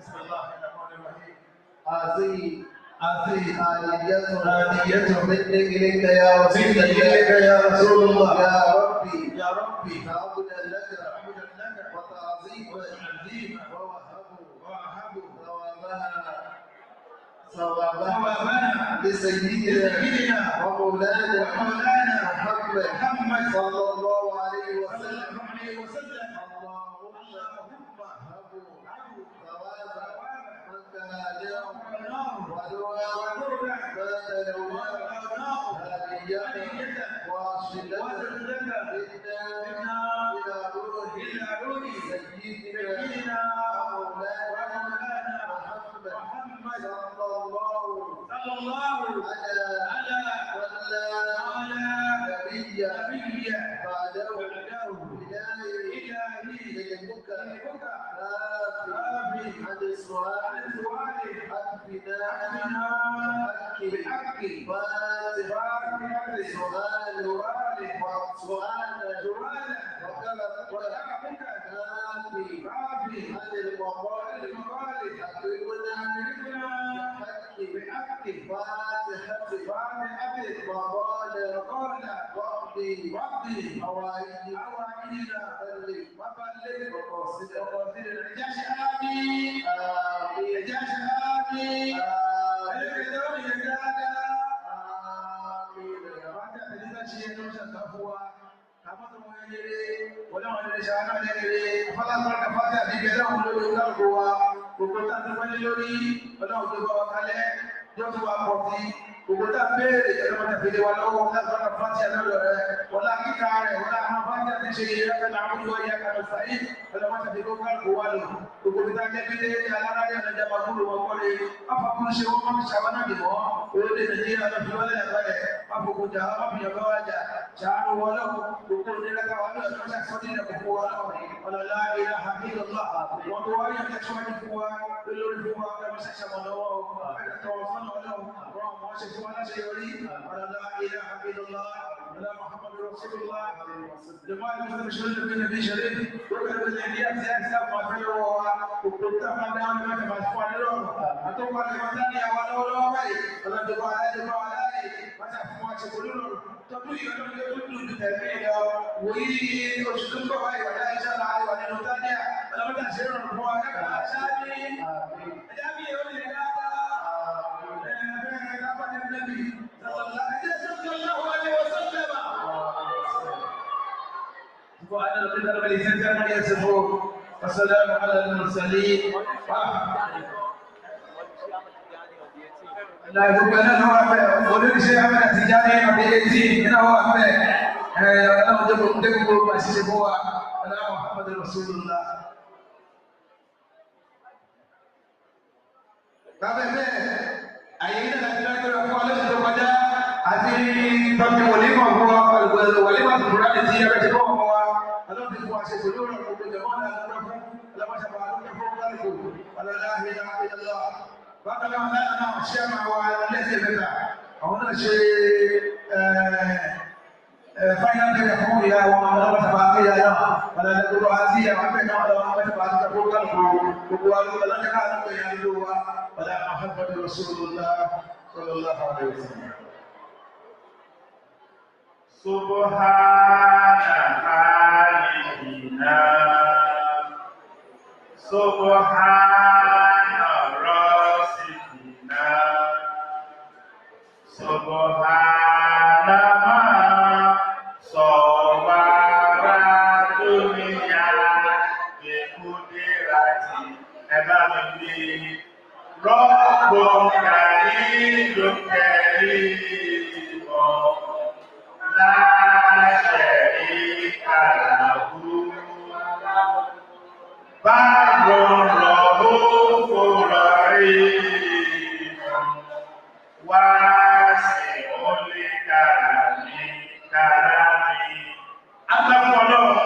بسم الله الرحمن الرحيم. هذه آلية مني إليك يا رسول الله. يا ربي تعبدا لك وتعظيما ووهبوا ثوابها لسيدنا ومولانا محمد صلى الله عليه وسلم. اللهم هبوا ثواب من كان ودعاء هدية واصلة منا إلى روح سيدنا ومولانا محمد صلى الله على نبي بعده إلهي للمكة عن السؤال أكفنا بحق فاتحة سؤال وكلامك كافي عن المقال أكرمنا بحق فاتحة وقال وقضي أوائلنا وبلغ وقصدنا gbogbo tá a béèrè ẹ̀rọ tẹ̀lé wa lọ́wọ́ lágbára fàtí àlọ́lọ́ rẹ̀ wọ́n lá kíkà rẹ̀ wọ́n lá àwọn fàtí àti ṣe ìrẹ́pẹ̀ náà mú ìwọ ìyá kan sàyí ọlọ́wọ́ tẹ̀lé kó kálukú wa lò gbogbo bí tá a jẹ́ bí lé alárádé ọ̀nàjà máa kúrò wọn kọ́lé afọ́kùn ṣe wọ́n mọ́ ṣàwọn náà dìbò orílẹ̀ Nàìjíríà lọ fi wọlé àgbàlẹ̀ afọ́kùnjà ọmọbìnrin bá wájà ṣàánú wọn lọ́wọ́ gbogbo nílẹ̀ká wọn lọ́wọ́ tó ṣàkọ́dí ilẹ̀ kókó wọn lọ́wọ́ ọ̀làlá ilẹ̀ àbílọ́lá wọn tó wáyé ọ̀tẹ́ tí wọ́n ti fún wa lórí fún wa ọ̀gá mọ́ṣáṣá wọn lọ́wọ́ ẹ̀kọ́ wọn fọ́nà ọlọ́wọ́ wọn ṣe fún wa láṣẹ yọrí ọ̀làlá ilẹ̀ àbílọ́lá ọ̀là Muhammad Rasulullah jama'a المسلمين في النبي شريف وكان بالإنبياء سياسة وفيه وكنت من دام ما تفعل له أتوقع المثانية ولو غير ولا دعاء عليه ما تفعل شكله تقول يوم يقول بالتأمين ويرشدون بواي ولا يشاء عليه ولا نتانية ولا متأثرون بواي ولا شادي أجابي يوم النبي صلى الله عليه وسلم وأنا ربنا رب العزة عما يصفون والسلام على المرسلين لا يقول أنا هو أقول شيء أنا تجاري أبيتي أنا هو أنا مدبر بس هو أنا محمد رسول الله كابه أيين الأجنبي يقول لك تبغى أتي تبغى وليما هو وليما تبغى تيجي أبغى bákan náà náà ṣe máa wà lẹ́sẹ̀ mẹ́ta àwọn náà ṣe fáìnàlì fún ìyá wọn ọlọ́pàá ìyá náà gbogbo àti àwọn akẹ́kọ̀ọ́ náà ọlọ́pàá àti gbogbo gbogbo alọ́jọ́ káà lọ́pàá ìyá ló wá ọ̀dà Muhammadu Rasulullah sallallahu alaihi wasallam. Subhana Alihina Subhana Rasikina Subhana ma Sawara dunia Kekudirati Ebamini Rabbun Karim Karim La sharika lahu Barun Rahufur Rahim Wasi'ul karami Adáfún Ọlọ́run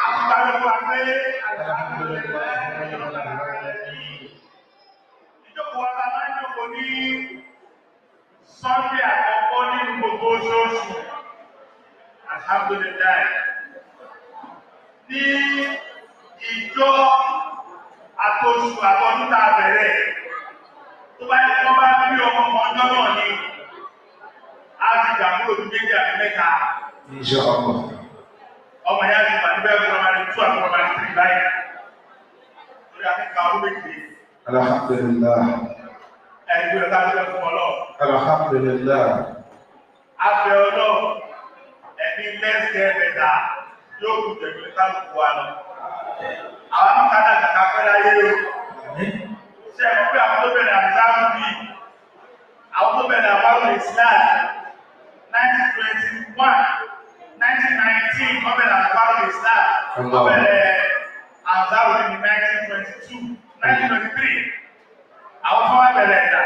Àtúbàrẹ́fún àpẹ́ ìjókòó ara máa ń jókòó ní Sunday àkọ́kọ́ nínú gbogbo oṣooṣù. Alhamdulillah. Ní àtọjọ́ àtọṣù àtọdún tá a bẹ̀rẹ̀ tó bá yẹ kí wọ́n bá bí ọmọ ọjọ́ náà ni a ti dàgbúrò tó méjì àti mẹ́ta. Ọmọ yẹn ti pàdé bẹ́ẹ̀ fún ọmọ rẹ̀ 2 àti ọmọ rẹ̀ 3 báyìí lórí akẹ́kọ̀ọ́ ọdún méjì. Alhamdulillah. Ẹgbẹ́ ọ̀tá ti bẹ́ fún ọlọ́run. Alhamdulillah. Abẹ́ ọlọ́run ẹ̀mí lẹ́sẹ̀ mẹ́ta yóò kú tẹ̀lé kálukú wa lọ. Àwọn akọ́kadà kàkà pẹ́ láyé o. Ṣé ẹ̀kọ́ pé àwọn tó bẹ̀rẹ̀ àbísáàmù bíi àwọn tó bẹ̀rẹ̀ àwọn Islam 1921, 1919 wọ́n bẹ̀rẹ̀ àwọn Islam. Wọ́n bẹ̀rẹ̀ àbísáàmù ní 1922, 1923. Àwọn tó wá bẹ̀rẹ̀ ẹ̀dá.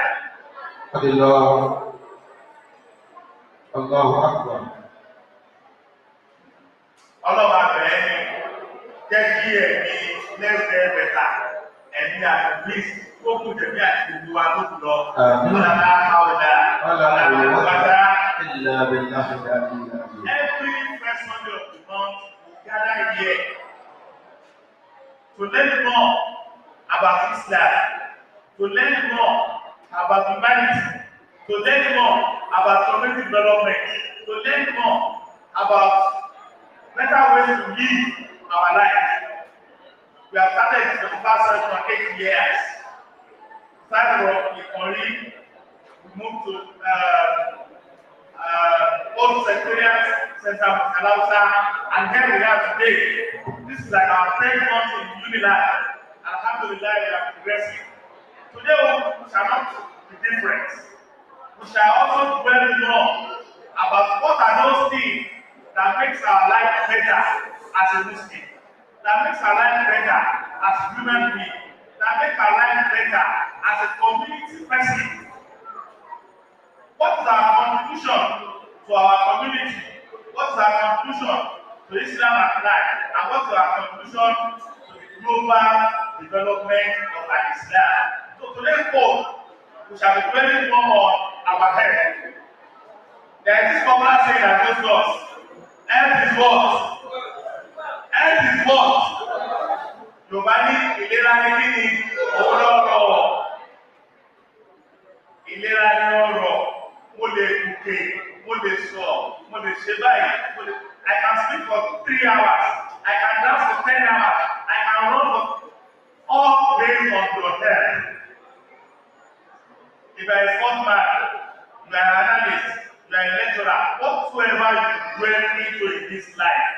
Allahu Akbar. Ọlọ́ba bẹ̀rẹ̀ ni jẹ́ kí ẹ̀mí lẹ́sẹ̀ bẹ̀ta ẹ̀mí àdúgbìs tó kù tẹ̀mí àti gbogbo wa tó kù lọ. Ọlọ́ba àwọ̀dà ọlọ́ba Every first Sunday of the month we gather here to learn more about Islam, to learn more about humanity, to learn more about community development, to learn more about better ways to live our life. We have started this for the past 8 years. Started from Ikori, we moved to Old Secretariat Center of Kalausa, and here we are today. This is like our 10th month in UNILAG. Alhamdulillah, we are progressing. Today we shall not be different. We shall also dwell more about what are those things that makes our life better as a Muslim, that makes our life better as a human being, that makes our life better as a community person. What is our contribution to our community? What is our contribution to Islam at life? And what is our contribution to the global development of Islam? So today's quote, we shall be dwelling more on our health. There is this popular saying that goes to us, health is what? Health is what? Yorùbá ní ìlera ní kí ni ọ̀rọ̀. Ìlera ní ọ̀rọ̀. Mo lè gòkè, mo lè sọ, mo lè ṣe báyìí. I can speak for 3 hours. I can dance for 10 hours. I can run for all based on your health. If you are a sportsman, you are an analyst, you are a lecturer, whatsoever you dwell into in this life,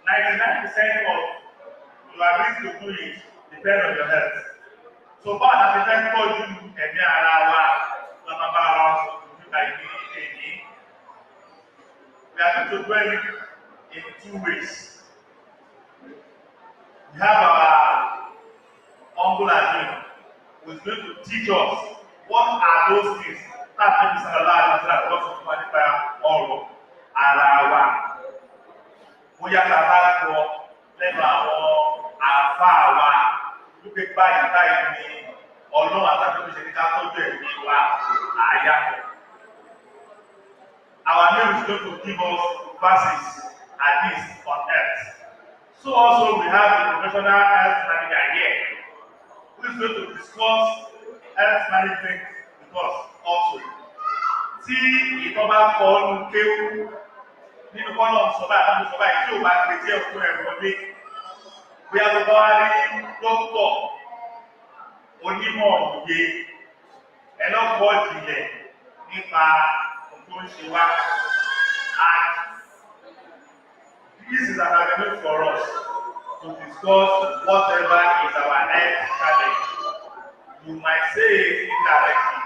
99% of your ability to do it depends on your health. So far as the first call you ẹ̀mí ara wa lọ́nà bá ara wa sọ fún nípa ìdí èyí. We are going to dwell in 2 ways. We have our uncle Adin, who is going to teach us what are those things that make us alive and that God to nípa ọ̀rọ̀ ara wa. Bóyá ká bá gbọ́ lẹ́nu àwọn àáfàá wa wípé báyìí ni Ọlọ́run àtàkùn ṣe ní ká tọ́jú ẹ̀mí wa àyàfọ̀. Our name is going to give us verses at least on earth. So also we have a professional health manager here who is going to discuss health management with us also. Tí ìtọ́ bá kọ ọ́nù kéwú nínú kọ́nà sọ́bà àtàkùn sọ́bà yìí tí ò bá gbé jẹ́ òkú ẹ̀rọ lé. Bóyá tó bá wá rí dókítọ̀ onímọ̀ òye ẹlọ́pọ̀ ìjìnlẹ̀ nípa tó ń ṣe wá. And this is an avenue for us to discuss whatever is our health challenge. You might say it indirectly.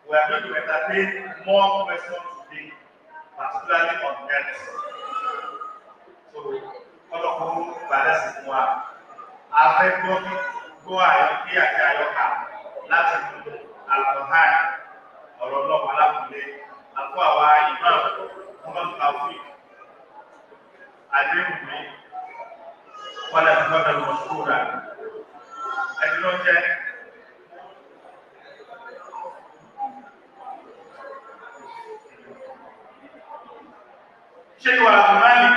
We are going to entertain more questions today, particularly on health. So, ọlọ́kùnrin balẹ̀ sí fún wa. A fẹ́ gbọ́ àyọkí àti àyọkà láti mú alcohol ọ̀rọ̀ ọlọ́pàá alákùnlé àkó àwa ìmọ̀ ọmọdé káfí àdéhùn mi wọ́n lè fún ọ̀dọ̀ lọ́sùkúrù rà ẹni ló jẹ́ ṣé ìwà àgùnmáàlì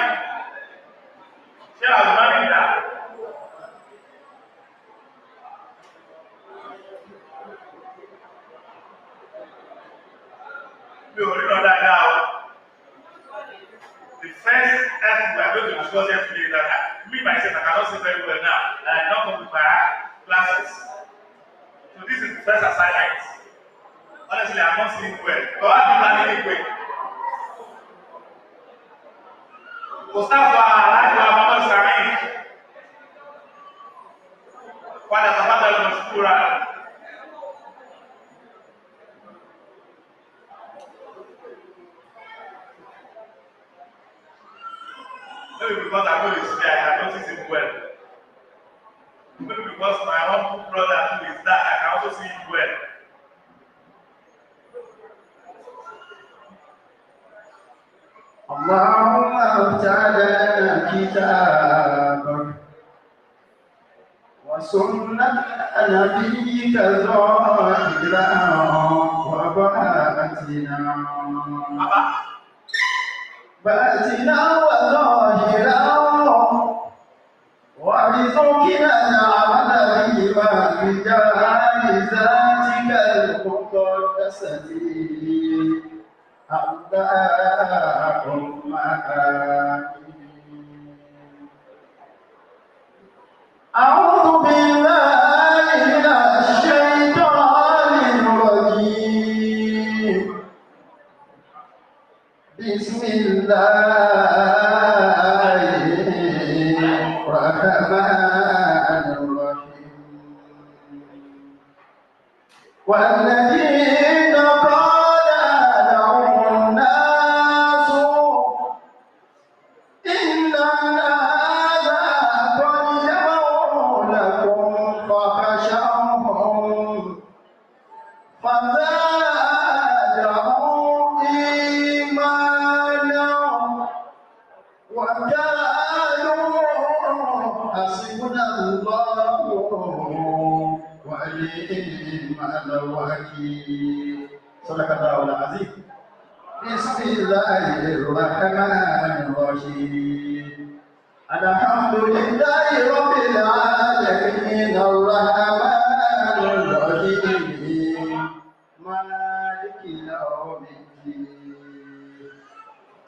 dà and I don't come to my classes. So this is the first assignment. Honestly, I'm not sleeping well. But I've been planning well. Mustafa, Alhaji Muhammad Sami. Pada tafadhali mashkura. Maybe because I know he's there, I can notice him well. Maybe because my own brother too is that, I can also see him well. اللهم ابتعدنا كتابك وسنة نبيك ظاهرا وباطنا باطنا وظاهرا وارزقنا العمل بما بجاه ذاتك المقدسة اللهم آمين. أعوذ بالله من الشيطان الرجيم. بسم الله الرحمن الرحيم. والذين قال لهم الناس إن الناس قد جمعوا لكم فخشوهم فزادهم إيمانا وقالوا حسبنا الله ونعم الوكيل. صدق الله العظيم. بسم الله الرحمن الرحيم. الحمد لله رب العالمين الرحمن الرحيم مالك يوم الدين.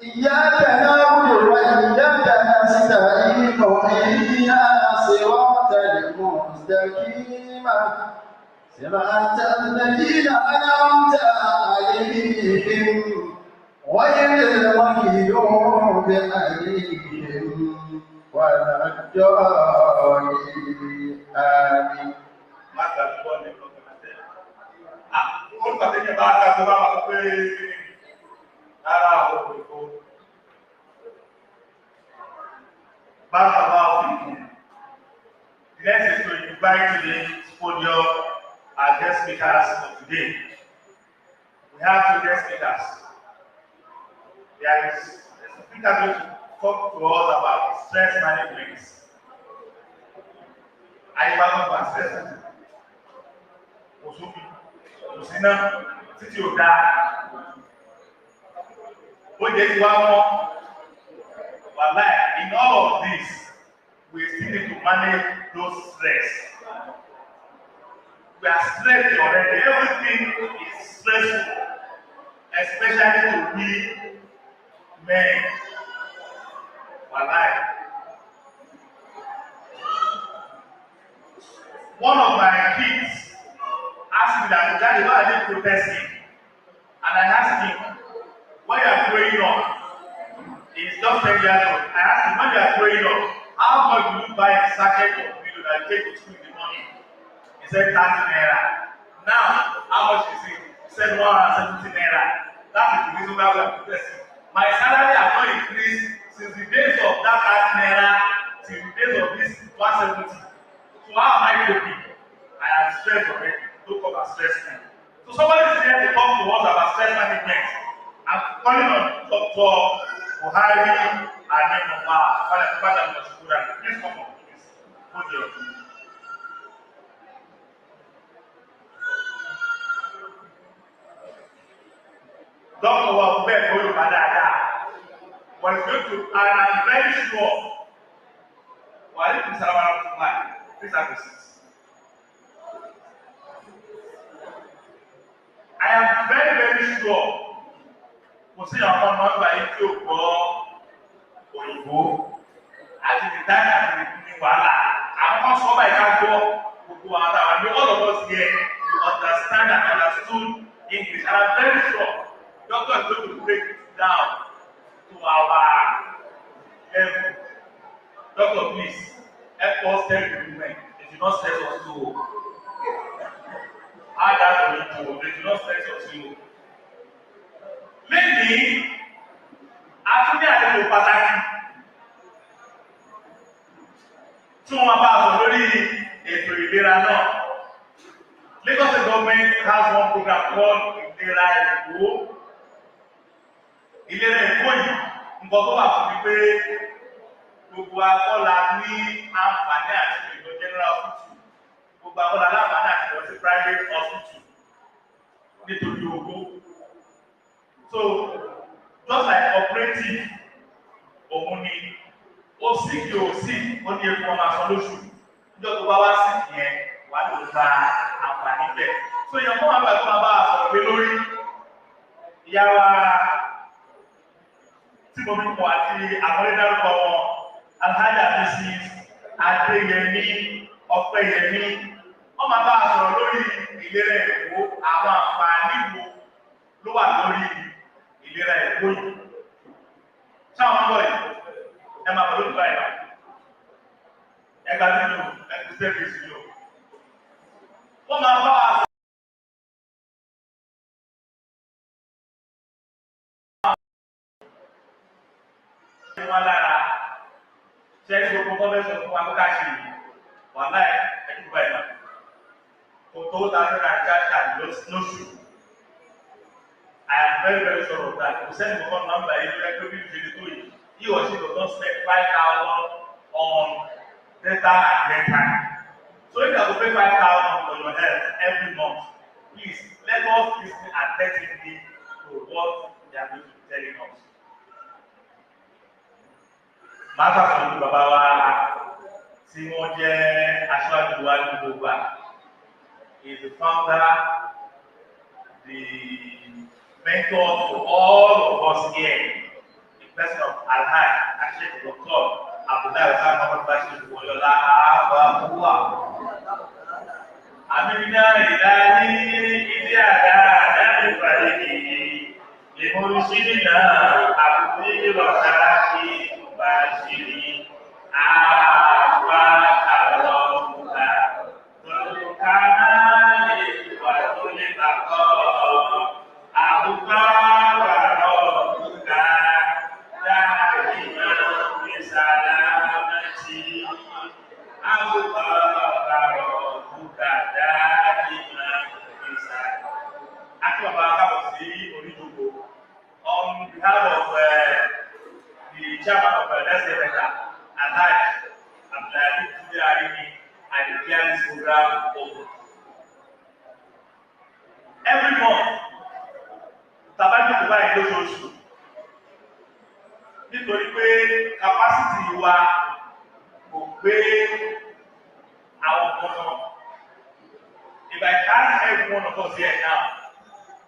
إياك نعبد وإياك نستعين اهدنا الصراط المستقيم صراط الذين أنعمت عليهم غير المغضوب عليهم ولا الضالين. آمين. Next is to invite to the podium our guest speakers for today. We have two guest speakers. There is a speaker going to talk to us about stress management. Ayébáwọ̀ gba stress management. Òṣùbí, òṣìná, títí ò dáa. Ó jẹ́ ti wá mọ́. Wàhálà, in all of this, we still need to manage those stress. We are stressed already. Everything is stressful, especially to we men. Wàhálà. One of my kids asked me that, Daddy, why are they protesting? And I asked him, when you are growing up, he's just 10 years old. I asked him, when you are growing up, how much do you buy a sachet of milk that you take to school in the morning? He said 30 naira. Now, how much is it? He said 170 naira. That is the reason why we are protesting. My salary has not increased since the days of that 30 naira till the days of this 170. So how am I coping? I am stressed already. Don't come and stress me. So somebody is here to talk to us about stress management. I'm calling on Dr. Buhari Anemoma. Please come on, please. Hold your Dr. Wabbe Koyobadada was going to, and I'm very sure, please have a seat. I am very, very sure, we'll see our one by Ethiopia, Oyibo, as in the time of the Wala, I'm kan sọ báyìí ká gbọ́ gbogbo àtàwọn àbí all of us here we understand and understood English and I'm very sure doctor is going to break it down to our level. Doctor, please help us tell the women they should not stress us too. How that will do? They should not stress us too. Lately, àtúndì àlejò pàtàkì tí wọ́n bá sọ lórí ètò ìlera náà. Lagos State government has one program called ìlera Èkó. Ìlera Èkó yìí nǹkan tó wà fún mi pé gbogbo akọ́la ní àǹfààní àti ìlú general hospital, gbogbo akọ́la láǹfààní àti ìlú sí private hospital nítorí owó. So just like cooperative òun ni ó sì kí o sì ó ní epo ọmọ aṣọ lóṣù níjọ́ tó bá wá sí ìyẹn wà ló gba àǹfààní bẹ́ẹ̀. So èèyàn fún àgbà tó máa bá a sọ̀rọ̀ pé lórí ìyá wa tí mo fi pọ̀ àti àwọn ẹ̀dárúkọ wọn Alhaja Mrs. Adéyẹmí Ọpẹ́yẹmí wọ́n máa bá a sọ̀rọ̀ lórí ìlera Èkó àwọn àǹfààní wo ló wà lórí ìlera Èkó yìí. Sáwọn ọmọ yìí ẹ máa bọ̀ lórí báyìí ẹ gbà nínú ẹgbẹ́ sẹ́fìsì yìí o. Wọ́n máa bá a sọ̀rọ̀. Wọ́n lára ṣe é gbogbo kọ́fẹ́ sọ fún wa kó ká ṣe yìí wọ́n láì ẹ̀dùn báyìí náà. Kò tó dájú náà jáde lóṣù. I am very, very sure of that. We send the phone number if you like to be doing. He or she does not spend 5,000 on data and data. So if you have to pay 5,000 for your health every month, please let us listen attentively to what they are going to be telling us. Màtà fún mi bàbá wa tí wọ́n jẹ́ aṣáájú wa ní gbogbo is the founder, the mentor to all of us here, the person of Alhaj, Sheikh Dr. Abdullahi Muhammad Bashir Woyola Abakuwa. Amina ilahi idi ada dari fariki, limurshidina abdi wasaraki bashiri, Abakuwa, Tulukana wa tulibako. Abuka warobuka dahina bisalamati. Abuka warobuka dahina bisalamati. Aki baba kábọ̀ sí onídùúgbò. On behalf of the chairman of Let's Get Better, Alhaj Abdullahi Tunde Arimi, I declare this program open. Every month, tàbájú kò báyìí lóṣooṣù nítorí pé capacity wa kò gbé àwọn ọmọ. If I ask every one of us here now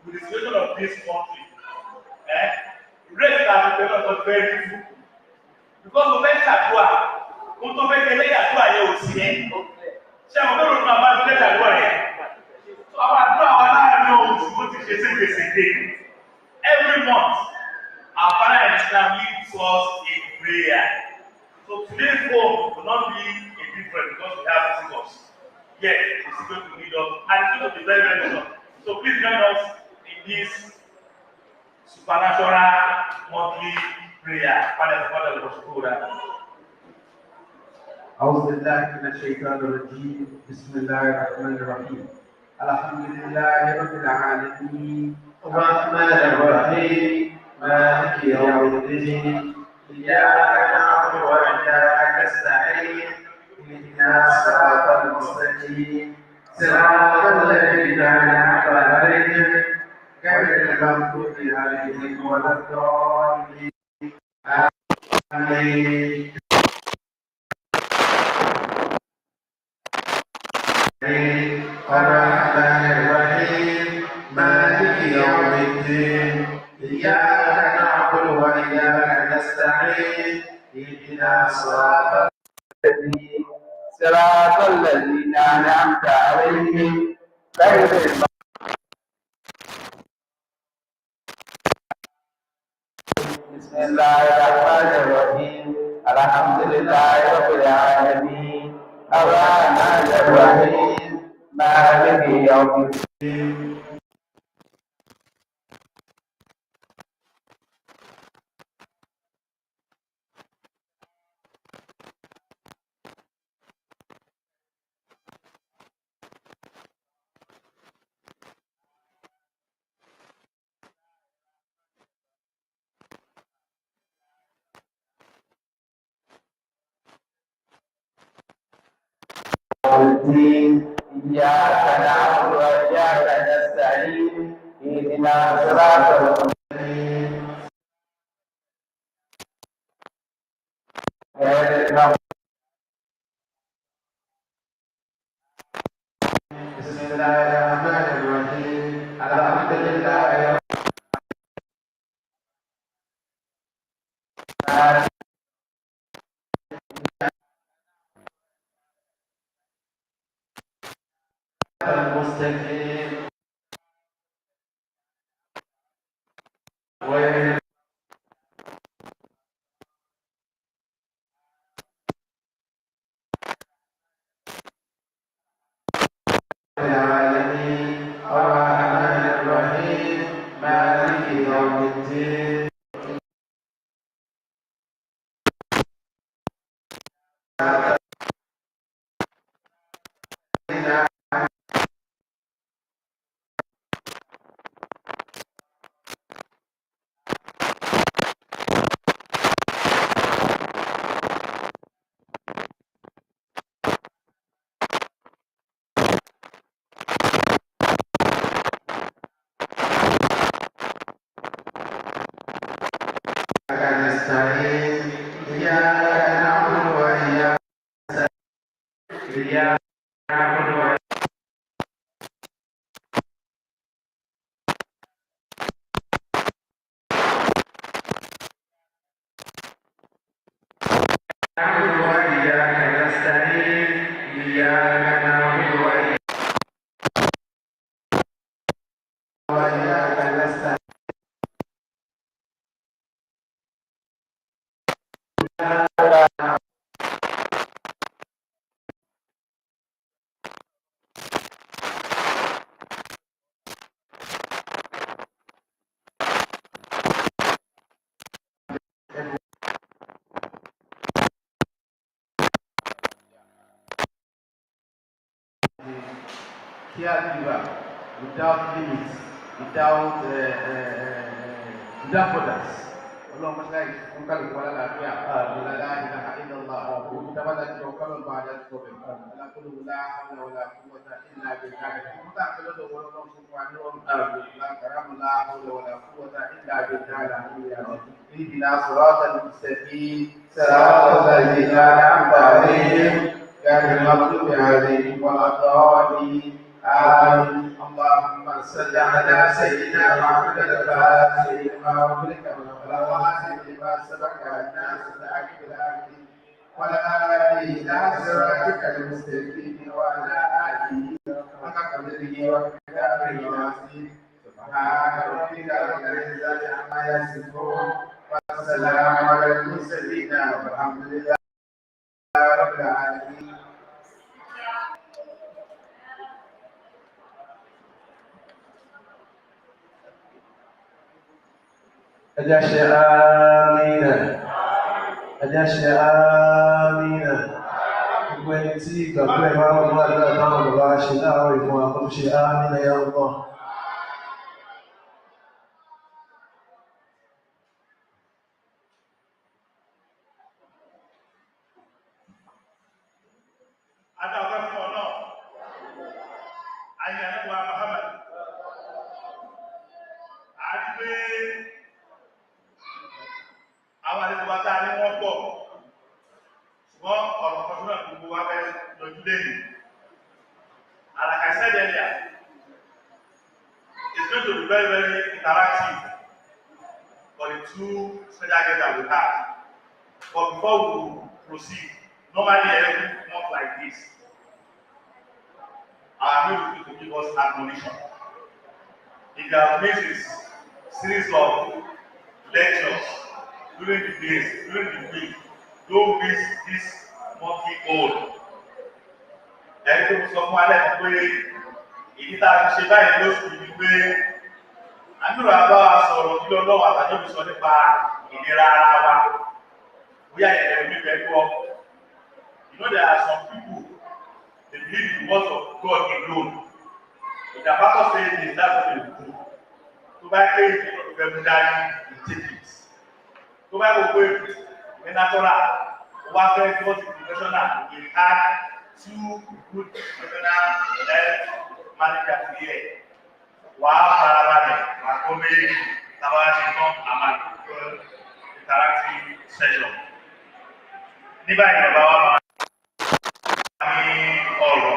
with the situation of this country, rate that we dey not very full because mo fẹ́ ṣàdúrà mo tó fẹ́ tẹ̀lé àdúrà yẹn ò sí ẹ́ ṣé àwọn mẹ́rin máa bá tẹ̀lé àdúrà yẹn àwọn àdúrà wa láàárín oṣù tó ti ṣe ségesège. Every month, our Father in Islam leads us in prayer. So today's home will not be a different because we have visitors. Yet, it's going to lead us and it's going to be very, very short. So please join us in this supernatural monthly prayer. Father, أعوذ بالله من الشيطان الرجيم. بسم الله الرحمن الرحيم. الحمد لله رب العالمين الرحمن الرحيم مالك يوم الدين إياك نعبد وإياك نستعين اهدنا الصراط المستقيم صراط الذين أنعمت عليهم غير المغضوب عليهم ولا الضالين آمين. الرحمن الرحيم مالك يوم الدين إياك نعبد وإياك نستعين اهدنا الصراط المستقيم صراط الذين أنعمت عليهم غير المغضوب. بسم الله الرحمن الرحيم الحمد لله رب العالمين الرحمن الرحيم مالك يوم الدين. الدين إياك نعبد وإياك نستعين اهدنا صراط المستقيم غير المغضوب. بسم الله الرحمن الرحيم الحمد لله رب العالمين المستقيم غير العالمين الرحمن الرحيم مالك يوم الدين. نستعين إياك نعبد وإياك نستعين إياك نعبد وإياك نستعين إياك نعبد وإياك نستعين. Caregiver without limits, without borders. Allah masai bukan kepala lafia. Bila la ilaha illallah. Kita pada jauhkan pada COVID. La kullu la hawla wala quwwata illa billah. Kita kalau tu orang subhanahu wa ta'ala. La karam la hawla wala quwwata illa billah. Ihdina siratal mustaqim. Siratal ladzina an'amta 'alaihim ghairil maghdubi 'alaihim waladdallin. آمين. اللهم صل على سيدنا محمد الفاتح لما أغلق والخاتم لما سبق الناس بالحق بالحق وعلى آله إلى صراطك المستقيم وعلى آله حق قدره ومقداره العظيم. سبحان ربك رب العزة عما يصفون والسلام على المرسلين والحمد لله رب العالمين. Ajasya amina. Ajasya amina. Gbogbo ẹni tí ìgbàgbọ́ ẹ̀ máa ń wá lọ́dọ̀ táwọn bàbá ṣe láàárọ̀ ìfún àkọ́ṣe amina ya Allah. Adáwọ̀ fún ọ náà, ayé àdúgbò Muhammad. Àdúgbò àwọn àdúgbò tá a ní wọ́n pọ̀, ṣùgbọ́n ọ̀rọ̀ kan náà gbogbo wa fẹ́ lójú lẹ́yìn. Like I said earlier, it's going to be very, very interactive for the two special guests that we have. But before we proceed, Normally, every month like this, our main people give us admonition. If you have missed this series of lectures during the days, during the week, don't miss this monthly goal. Ẹni tó sọ fún alẹ́ kan pé èyí tá a ti ṣe báyìí lóṣù yìí pé àdúrà bá wa sọ̀rọ̀ kí ọlọ́wọ́ àtàjọ́ mi sọ nípa ìlera ara wa. Bóyá ìyẹn mi fẹ́ gbọ́. You know there are some people they believe in the words of God alone. If the pastor says this, that's what they do. Tó bá ké ìdílé tó fẹ́ mú dání, you take it. Tó bá gbogbo èdè ní natural, ó wá fẹ́ gbọ́ sí professional, we had two good professional health managers here. Wàá farabalẹ̀, wàá kó méjì, táwa ṣe tán àmà interactive session. Ní báyìí bàbá wa máa ní ọ̀rọ̀.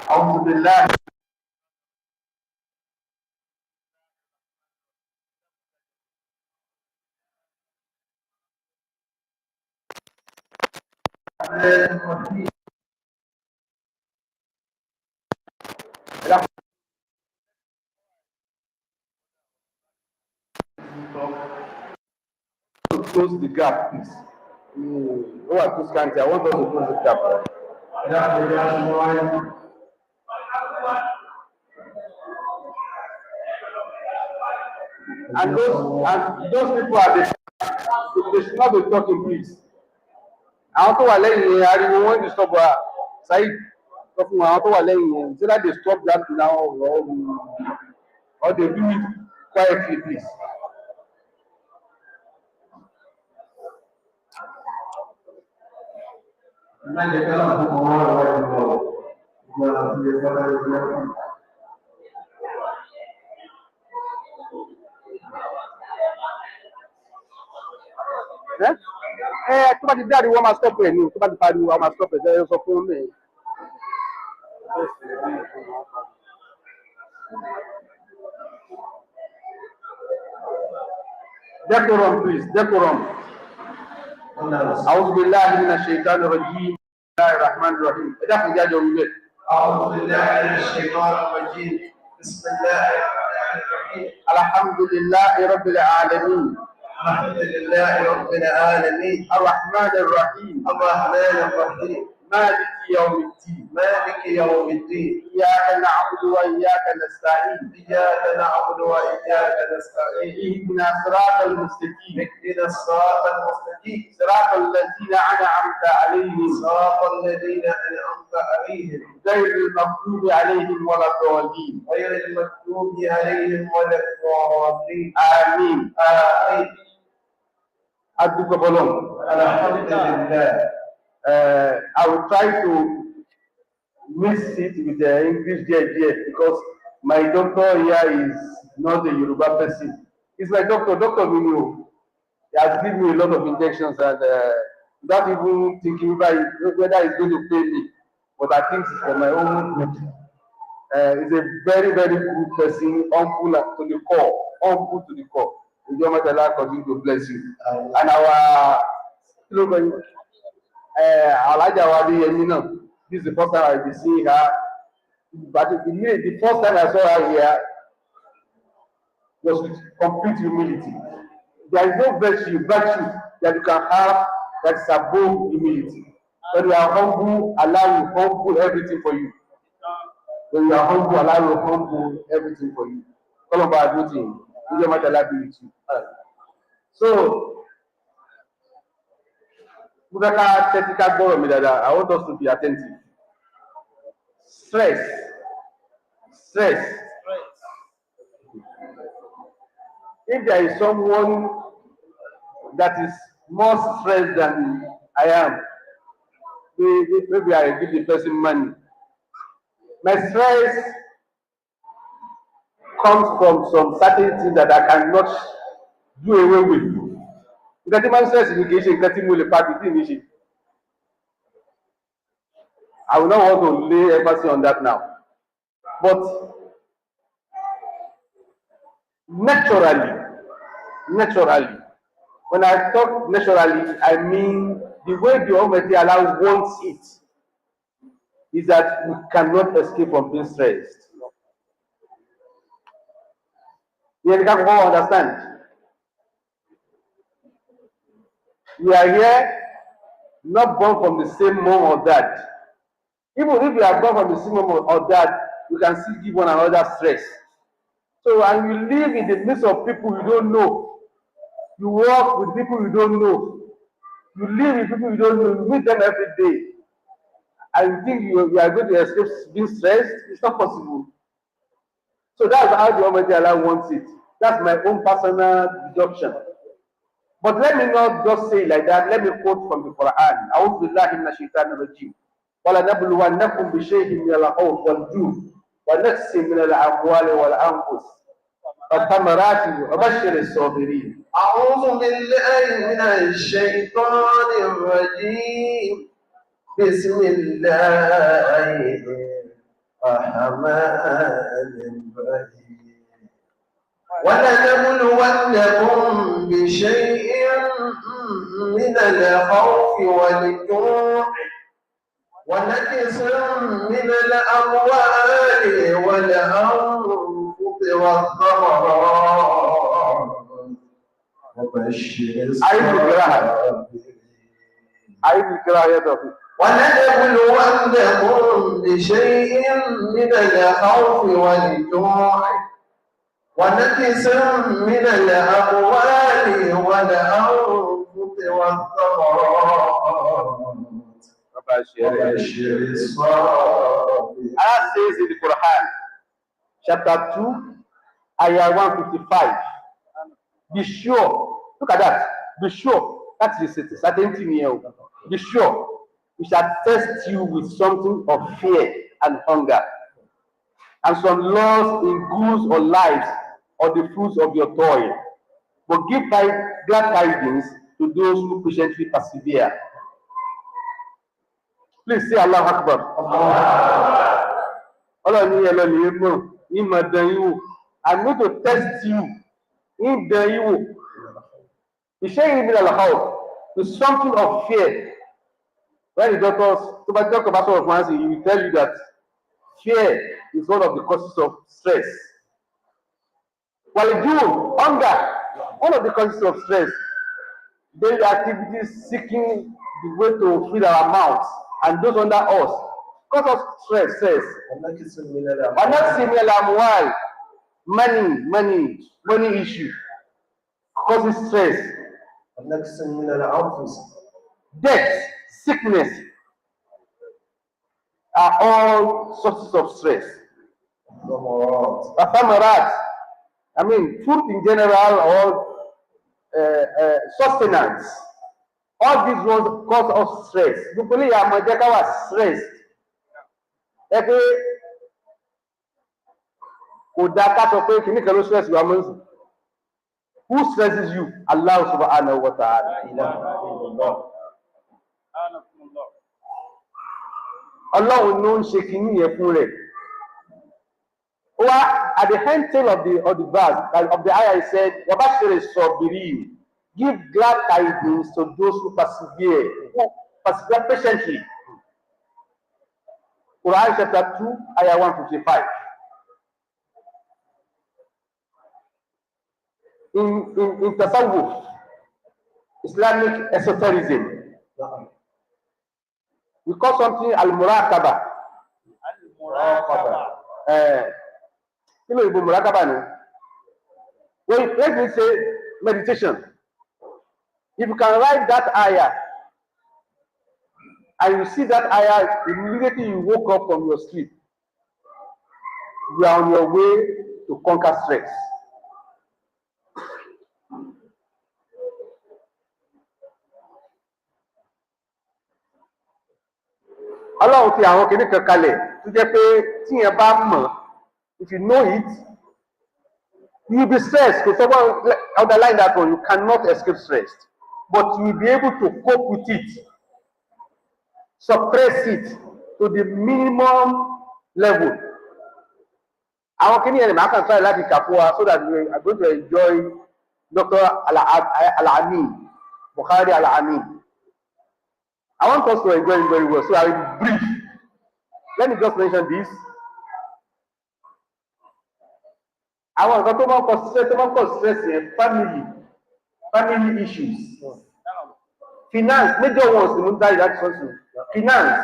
أعوذ بالله close the gap, please. Who are those countries? I want us to close the gap. And those people are the they should not be talking, please. Àwọn tó wà lẹ́yìn yẹn ariwo wọ́n ti stop wa Saheed sọ fún àwọn tó wà lẹ́yìn yẹn so that they stop that now or they do it quietly, please. Tó bá ti dé àríwá máa stop ẹ̀ ní tó bá ti pariwo a máa stop ẹ̀ ẹ sọ fún mi. Decorum, please, decorum. أعوذ بالله من الشيطان الرجيم بسم الله الرحمن الرحيم. أعوذ بالله من الشيطان الرجيم بسم الله الرحمن الرحيم. الحمد لله رب العالمين. الحمد لله رب العالمين. الرحمن الرحيم. الرحمن الرحيم. مالك يوم الدين. مالك يوم الدين. إياك نعبد وإياك نستعين. إياك نعبد وإياك نستعين. اهدنا الصراط المستقيم. اهدنا الصراط المستقيم. صراط الذين أنعمت عليهم. صراط الذين أنعمت عليهم. غير المغضوب عليهم ولا الضالين. غير المغضوب عليهم ولا الضالين. آمين. آمين. Adúpẹ́ fọ́lọ́run. Alhamdulillah. I will try to mix it with the English there because my doctor here is not a Yoruba person. He's my doctor, Dr. Minio. He has given me a lot of injections and without even thinking whether he's going to pay me. But I think it's for my own good. He's a very, very good person, humble to the core, humble to the core. Allah continue to bless you. And our Alaja Wadi Yemina, this is the first time I've been seeing her. But the first time I saw her here was with complete humility. There is no virtue that you can have that is above humility. When you are humble, Allah will humble everything for you. When you are humble, Allah will humble everything for you. Come on, bad routine. You might Allah be with you. So, I want us to be attentive. Stress. If there is someone that is more stressed than I am, maybe I give the person money. My stress comes from some certain things that I cannot do away with. Nǹkan tí máa ń stress mi kì í ṣe nǹkan tí mo lè pa kìí ní ṣe. I will not want to lay emphasis on that now. But naturally, when I talk naturally, I mean the way the Almighty Allah wants it is that we cannot escape from being stressed. You can all understand. We are here not born from the same mom or dad. Even if we are born from the same mom or dad, we can still give one another stress. So, and you live in the midst of people you don't know. You work with people you don't know. You live with people you don't know. You meet them every day. And you think you are going to escape being stressed? It's not possible. So that's how the Almighty Allah wants it. That's my own personal deduction. But let me not just say like that. Let me quote from the Quran. أعوذ بالله من الشيطان الرجيم. وَلَنَبْلُوَنَّكُمْ بِشَيْءٍ مِنَ الْخَوْفِ وَالْجُوعِ وَنَقْصٍ مِنَ الْأَمْوَالِ وَالْأَنفُسِ وَالثَّمَرَاتِ وَبَشِّرِ الصَّابِرِينَ. أعوذ بالله من الشيطان الرجيم. بسم الله الرحمن الرحيم. ولنبلونكم بشيء من الخوف والجوع ونقص من الأموال والأنفس والثمرات وبشر الصابرين. ولنبلونكم بشيء من الخوف والجوع ونقص من الأموال والأنفس والثمرات وبشر الصابرين. Allah says in the Quran, chapter 2, ayah 155. Be sure, look at that. Be sure, that is a certain thing here. Be sure, we shall test you with something of fear and hunger, and some loss in goods or lives, or the fruits of your toil. But give glad tidings to those who patiently persevere. Please say Allah Akbar. Allah ni yẹlẹ ni emo ni ma dan yi wo. I'm going to test you. In dan yi wo. The sharing in al-house is something of fear. When the doctors, so by talk about sort of fancy, he will tell you that fear is one of the causes of stress. While you hunger, one of the causes of stress. Daily activities seeking the way to feed our mouths and those under us cause us stress. Money issue causes stress. Death, sickness are all sources of stress. I mean, food in general or sustenance. All these ones cause us stress. People are stressed. Who stresses you? Allah subhanahu wa ta'ala. Allah will know shaking you. At the end tail of the verse of the ayah, it said, "Wabashir as-sabirin." Give glad tidings to those who persevere patiently. Quran chapter 2, ayah 155. in tasawwuf, Islamic esotericism. We call something al-muraqaba. Al-muraqaba. You know, muraqaba. When we say meditation, if you can write that ayah and you see that ayah immediately you woke up from your sleep, you are on your way to conquer stress. Ọlọ́run fi àwọn kìnnì kan kalẹ̀ tó jẹ́ pé tí yẹn bá mọ̀, if you know it, you will be stressed. Because someone underline that one, you cannot escape stress, but you will be able to cope with it, suppress it to the minimum level. Àwọn kìnnì yẹn máa kàn try láti kà fún wa so that we are going to enjoy Dr. Al-Amin, Bukhari Al-Amin. I want us to enjoy it very well, so I will brief. Let me just mention this. Àwọn nǹkan tó máa ń kọ stress yẹn, family issues, finance, major ones ni mo ń dá ìdájọ́ sọ́sùn, finance,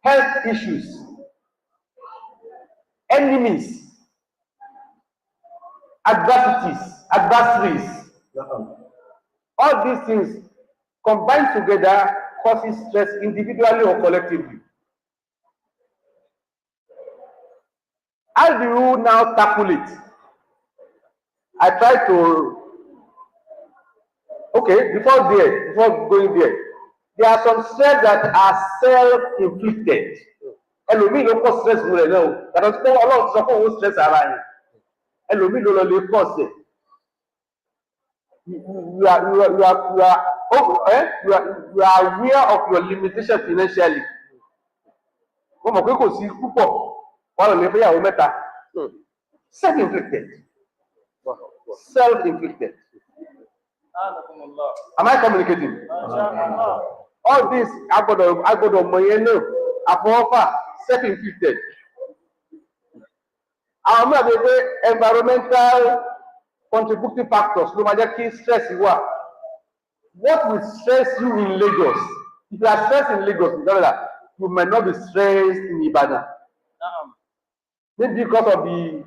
health issues, enemies, adversaries, all these things combined together causes stress individually or collectively. How do you now tackle it? I try to, before going there are some stress that are self-inflicted. Ẹlòmíì ló kọ́ stress rẹ̀ náà, yàtọ̀ sí pé Ọlọ́run sọ fún òun stress ara yẹn. Ẹlòmíì ló lọ lè kọ́ sí. You are aware of your limitation financially. Mo mọ̀ pé kò sí púpọ̀, wọ́n lọ lè fẹ́ yàwó mẹ́ta. Self-inflicted. Am I communicating? All this, agbọ́dọ̀ mọ̀ yẹn náà, àfọwọ́fà, self-inflicted. Àwọn mìíràn bíi pé environmental contributing factors ló máa jẹ́ kí stress wà. What will stress you in Lagos? If you are stressed in Lagos, you might not be stressed in Ibadan. Maybe because of the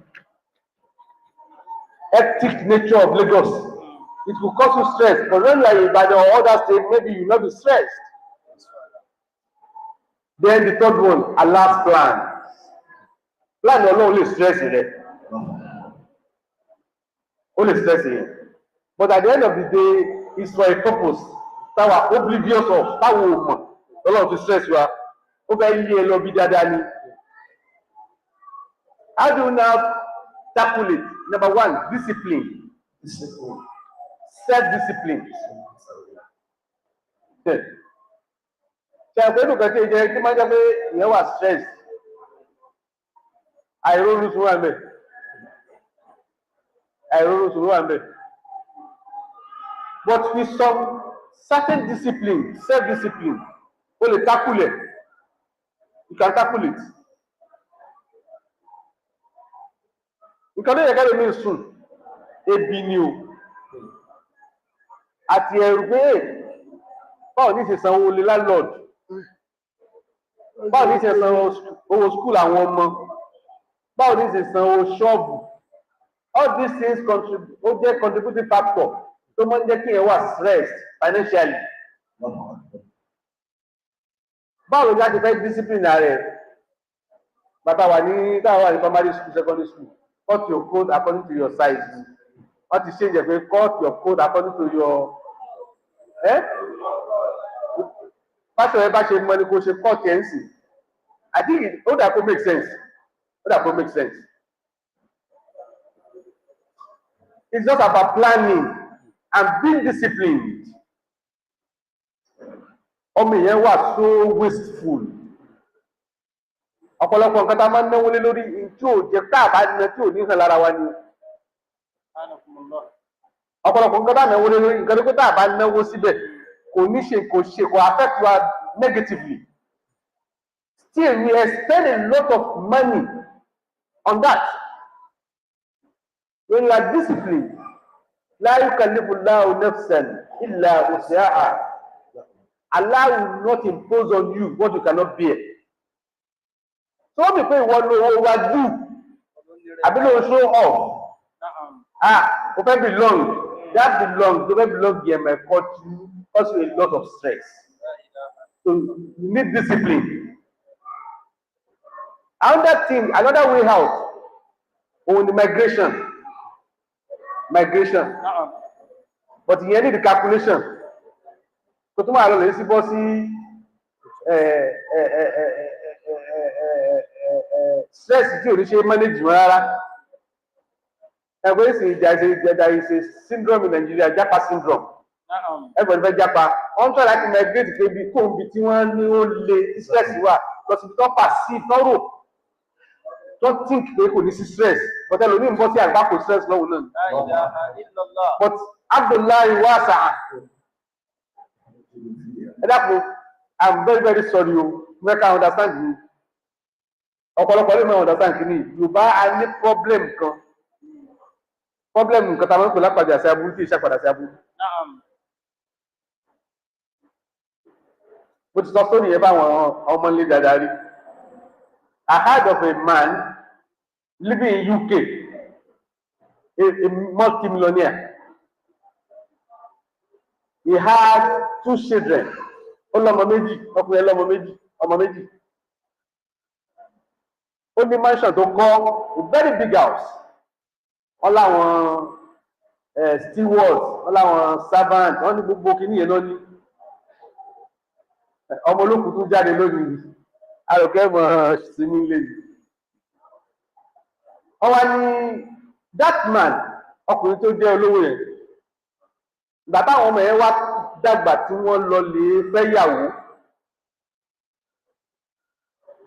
hectic nature of Lagos, it will cause you stress. But when you are in Ibadan or other states, maybe you will not be stressed. Then the third one, Allah's plan. Plan alone only stress in it. Only stress in it. But at the end of the day, it's for a purpose. That we are oblivious of. That we will not to stress you. How do you now tackle it? Number one, discipline. Self-discipline. Ṣé àpẹẹrẹ nǹkan tí ìjẹ́ tí máa jẹ́ pé ìyẹn wà stress? Àìróorun sùn wà ń bẹ̀. But with some certain discipline, self-discipline, o lè tackle it. You can tackle it. Nǹkan tó yẹ ká lè mí sùn, ebi ni o. Àti ẹ̀rù pé báwo ní ṣe sanwó lé landlord, báwo ní ṣe san owó school àwọn ọmọ, báwo ní ṣe san owó ṣọ́ọ̀bù. All these things jẹ́ contributing factor tó máa ń jẹ́ kí ẹ wà stressed financially. Báwo ni a ti fẹ́ discipline rẹ̀? Bàtà wà ní primary school, secondary school. Cut your coat according to your size. Wọ́n ti change ẹ̀ pé cut your coat according to your pásọ̀ ẹ bá ṣe mọ́ ni kò ṣe cut ẹ̀ ń sìn. I think ó dà kó make sense. It's just about planning and being disciplined. Ọmọ yẹn wà so wasteful. Ọ̀pọ̀lọpọ̀ nǹkan tá a máa ń náwó lé lórí tí ò jẹ́ tá a bá ná tí ò ní hàn lára wa ni. Ọ̀pọ̀lọpọ̀ nǹkan tá a náwó lé lórí nǹkan tó tá a bá náwó síbẹ̀ kò affect wa negatively. Still, we spend a lot of money on that. When you are disciplined, la yukallifu Allahu nafsan illa wus'aha. Allah will not impose on you what you cannot bear. So what people want to overdo, I don't show off. You can belong. That belong. You can belong here might cause you a lot of stress. So you need discipline. Another way out, on the migration. But you need the calculation. So tomorrow let's see stress tí o ní ṣe manage rárá. There is a syndrome in Nigeria, Japa syndrome. Everybody fẹ́ Japa. Wọ́n tọ́ láti migrate pé bí kò ń bi tí wọ́n ní ó le stress wà lọ sí tó perceive tọ́rọ̀ tó think pé kò ní sí stress but ẹlòmíì ń bọ́ sí àgbà kò stress lọ́wọ́ náà. But Abdullahi wasa. I'm very very sorry o make I understand you. Ọ̀pọ̀lọpọ̀ lè máa understand kìíní Yorùbá a ní problem kan tá a máa ń pè lápàdé àṣà aburú tí ìṣàpàdé àṣà aburú. Mo ti sọ sórí yẹn báwọn ọmọ ilé dáadáa rí. I heard of a man living in UK, a multi-millionaire. He had 2 children. Ọlọ́mọ méjì, ọkùnrin ẹlọ́mọ méjì, ọmọ méjì. Ó ní mansion tó kọ́, a very big house. Wọ́n láwọn stewards, wọ́n láwọn servants, wọ́n ní gbogbo kìíní yẹn lọ́ní. Ọmọ olókùn tún jáde lónìí, àròkẹ́ mọ̀ sinmi lè. Wọ́n wá ní that man, ọkùnrin tó jẹ́ olówó yẹn. Ìgbà táwọn ọmọ yẹn wá dàgbà tí wọ́n lọ lè fẹ́yàwó,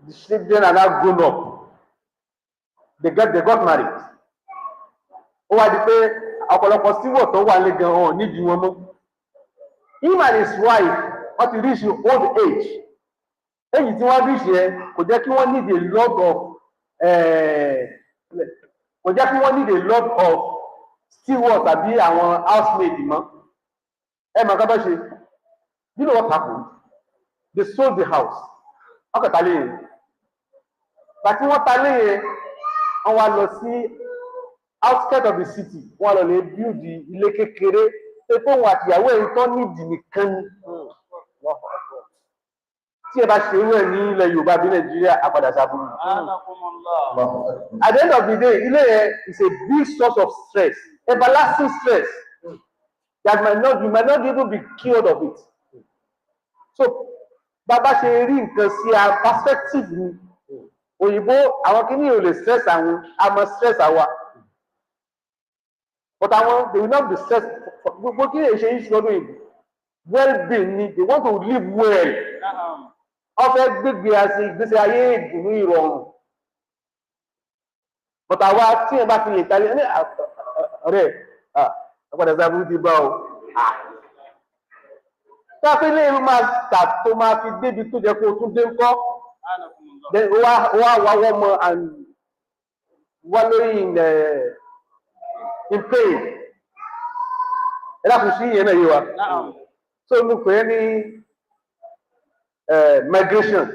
the children are now grown up. They got married. Ó wá di pé ọ̀pọ̀lọpọ̀ síwọ̀ tó wà lé gan hàn nídìí wọn mọ́. Him and his wife wọ́n ti reach old age. Èyí tí wọ́n reach yẹn kò jẹ́ kí wọ́n need a lot of steward tàbí àwọn housemaid mọ́. Ẹ mọ̀ kábọ̀ ṣe. You know what happened? They sold the house. Wọ́n kẹta lé yẹn. Bàtí wọ́n ta lé yẹn, wọ́n wá lọ sí outskirt of the city. Wọ́n lọ lè build ilé kékeré. Ṣé fóun àtìyàwó ẹ̀yìn tó nídìí nìkan ni? Tí ẹ bá ṣe irú ẹ̀ ní ilẹ̀ Yorùbá bí Nàìjíríà, àpàdà ṣàbùrù. At the end of the day, ilé yẹn is a big source of stress, everlasting stress. That you might not even be cured of it. So, bàbá ṣe rí nǹkan sí a perspective ni. Òyìnbó àwọn kìíní ò lè stress àwọn, a máa stress àwa. But àwọn they will not be stressed. Gbogbo kí lè ṣe iṣu lọ́dún yìí. Well-being ni they want to live well. Wọ́n fẹ́ gbégbé àti ìgbésí ayé ìdùnnú ìrọ̀rùn. But àwa tí ẹ bá fi lè tali ní ọ̀rẹ́ ọ̀pọ̀lọpọ̀ sábà ti bá o. Táfílẹ̀ ìlú máa tà tó máa fi débi tó jẹ́ kó o tún dé ńkọ́. Then wá wọ́n mọ and wá lórí in pain. Ẹ dákun sí ìyẹn náà yé wa. So mo pè é ní migration.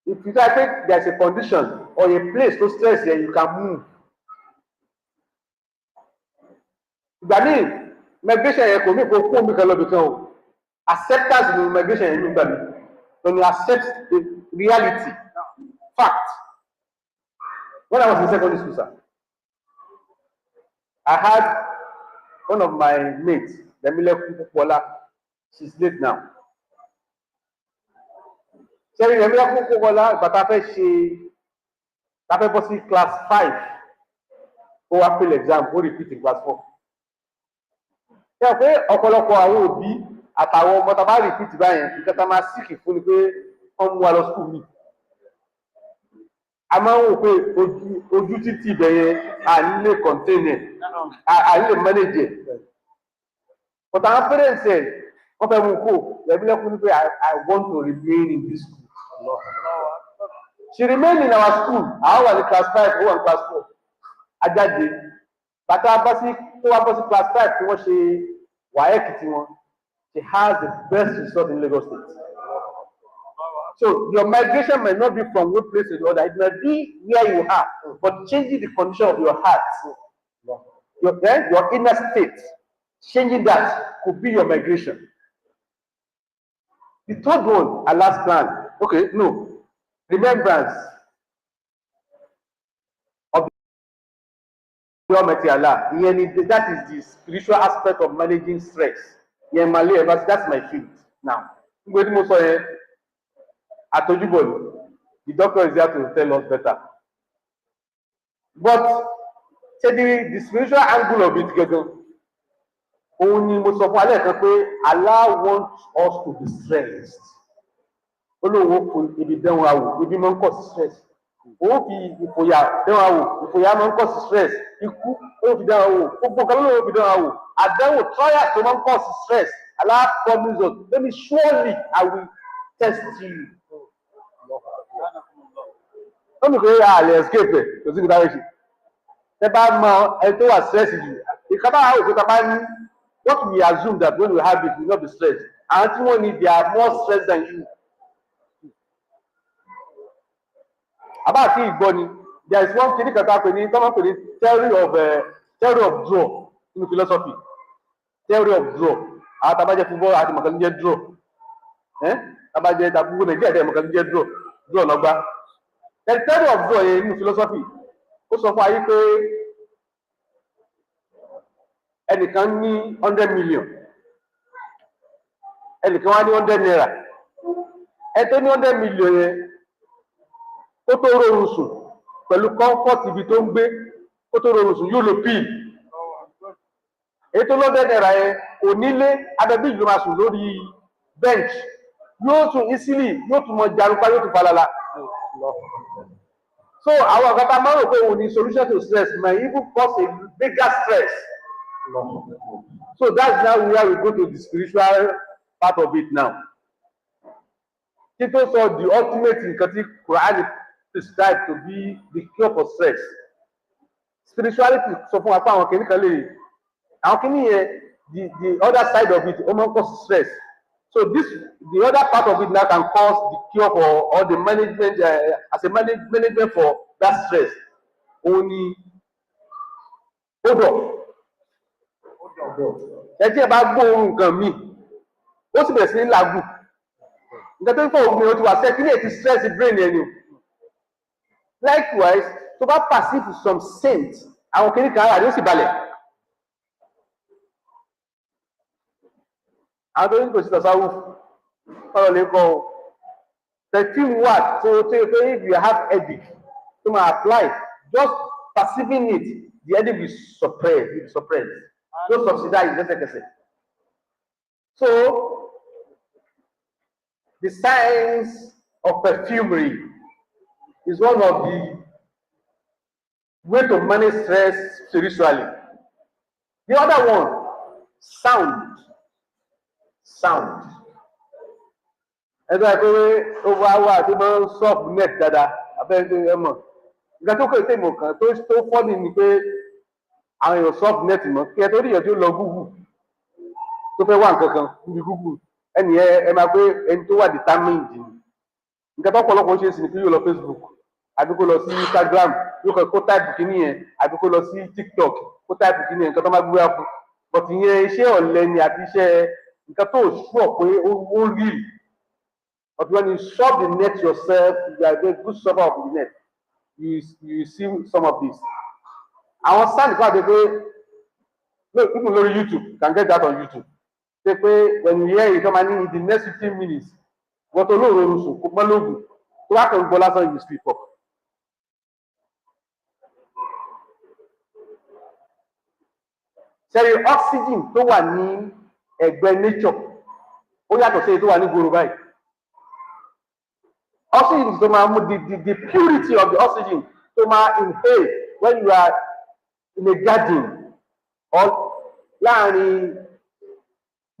If you think there is a condition or a place to stress here, you can move. Ìgbà míì migration yẹn kò ní kó kó omi kan lọ bìkan o. Acceptance ni migration yẹn nígbà míì. When you accept the reality, fact. When I was in secondary school, sir, I had one of my mates, Demile Kukupola. She's late now. Ṣé Demile Kukupola bàtà fẹ́ ṣe tàbí bọ́ sí class 5 ó wá fail exam ó repeat in class 4. Ṣé pé ọ̀pọ̀lọpọ̀ àwọn òbí àtàwọn ọmọ tá bá repeat báyẹn nǹkan tá máa síkì fún ni pé wọ́n mú wa lọ school mi. A máa ń wò pé ojú títì ibẹ̀ yẹn à ń lè contain ẹ̀ à ń lè manage ẹ̀. But àwọn parents ẹ̀ wọ́n fẹ́ mú kó lẹ́bílẹ́kùn ní pé I want to remain in this school. She remained in our school. I was in class 5, who was in class 4. ajáde bàtà bá sí tó wá bọ́ sí class 5 tí wọ́n ṣe WAEC tí wọ́n, she has the best result in Lagos State. So your migration might not be from one place to the other. It might be where you are, but changing the condition of your heart, your inner state, changing that could be your migration. The third one, our last plan. Okay, no. Remembrance of the Almighty Allah. That is the spiritual aspect of managing stress. That's my field. Now, the doctor is there to tell us better. But the spiritual angle of it, Allah wants us to be stressed. Ibi dánwò àwò, ibi máa ń cause stress. Ó fi ìfòyà dánwò àwò, ìfòyà máa ń cause stress. Ikú ó fi dánwò àwò, gbogbo kan ló fi dánwò àwò. Àdánwò trials tó máa ń cause stress. Allah promises us, let me surely I will test you. Ó ní pé àlè escape ẹ̀ kò sí ìdáwó ṣe. Ẹ bá mọ ẹ tó wà stress jù. Ìkábà àwọn òkúta bá ní what we assume that when we have it we will not be stressed. Àwọn tí wọ́n ní they are more stressed than you. About there is one thing theory of draw in philosophy. Theory of draw. Atabaje football ati makanije draw. Tabaje tabugo Nigeria de makanije draw. Draw logba. The theory of draw in philosophy. Ó sọ fún ayé pé ẹnìkan ní 100 million. Ẹnìkan wá ní 100 naira. Ẹ tó ní 100 million yẹn ó tó rọrùn sùn pẹ̀lú comfort ibi tó ń gbé, ó tó rọrùn sùn yóò lo pill. Èyí tó lọ́dẹ̀ náírà yẹn onílé abẹ́bí ìlú máa sùn lórí bench, yóò sùn easily, yóò tún mọ jarunpa, yóò tún falala. So àwọn ọ̀gá tá máa rò pé òun ni solution to stress may even cause a bigger stress. So that's now where we go to the spiritual part of it now. Kí tó sọ the ultimate nǹkan tí Quran prescribed to be the cure for stress. Spirituality sọ fún wa pé àwọn kìíní kan lè àwọn kìíní yẹn the other side of it ó máa ń cause stress. So the other part of it now can cause the cure for or the management as a management for that stress. Òun ni odò. Ẹ tí ẹ bá gbóòórùn nǹkan míì ó sì bẹ̀rẹ̀ sí ní làágùn. Nǹkan tó ń fọ ògùn yẹn ó ti wà sẹ́ kí ni èyí ti stress brain yẹn ni. Likewise, tó bá perceive some scent, àwọn kìíní kan ara rẹ̀ ó sì balẹ̀. Àwọn tó ń kò sí tọ̀sáwù ọ̀rọ̀ lè kọ́ perfume wà tó pé if you have headache tó máa apply, just perceiving it, the headache will suppress. Don't subsidize lẹ́sẹ̀kẹsẹ̀. So, the science of perfumery is one of the way to manage stress spiritually. The other one, sound. Ẹgbẹ́ pé ó wá wà tó máa ń sọ́ọ̀bù net dáadáa abẹ́rẹ́ ẹ̀mọ̀. Ìgbà tó kọ̀ tèmọ̀ kan tó fọ́nì ni pé àwọn èèyàn sọ́ọ̀bù net mọ̀ kí ẹ tó rí ìyẹn tó lọ Google tó fẹ́ wà nǹkan kan níbi Google ẹnì ẹ máa pé ẹni tó wà determined ni. Nǹkan tó pọ̀lọpọ̀ ṣe sí ni pé yóò lọ Facebook àbí kó lọ sí Instagram yóò kó táìpù kìíní yẹn àbí kó lọ sí TikTok kó táìpù kìíní yẹn nǹkan tó máa gbé wá fún. But ìyẹn iṣẹ́ ọ̀lẹ ni àti iṣẹ́ nǹkan tó sùọ̀ pé ó rí. But when you shop the net yourself, you are a good shopper of the net. You see some of this. Àwọn sáàlì kan àti pé even lórí YouTube, you can get that on YouTube. Ṣé pé when you hear it come in the next 15 minutes, wọ́n tó lóòrò oṣù kó mọ́ lóògùn tó wá kàn ń gbọ́ lásán you speak up. Ṣé oxygen tó wà ní ẹgbẹ́ nature ó yàtọ̀ sí èyí tó wà ní gbòòrò báyìí. Oxygen tó máa mú the purity of the oxygen tó máa inhale when you are in a garden or láàrin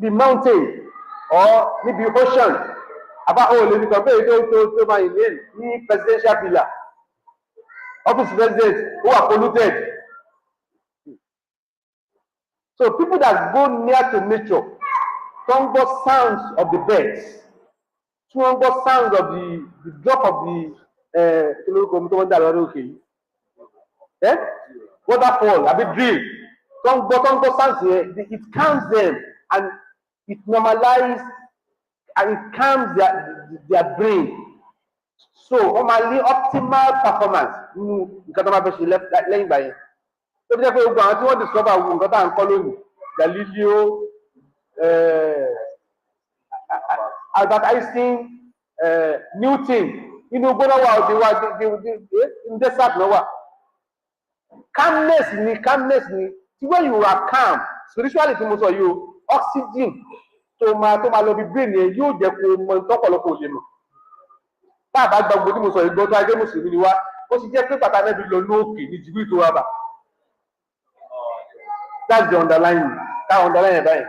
the mountain or níbi ocean àbá òòlù ní kan bẹ́ẹ̀ tó máa inhale ní presidential villa office president ó wà polluted So people that go near to nature don't get sounds of the birds, don't get sounds of the drop of the waterfall, a bit drill. Don't go sounds here. It calms them and it normalizes and it calms their brain. So normally optimal performance nǹkan tó máa fẹ́ ṣe lẹ́yìn ìgbà yẹn. Tó fi jẹ́ pé gbogbo àwọn tí wọ́n discover wo nǹkan tá à ń kọ́ lónìí Galileo, Albert Einstein, Newton inú gbọ́dọ̀ wà òde wa in desert náà wà. Calmness ni tí when you are calm spiritually tí mo sọ yìí o oxygen tó máa lọ bí brain yẹn yóò jẹ́ kó mọ tọ́pọ̀lọpọ̀ òye mọ̀. Tá a bá gba gbogbo tí mo sọ yìí gbọ́ tó ajé mùsùlùmí ni wá ó sì jẹ́ pé pàtàkì ẹbí lọ lóòkè ní jìbìrì tó wá bà. That's the underlying. That underlying báyìí.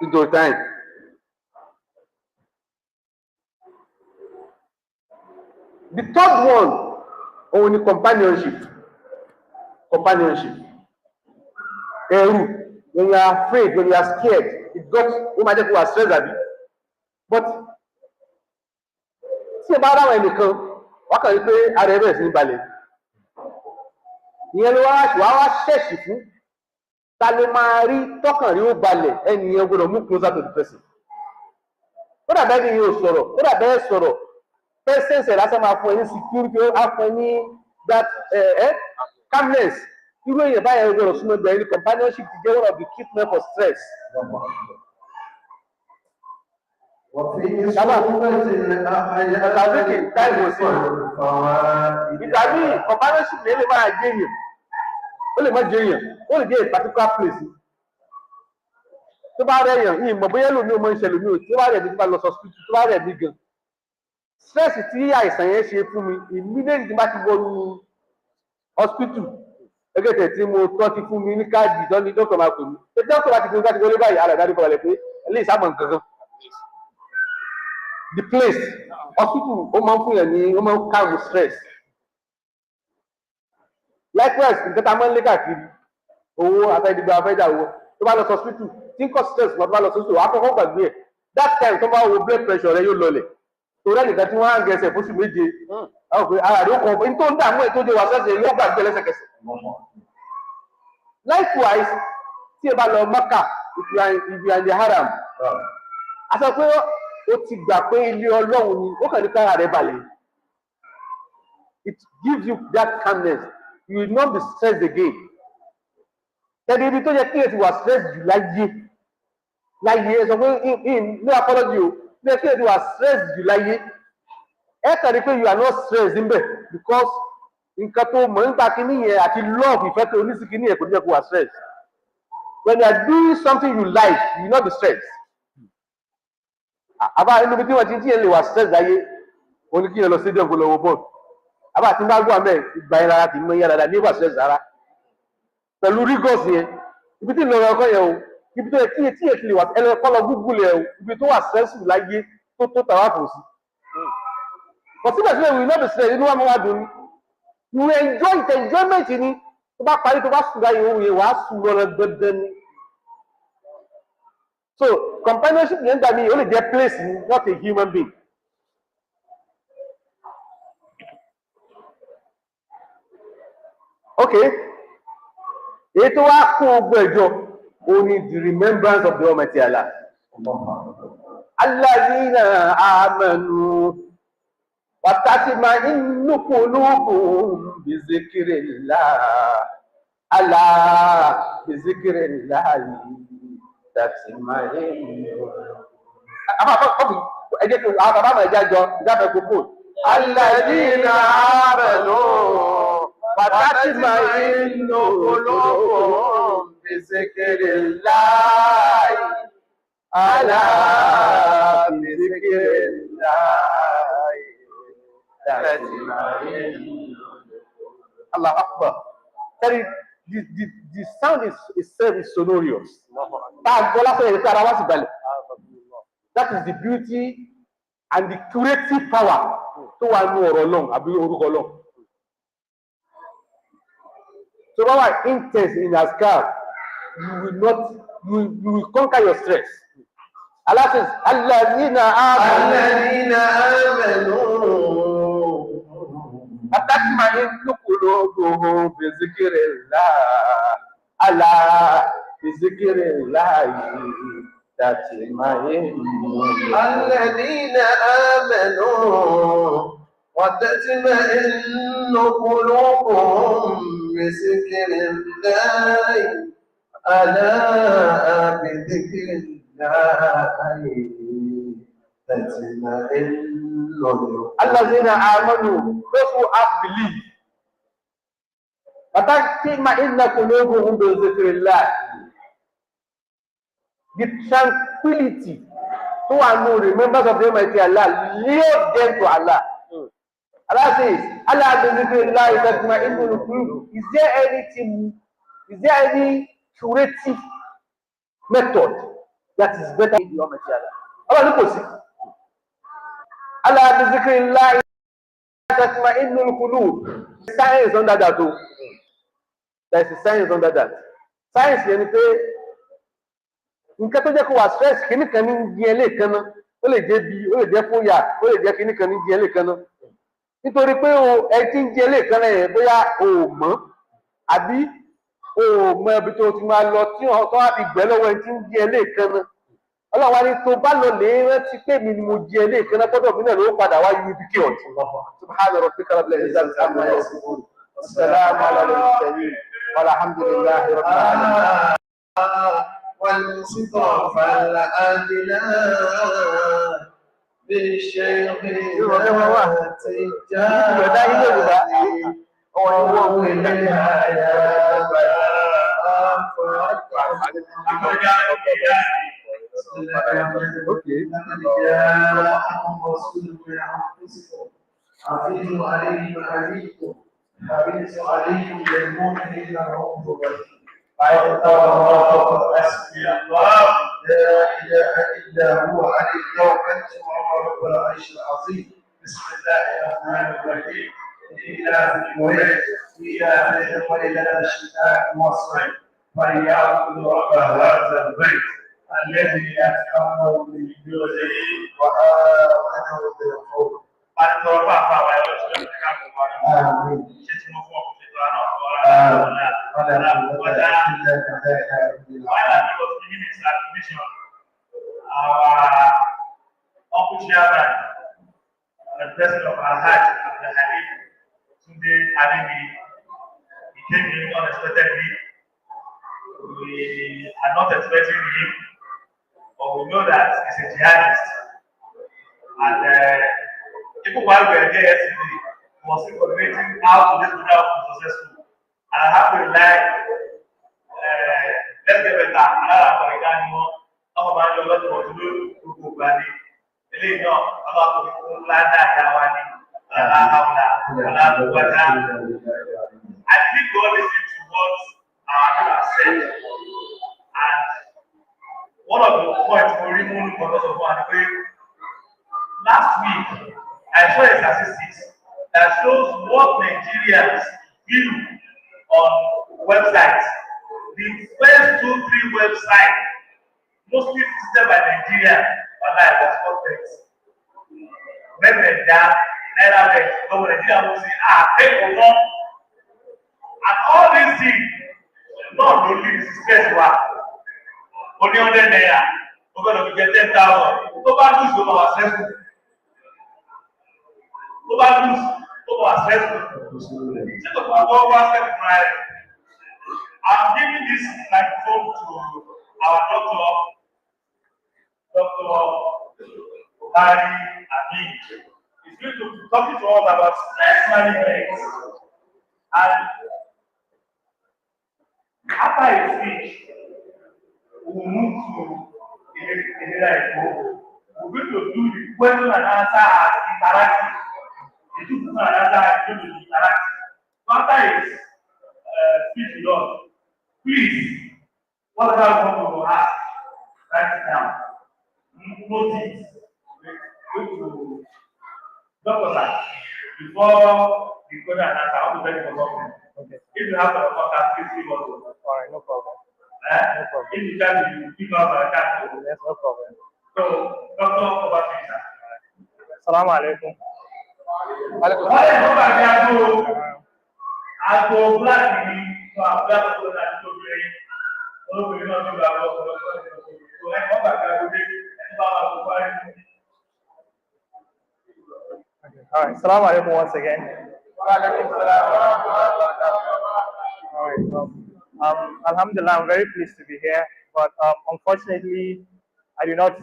Into time. The third one, òun ni companionship. When you are afraid, when you are scared, it got ó máa jẹ́ kó wà stress àbí. But tí ẹ bá dáwọn ẹnìkan, wọ́n kàn rí pé ara ẹ bẹ̀rẹ̀ sí ní balẹ̀. Ìyẹn ló wá ṣẹ̀ṣì fún. Ta ló máa rí tọkàn rí ó balẹ̀ ẹnìyẹn gbọ́dọ̀ move closer to the person. Ó dàbẹ́ ni yóò sọ̀rọ̀, ó dàbẹ́ sọ̀rọ̀. Presence ẹ̀ lásán máa fún ẹ ní security, á fún ẹ ní that calmness. Irú èèyàn báyẹn gbọ́dọ̀ súnmọ́ ẹgbẹ́ ẹni companionship ti jẹ́ one of the treatment for stress. Ìdàbí companionship yẹn lè máa jẹ́ èèyàn, ó lè má jẹ́ èèyàn, ó lè jẹ́ a particular place. Tó bá rẹ̀ èèyàn, ìmọ̀ bóyá lómi ò mọ ìṣẹ̀lẹ̀ mi ò tí ó bá rẹ̀ mi tí bá lọ hospital tó bá rẹ̀ mi gan. Stress tí àìsàn yẹn ṣe fún mi, immediately tí bá ti wọnú hospital, ẹgbẹ́ tí mo tọ́ ti fún mi ní káàdì ìdánilé dókítà máa pè mí. Ṣé dókítà bá ti gbé láti wọlé báyìí, ara ìdádúgbò balẹ̀ pé eléyìí sábà nǹkan kan. The place, hospital, ó máa ń fún yẹn ní, ó máa ń calm stress. Likewise, nǹkan tá a máa ń lé káàkiri, owó afẹ́dìgbà afẹ́dà owó, tó bá lọ sí hospital, tí ń kọ́ stress lọ tó bá lọ sí hospital, àkọ́kọ́ gbàgbé ẹ̀. That time tó bá wo blood pressure rẹ yóò lọlẹ̀. Torí ẹnìkan tí wọ́n á gẹ̀ẹ́sẹ̀ fóṣù méje, àwọn òfin ara rẹ̀ ó kọ̀ ọ́ tó ń dààmú ẹ̀ tó jẹ́ wà sẹ́sẹ̀ yóò gbàgbé lẹ́sẹ̀kẹsẹ̀. Likewise, tí ẹ bá lọ Mẹ́kà, if you are in the haram, a sọ pé ó ti gbà pé ilé Ọlọ́run ni, ó kàn ní kára rẹ̀ balẹ̀. It gives you that calmness. You will not be stressed again. Tẹ̀lé ibi tó yẹ kí ẹ ti wà stressed jù láyé ẹ sọ pé no apology o, bí ẹ kí ẹ ti wà stressed jù láyé. Ẹ kàn rí pé you are not stressed níbẹ̀ because nǹkan tó mọ̀ nípa kíní yẹn àti love ìfẹ́ tó ní sí kíní yẹn kò ní jẹ́ kó wà stressed. When you are doing something you like, you will not be stressed. Àbá inú bí tí wọ́n ti ń tí yẹn lè wà stressed láyé, ó ní kí yẹn lọ stadium kó lọ wo bọ́ọ̀lù. Àbá àti bá gbọ́ àmẹ́ ìgbà yẹn rárá kì í mọ yẹn rárá ní ìwà stress rárá. Pẹ̀lú rigors yẹn, ibi tí ìlọrin ọkọ yẹn o, ibi tó yẹ kí etí yẹn ti lè wà ẹlẹ́ kọ́ lọ Google yẹn o, ibi tó wà stressful láyé tó tàwa kò sí. But síbẹ̀síbẹ̀ we will not be stressed, inú wa máa wá dùn ní. You enjoy it, enjoyment ni. Tó bá parí tó bá sùn láyé òun yẹn wàá sùn lọ́rọ̀ dandan ni. So companionship yẹn gbà mí ó lè jẹ́ place ni, not a human being. Okay, èyí tó wá kún ogun ẹjọ́ only the remembrance of the Almighty Allah. Allazina amanu wa tatma'innu qulubuhum bi zikrillah. Ala bi zikrillah tatma'innu. Ẹ jẹ́ kí àwọn bàbá máa jájọ ìjábẹ̀ gbogbo. Allazina amanu. وَتَطْمَئِنُّ قُلُوبُهُمْ بِذِكْرِ اللَّهِ أَلَا بِذِكْرِ اللَّهِ تَطْمَئِنُّ. Allah Akbar. The sound is sonorous. That is the beauty and the curative power tó wà ní ọ̀rọ̀ Ọlọ́run àbí orúkọ Ọlọ́run. So our intense in Azkar, you will conquer your stress. Allah says, Alladhina amanu tatma'innu qulubuhum bi zikrillah. Allah bi zikrillah tatma'innu. Alladhina amanu وتطمئن قلوبهم بذكر الله ألا بذكر الله تطمئن الذين آمنوا those who have believed وتطمئن قلوبهم بذكر الله the tranquility who are no remembers of the Almighty Allah lead them to Allah. Allah says, Allah is there any curative method that is better than your material? Allah look see. Allah science under that too. There is a science under that. Science yẹn pé nǹkan tó jẹ́ kó wà stress kìíní kan ní di ẹlẹ́ẹ̀kan náà ó lè jẹ́ bí ó lè jẹ́ fóyà ó lè jẹ́ kìíní kan ní di ẹlẹ́ẹ̀kan náà. Nítorí pé ẹ ti ń jẹ lẹ́ẹ̀kan náà yẹn bóyá o mọ̀ àbí o mọ ibi tó ti máa lọ tí wọ́n wá fi gbẹ́ lọ́wọ́ ẹ ti ń jẹ lẹ́ẹ̀kan náà. Ọlọ́run wá ní tó bá lọ lè rántí pé mi ni mo jẹ lẹ́ẹ̀kan náà gbọ́dọ̀ mi náà ló padà wá yú ibi kí ọ̀tún. Subhana rabbika rabbil izzati amma yasifun. Wassalamu ala al-mursalin. Walhamdulillahi rabbil alamin. والمصطفى الأدنى بالشيخ حفيظ عليكم عليكم حفيظ عليكم بالمؤمنين رؤوف رحيم حسبي الله لا اله الا هو عليه توكلت وهو رب العرش العظيم بسم الله الرحمن الرحيم إله المريد إله ليلة الشتاء والصيف فليعبدوا رب هذا البيت الذي أكرمه من جوده وآمنه بالخوف. أنت ربع فاوى يا رسول الله. آمين. شتم فوق في الدعاء our uncle chairman, the president of our Hajj, the Hadith, Tunde Alimi, he came in unexpectedly. We are not expecting him, but we know that he's a jihadist. And even while we were there yesterday, he was coordinating how to this program was successful. And I have to rely, let's get better. I have to rely more. I'm going to go to the Bani. Eléyìí náà, ọlọ́run tó fi kún ládà ìyá wa ní ọ̀làhàwùlà ọ̀làhàwùwàdà. I think God listen to what our people have said. And one of the points we remove because of one way. Last week, I saw a statistics that shows what Nigerians view on websites. The first 2-3 websites, mostly visited by Nigerians, online was content. When they die, neither way, but when Nigeria will say, pay for more. And all these things, not only this is first one. Only 100 naira, we're going to get 10,000. So bad news over ourselves. So bad news over ourselves. I'm giving this microphone to our doctor, Dr. Hari Amin. He's going to be talking to us about stress management. And after his speech, we'll move to we're going to do the question and answer as interactive. The two question and answer is going to be interactive. After his speech with us, please, whatever you want to ask, write it down. Notice, going to Dr. Before the question and answer, I want to tell you for something. Okay. If you have a contact, please give us. All right, no problem. No problem. If you can, you give us a chat. Yes, no problem. So, Doctor, over to you, sir. Assalamu alaikum. Àgbo black ni fún abúlé tó láti tó bẹ̀rẹ̀ olóbìnrin náà nílò àwọn ọ̀pọ̀lọpọ̀ tó ẹ̀kọ́ bàtà lóde ẹni bá wà tó parí. All right, assalamu alaikum once again. All right, so, Alhamdulillah, I'm very pleased to be here, but unfortunately, I do not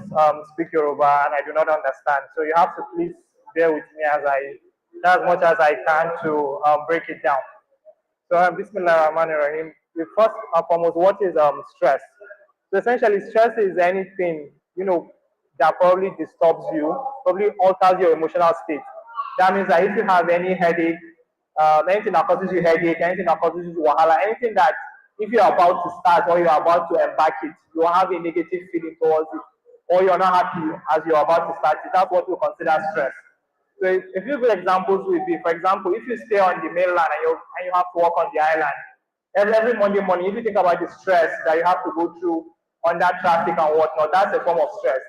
speak Yoruba and I do not understand. So you have to please bear with me as much as I can to break it down. So Bismillah Rahman Rahim. First and foremost, what is stress? So essentially, stress is anything that probably disturbs you, probably alters your emotional state. That means that if you have any headache, anything that causes you headache, anything that causes you wahala, anything that if you're about to start or you're about to embark it, you have a negative feeling towards it, or you're not happy as you're about to start it, that's what we consider stress. So a few good examples would be, for example, if you stay on the mainland and you have to work on the island, every Monday morning, if you think about the stress that you have to go through on that traffic and whatnot, that's a form of stress.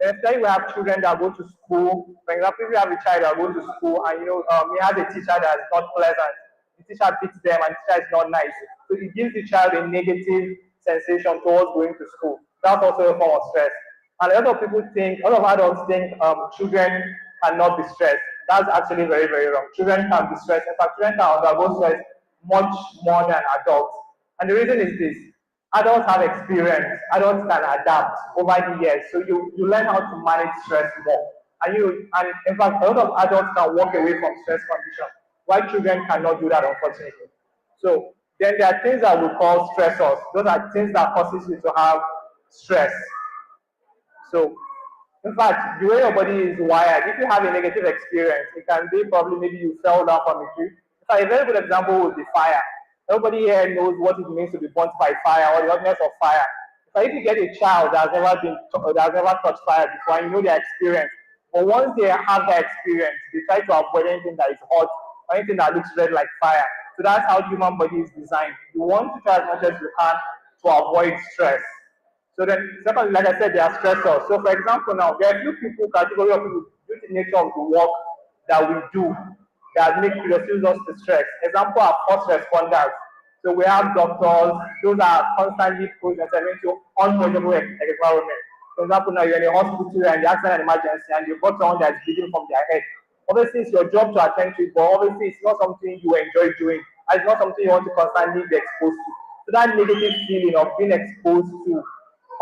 Then especially we have children that go to school. For example, if you have a child that goes to school and he has a teacher that is not pleasant, the teacher beats them and the teacher is not nice. So it gives the child a negative sensation towards going to school. That's also a form of stress. And a lot of adults think children cannot be stressed. That's actually very, very wrong. Children can be stressed. In fact, children can undergo stress much more than adults. And the reason is this. Adults have experience. Adults can adapt over the years. So you learn how to manage stress more. And in fact, a lot of adults can walk away from stress conditions, while children cannot do that, unfortunately. So then there are things that we call stressors. Those are things that causes you to have stress. So in fact, the way your body is wired, if you have a negative experience, it can be probably maybe you fell down from a tree. In fact, a very good example would be fire. Everybody here knows what it means to be burnt by fire or the hotness of fire. But if you get a child that has never touched fire before, and you know their experience, but once they have that experience, they try to avoid anything that is hot or anything that looks red like fire. So that's how the human body is designed. You want to try as much as you can to avoid stress. So then, secondly, like I said, there are stressors. So for example, now there are a few category of people due to the nature of the work that we do that reduces us to stress. Example are first responders. So we have doctors, those are constantly presented into unavoidable environment. For example, now you're in a hospital and you have an emergency and you've got someone that's bleeding from their head. Obviously, it's your job to attend to it, but obviously it's not something you enjoy doing. And it's not something you want to constantly be exposed to. So that negative feeling of being exposed to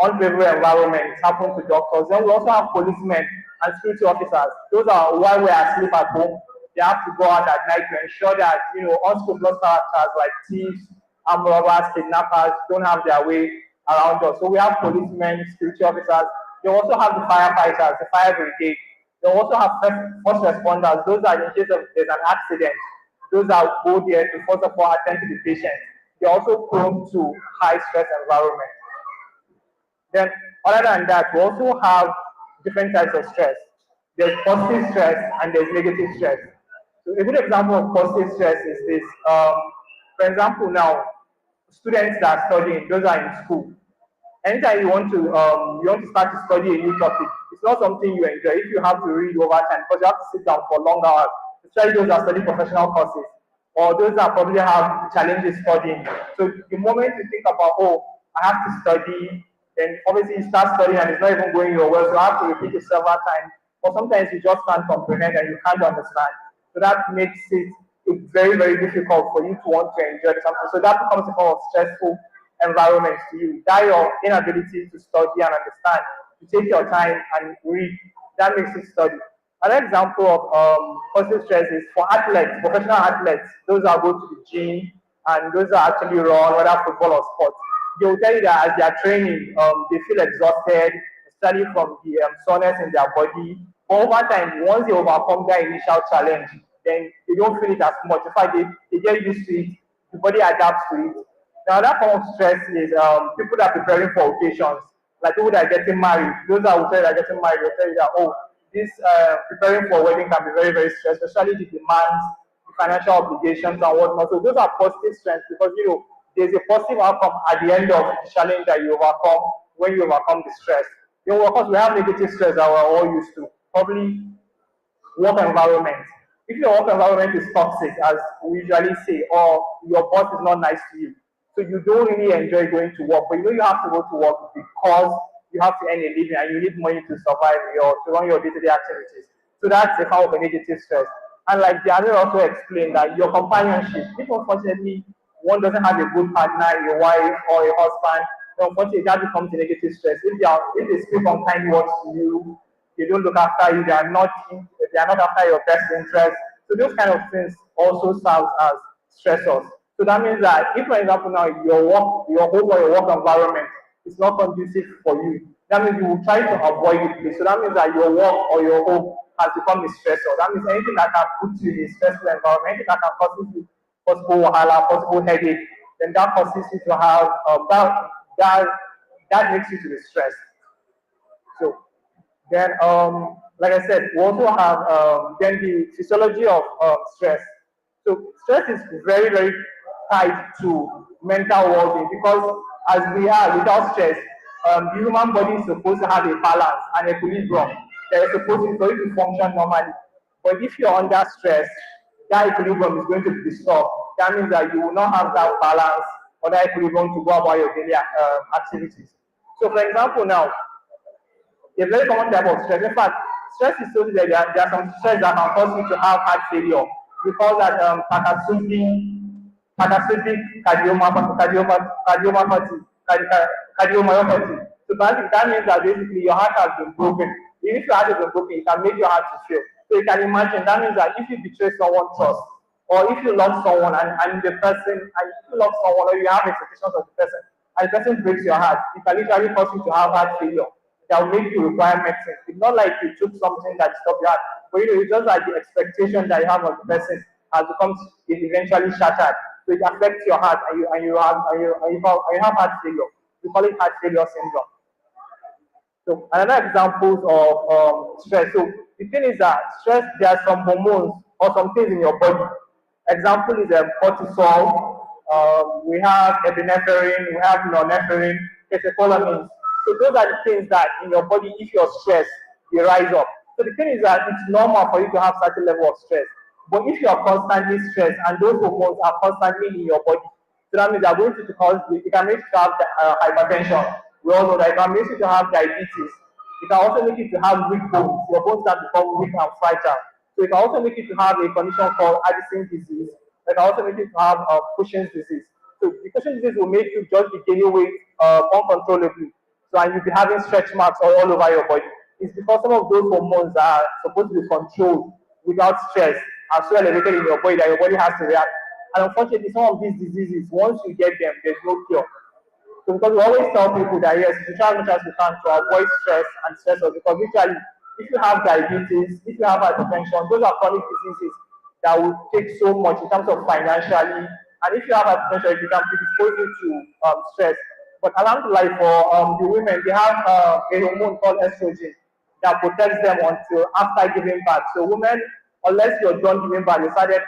unfavorable environments happen to doctors. Then we also have policemen and security officers. Those are while we are asleep at home, they have to go out at night to ensure that unscrupulous characters like thieves, armed robbers, kidnappers don't have their way around us. So we have policemen, security officers. They also have the firefighters, the fire brigade. They also have first responders. Those are in case there's an accident. Those are go there to first of all attend to the patient. They're also prone to high stress environment. Then, other than that, we also have different types of stress. There's positive stress and there's negative stress. So a good example of positive stress is this. For example, now, students that are studying, those are in school. Anytime you want to start to study a new topic, it's not something you enjoy if you have to read over time because you have to sit down for long hours, especially those that study professional courses or those that probably have challenges studying. So the moment you think about, oh, I have to study, then obviously you start studying and it's not even going your way, so you have to repeat it several times. Or sometimes you just can't comprehend and you can't understand. So that makes it very, very difficult for you to want to enjoy something. So that becomes a form of stressful environment to you. That your inability to study and understand, to take your time and read, that makes you study. Another example of positive stress is for athletes, professional athletes, those that go to the gym and those that actually run, whether football or sports. They will tell you that as they are training, they feel exhausted, especially from the soreness in their body. But over time, once they overcome their initial challenge, then they don't feel it as much. In fact, they get used to it, the body adapts to it. Now, that form of stress is people that are preparing for occasions, like people that are getting married. Those that will tell you that are getting married will tell you that, oh, this preparing for a wedding can be very, very stressful, especially the demands, the financial obligations and whatnot. So those are positive strengths because there's a positive outcome at the end of the challenge that you overcome when you overcome the stress. Of course, we have negative stress that we're all used to. Probably work environment. If your work environment is toxic, as we usually say, or your boss is not nice to you, so you don't really enjoy going to work, but you have to go to work because you have to earn a living and you need money to survive to run your day-to-day activities. So that's a kind of a negative stress. And like the other also explained that your companionship, if unfortunately one doesn't have a good partner, a wife or a husband, then unfortunately that becomes a negative stress. If they speak unkind words to you, they don't look after you, they are not after your best interest. So those kind of things also serve as stressors. So that means that if, for example, now your home or your work environment is not conducive for you, that means you will try to avoid it. So that means that your work or your home has become a stressor. That means anything that can put you in a stressful environment, anything that can cause you possible wahala, possible headache, then that causes you to have that makes you to be stressed. So then, like I said, we also have then the physiology of stress. So stress is very, very tied to mental well-being because as we are without stress, the human body is supposed to have a balance and equilibrium. That is supposed to for you to function normally. But if you're under stress, that equilibrium is going to be disturbed. That means that you will not have that balance or that equilibrium to go about your daily activities. So, for example, now a very common type of stress. In fact, stress is so that there are some stress that can cause you to have heart failure. We call that catastrophic cardiomyopathy. So basically, that means that basically your heart has been broken. Even if your heart has been broken, it can make your heart to fail. So you can imagine that means that if you betray someone trust, or if you love someone and the person, and if you love someone or you have expectations of the person, and the person breaks your heart, it can literally cause you to have heart failure. That will make you require medicine. It's not like you took something that stopped your heart, but it's just like the expectation that you have of the person has become eventually shattered. So it affects your heart and you have heart failure. We call it heart failure syndrome. So another examples of stress. So the thing is that stress, there are some hormones or some things in your body. Example is cortisol. We have epinephrine. We have norepinephrine, catecholamines. So those are the things that in your body, if you're stressed, they rise up. So the thing is that it's normal for you to have certain level of stress. But if you are constantly stressed and those hormones are constantly in your body, so that means they are going to cause it can make you to have hypertension. We all know that it can make you to have diabetes. It can also make you to have weak bones. Your bones can become weak and fragile. So it can also make you to have a condition called Addison's disease. It can also make you to have Cushing's disease. So the Cushing's disease will make you just be gaining weight uncontrollably. So and you'll be having stretch marks all over your body. It's because some of those hormones are supposed to be controlled without stress are so elevated in your body that your body has to react. And unfortunately, some of these diseases, once you get them, there's no cure. So because we always tell people that yes, we try as much as we can to avoid stress and stressors because literally, if you have diabetes, if you have hypertension, those are chronic diseases that will take so much in terms of financially. And if you have hypertension, it can predispose you to stress. But alhamdulillah for the women, they have a hormone called estrogen that protects them until after giving birth. So women, unless you're done giving birth, you started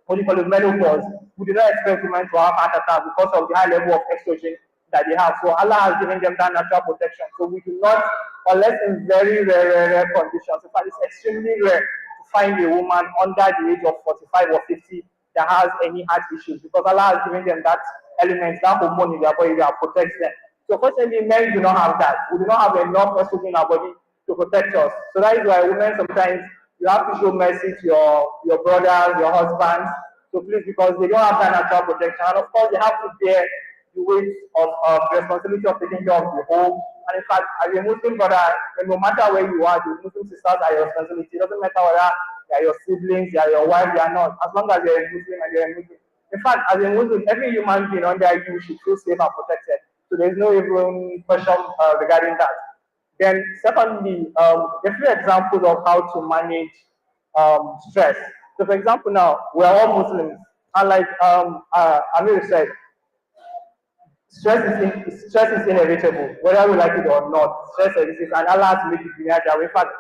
what do you call it, menopause, we do not expect women to have heart attack because of the high level of estrogen that they have. So Allah has given them that natural protection. So we do not, unless in very rare conditions, in fact it's extremely rare to find a woman under the age of 45 or 50 that has any heart issues because Allah has given them that element, that hormone in their body that protects them. So fortunately, men do not have that. We do not have enough estrogen in our body to protect us. So that is why women sometimes you have to show mercy to your brothers, your husbands. So please, because they don't have that natural protection, and of course they have to bear the weight of the responsibility of taking care of the home. And in fact, as a Muslim brother, no matter where you are, the Muslim sisters are your responsibility. It doesn't matter whether they are your siblings, they are your wife, they are not. As long as they are a Muslim and they are a Muslim. In fact, as a Muslim, every human being under you should feel safe and protected. So there's no even question regarding that. Then secondly, a few examples of how to manage stress. So for example now, we are all Muslims. And like Amir said, stress is inevitable, whether we like it or not. Stress exists and Allah has made the dunya that way. In fact,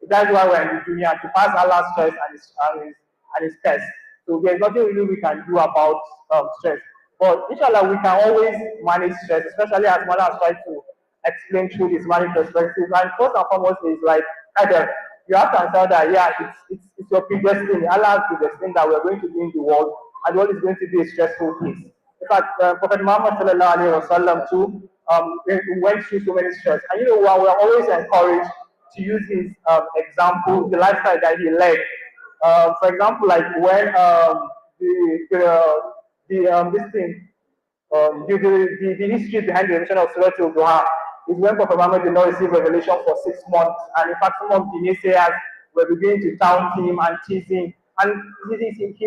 that's why we're in the dunya, to pass Allah's stress and it's test. So there's nothing really we can do about stress. But inshallah, we can always manage stress, especially as Mala has tried to explain through this Islamic perspective. And first and foremost is like Adam, you have to answer that yeah, it's your predestined. Allah has predestined that we're going to be in the world, and the world is going to be a stressful place. In fact, Prophet Muhammad sallallahu alaihi wasallam too went through so many stress, and you know what, we're always encouraged to use his example, the lifestyle that he led. For example, like when this thing the history behind the revelation of Surah Al-Duha is when Prophet Muhammad did not receive revelation for 6 months, and in fact, some of the naysayers were beginning to taunt him and tease him. And he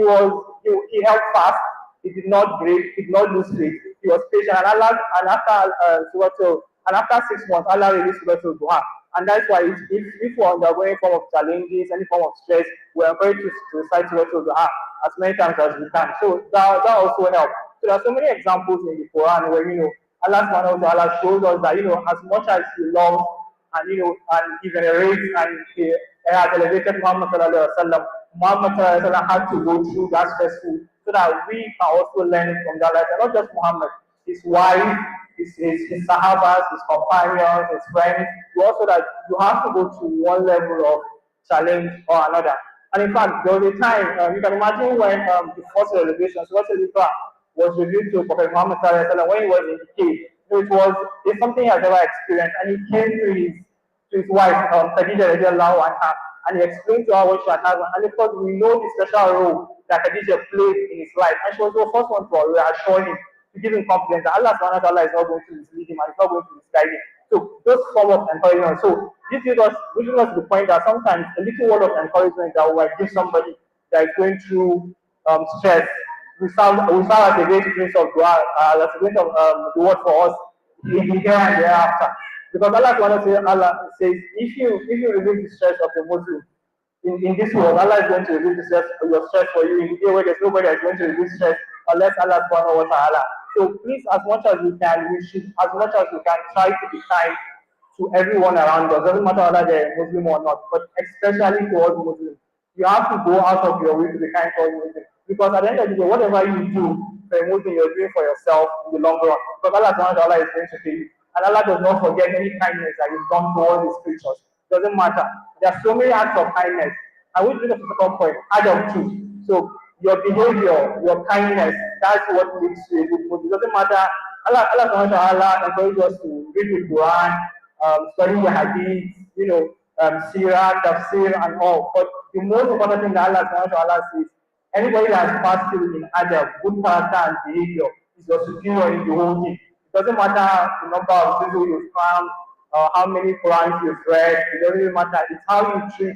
held fast. He did not break. He did not lose faith. He was patient, and after 6 months, Allah released Surah Al-Duha. And that's why if we're undergoing any form of challenges, any form of stress, we're encouraged to recite Surah Al-Duha as many times as we can. So that also helps. So there are so many examples in the Quran where Allah subhanahu wa ta'ala shows us that as much as He loves and and He venerates and He has elevated Muhammad sallallahu alaihi wasallam, Muhammad sallallahu alaihi wasallam had to go through that stressful so that we can also learn from that life. And not just Muhammad, his wife, his sahabas, his companions, his friends. You also that you have to go to one level of challenge or another. And in fact, there was a time you can imagine when the first revelation, was revealed to Prophet Muhammad when he was in the cave. So it's something he has never experienced, and he came to his wife, Khadija radiallahu anha, and he explained to her what she had happened. And of course, we know the special role that Khadija played in his life, and she was the first one to reassure him, to give him confidence that Allah subhanahu wa ta'ala is not going to mislead him and is not going to misguide him. So those form of encouragement. So this brings us to the point that sometimes a little word of encouragement that we might give somebody that is going through stress. We sound as a great place of dua, as a great of the word for us in the here and thereafter. Because Allah says, if you relieve the stress of the Muslim in this world, Allah is going to relieve your stress for you in the day where there's nobody that's going to relieve stress unless Allah subhanahu wa ta'ala. So please, as much as we can, try to be kind to everyone around us. Doesn't matter whether they're Muslim or not, but especially towards Muslims. You have to go out of your way to be kind towards Muslims. Because at the end of the day, whatever you do for a Muslim, you're doing for yourself in the long run. Because Allah subhanahu wa ta'ala is going to pay you. And Allah does not forget any kindness that you've done towards His creatures. Doesn't matter. There are so many acts of kindness. I will bring up the second point, Adam too. So your behavior, your kindness, that's what leads to a good Muslim. It doesn't matter. Allah subhanahu wa ta'ala encourages us to read the Quran, study the Hadith, Sirah, Tafsir, and all. But the most important thing that Allah subhanahu wa ta'ala says, anybody that has passed through in adab, good character and behavior is your superior in the whole thing. It doesn't matter the number of people you've found, how many Qurans you've read, it doesn't really matter. It's how you treat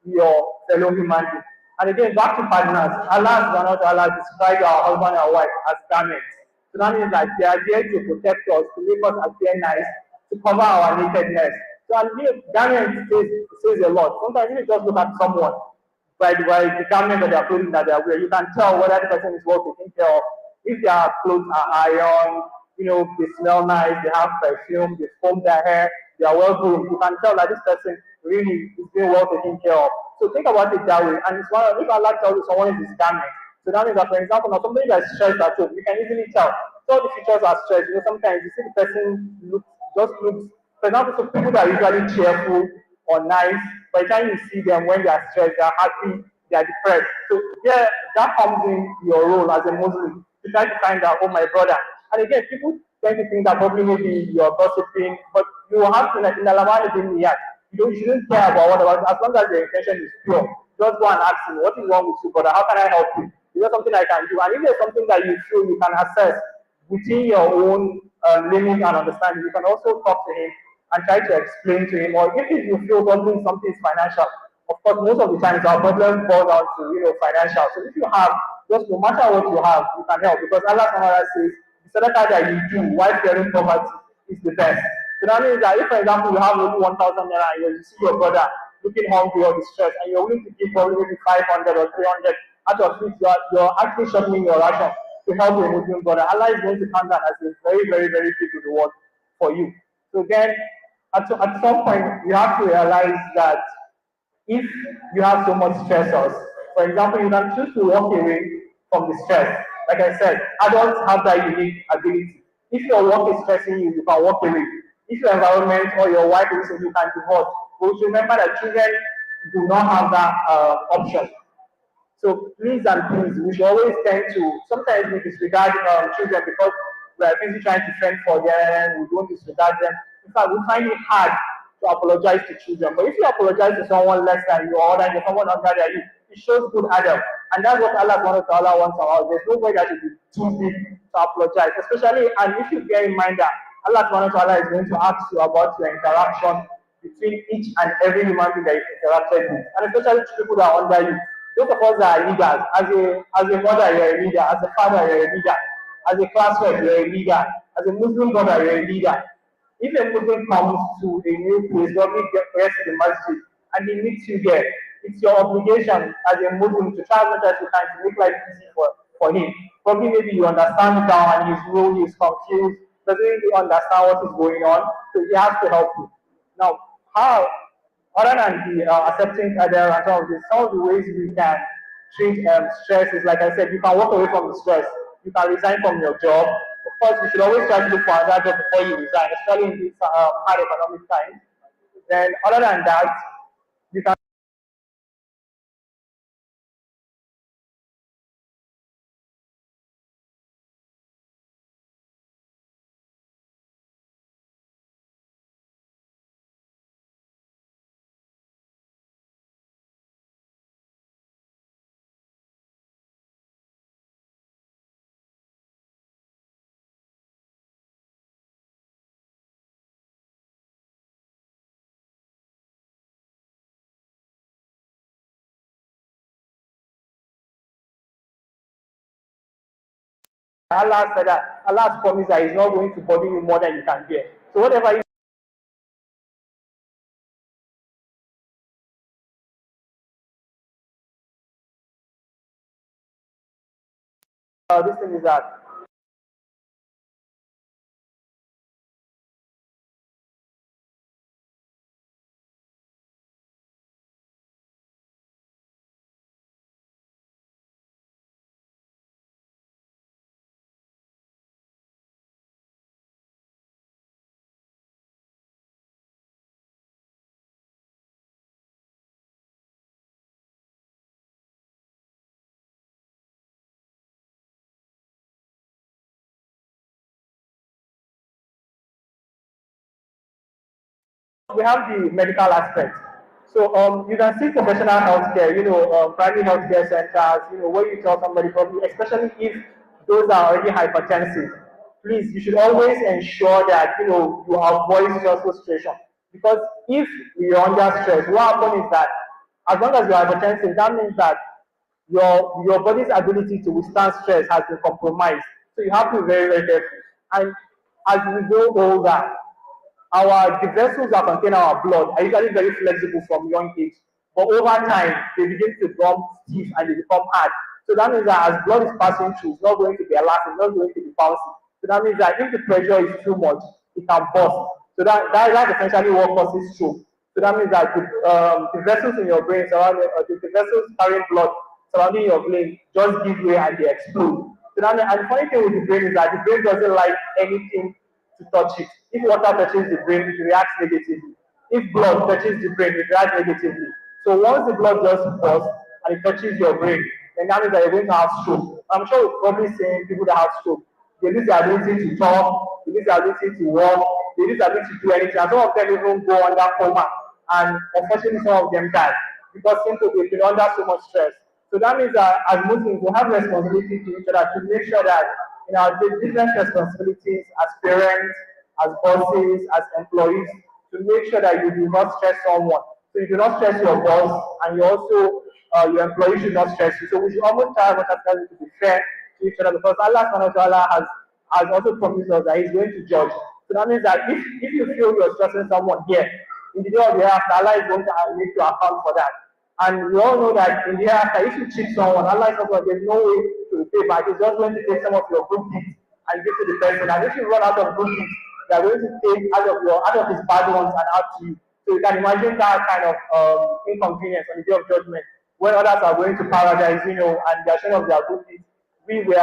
your fellow human being. And again, back to partners, Allah subhanahu wa ta'ala described our husband and wife as garments. So that means that they are there to protect us, to make us appear nice, to cover our nakedness. So garments says a lot. Sometimes you just look at someone by the garment that they are clothing that they are wearing, you can tell whether the person is well taken care of. If their clothes are ironed, they smell nice, they have perfume, they comb their hair, they are well groomed, you can tell that this person really is being well taken care of. So think about it that way. And it's one of, if Allah tells you someone is his garment, so that means that, for example, now somebody that is stressed at home, you can easily tell. So the features are stressed. Sometimes you see the person looks, for example, some people that are usually cheerful or nice, by the time you see them when they are stressed, they are happy, they are depressed. So yeah, that comes in your role as a Muslim to try to find out, oh my brother. And again, people tend to think that probably maybe you're gossiping, but you have to, in the you shouldn't care about what as long as the intention is pure. Just go and ask him, what is wrong with you, brother? How can I help you? Is there something I can do? And if there's something that you feel you can assess within your own limit and understanding, you can also talk to him and try to explain to him. Or if you feel something is financial, of course, most of the times our problem boils down to financial. So if you have, just no matter what you have, you can help, because Allah says the sadaqah that you do while fearing poverty is the best. So that means that if, for example, you have only 1,000 naira and you see your brother looking hungry or distressed, and you're willing to give probably maybe 500 or 300, out of which you're actually shortening your ration to help your Muslim brother, Allah is going to count that as a very, very, very big reward for you. So again, at some point, you have to realize that if you have so much stressors, For example, you can choose to walk away from the stress. Like I said, adults have that unique ability. If your work is stressing you, you can walk away. If your environment or your wife is you can divorce. But remember that children do not have that option. So please and please, we should always tend to, sometimes we disregard children because we are busy trying to fend for them, we don't disregard them. In fact, we find it hard to apologize to children. But if you apologize to someone less than you or than someone under you, it shows good Adam. And that's what Allah wants from us. There's no way that should be too big to apologize. Especially, and if you bear in mind that Allah is going to ask you about your interaction between each and every human being that you interacted with. And especially people that are under you. Those of us that are leaders, as a mother, you're a leader, as a father, you're a leader, as a classmate, you're a leader, as a Muslim brother, you're a leader. If a Muslim comes to a new place, probably gets to the masjid, and he meets you there, it's your obligation as a Muslim to try as much as you can to make life easy for him. Probably maybe you understand now and he's new, he's confused, doesn't really understand what is going on, so he has to help you. Now, how, other than the accepting other and some of the ways we can treat stress is, like I said, you can walk away from the stress, you can resign from your job. Of course, you should always try to look for another job before you resign, especially in these hard economic times. Then, other than that, you can Allah said that Allah has promised that He's not going to burden you more than you can bear. So whatever you this thing is that we have the medical aspect. So you can see professional healthcare, private healthcare centers, where you tell somebody probably, especially if those are already hypertensive, please, you should always ensure that, you avoid stressful situation. Because if you're under stress, what happens is that as long as you're hypertensive, that means that your body's ability to withstand stress has been compromised. So you have to be very, very careful. And as we grow older, the vessels that contain our blood are usually very flexible from young age, but over time they begin to become stiff and they become hard. So that means that as blood is passing through, it's not going to be elastic, it's not going to be bouncy. So that means that if the pressure is too much, it can burst. So that's essentially what causes stroke. So that means that the vessels in your brain the vessels carrying blood surrounding your brain just give way and they explode. So that means, and the funny thing with the brain is that the brain doesn't like anything to touch it. If water touches the brain, it reacts negatively. If blood touches the brain, it reacts negatively. So once the blood just bursts and it touches your brain, then that means that you're going to have stroke. I'm sure you've probably seen people that have stroke. They lose the ability to talk, they lose the ability to walk, they lose the ability to do anything. And some of them even go under coma. And unfortunately, some of them die because simply they've been under so much stress. So that means that as Muslims, we have responsibility to each other to make sure that in our different responsibilities as parents, as bosses, as employees, to make sure that you do not stress someone. So you do not stress your boss, and you also your employee should not stress you. So we should almost try to be fair to each other because Allah has also promised us that He's going to judge. So that means that if you feel you're stressing someone here, in the day of the hereafter, Allah is going to make you account for that. And we all know that in the hereafter, if you cheat someone, Allah is not going to, there's no way to pay back. It's just going to take some of your good deeds and give to the person. And if you run out of good deeds, they are going to take out of his bad ones and out to you. So you can imagine that kind of inconvenience on the day of judgment when others are going to paradise, and they are showing off their good deeds. We were,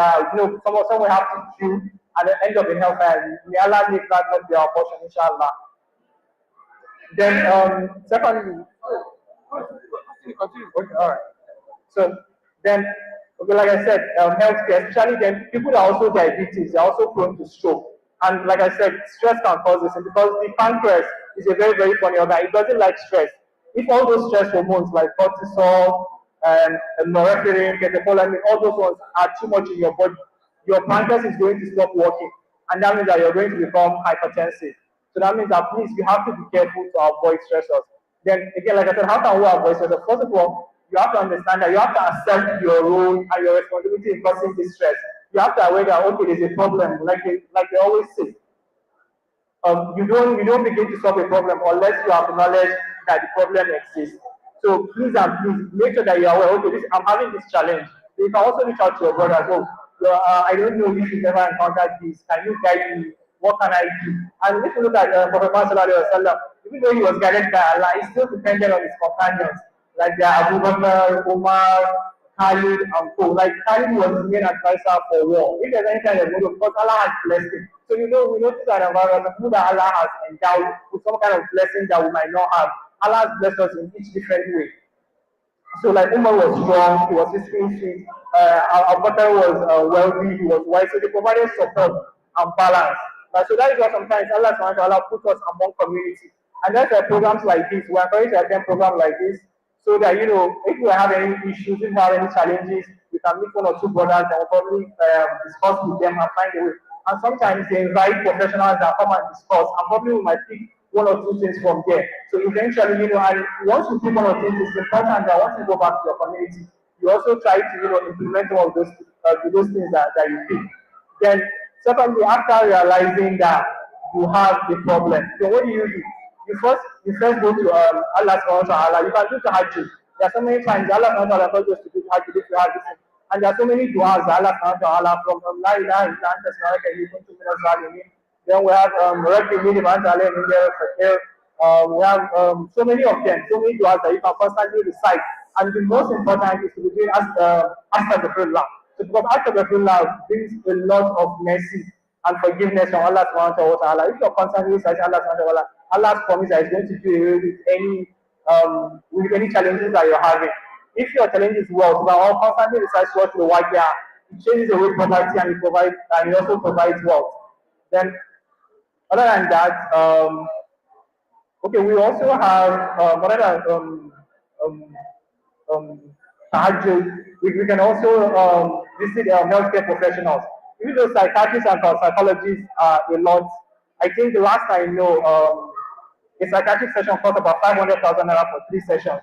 some will have to queue at the end of the hellfire. May Allah make that not their portion, inshallah. Then, secondly, okay, all right. So then, okay, like I said, healthcare, especially then people are also diabetes, they're also prone to stroke. And like I said, stress can cause this, and because the pancreas is a very, very funny organ, it doesn't like stress. If all those stress hormones like cortisol and norepinephrine, catecholamine, all those ones are too much in your body, your pancreas is going to stop working, and that means that you're going to become hypertensive. So that means that please, you have to be careful to avoid stressors. Then again, like I said, how can we avoid stressors? First of all, you have to understand that you have to accept your role and your responsibility in causing this stress. You have to aware that okay, there's a problem, like they always say. You don't begin to solve a problem unless you acknowledge that the problem exists. So please and please make sure that you are aware. Okay, I'm having this challenge. So you can also reach out to your brother. Oh, I don't know if you've ever encountered this. Can you guide me? What can I do? And if you look at Prophet Muhammad, even though he was guided by Allah, he still depended on his companions, like Abu Bakr, Umar, Khalid, and Co. Like Khalid was his main advisor for war. If there's any kind of war, because Allah has blessed him. So we notice that environment, people that Allah has endowed with some kind of blessing that we might not have. Allah has blessed us in each different way. So like Umar was strong, he was physically fit, Abu Bakr was wealthy, he was wise, so they provided support and balance. So that is why sometimes Allah puts us among community. And that's why programs like this, we are encouraged to attend programs like this, so that if we have any issues, if we have any challenges, we can meet one or two brothers and we'll probably discuss with them and find a way. And sometimes they invite professionals that come and discuss, and probably we might pick one or two things from there. So eventually, and once you pick one or two things, it's important that once you go back to your community, you also try to, implement all of those things that you pick. Then, secondly, after realizing that you have a problem, so what do? You first go to Allah subhanahu wa ta'ala. You can do tahajjud. There are so many times Allah subhanahu wa ta'ala tells us to do tahajjud if you have this. And there are so many du'as that Allah subhanahu wa ta'ala from La ilaha illa anta subhanaka inni kuntu minaz zalimin. Then we have Rabbi Mini Mantale in there. We have so many of them, so many du'as that you can constantly recite. And the most important is to be doing astaghfirullah. So because astaghfirullah brings a lot of mercy and forgiveness from Allah subhanahu wa ta'ala. If you're constantly reciting Allah subhanahu wa ta'ala, Allah's promise that He's going to do away with any challenges that you're having. If your challenge is wealth, we are constantly reciting what the white year, it changes away poverty and it also provides wealth. Then, other than that, okay, we also have tahajjud. We can also visit healthcare professionals. Even though psychiatrists and psychologists are a lot, I think the last I know, a psychiatric session costs about 500,000 naira for 3 sessions.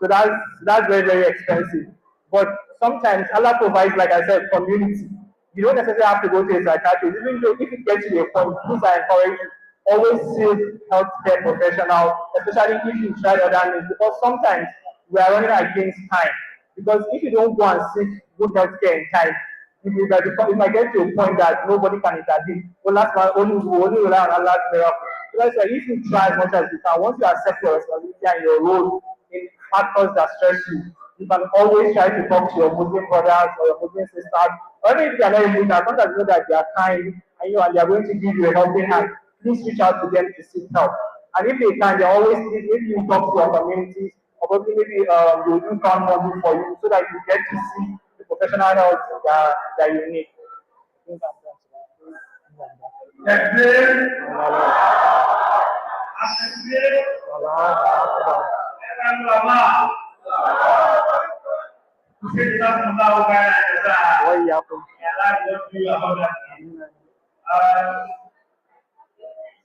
So that's very, very expensive. But sometimes Allah provides, like I said, community. You don't necessarily have to go to a psychiatrist. Even though if it gets to a point, please I encourage you, always seek healthcare professional, especially if you try other means, because sometimes we are running against time. Because if you don't go and seek good healthcare in time, it might get to a point that nobody can intervene. Only rely on Allah's miracle. So that's why if you try as much as you can, once you accept your responsibility and your role in factors that stress you, you can always try to talk to your Muslim brothers or your Muslim sisters, or even if they are not Muslim, as long as you know that they are kind and they are going to give you a helping hand, please reach out to them to seek help. And if they can, they always maybe you talk to your communities, or probably maybe they will do crowdfunding for you so that you get to see the professional help that you need.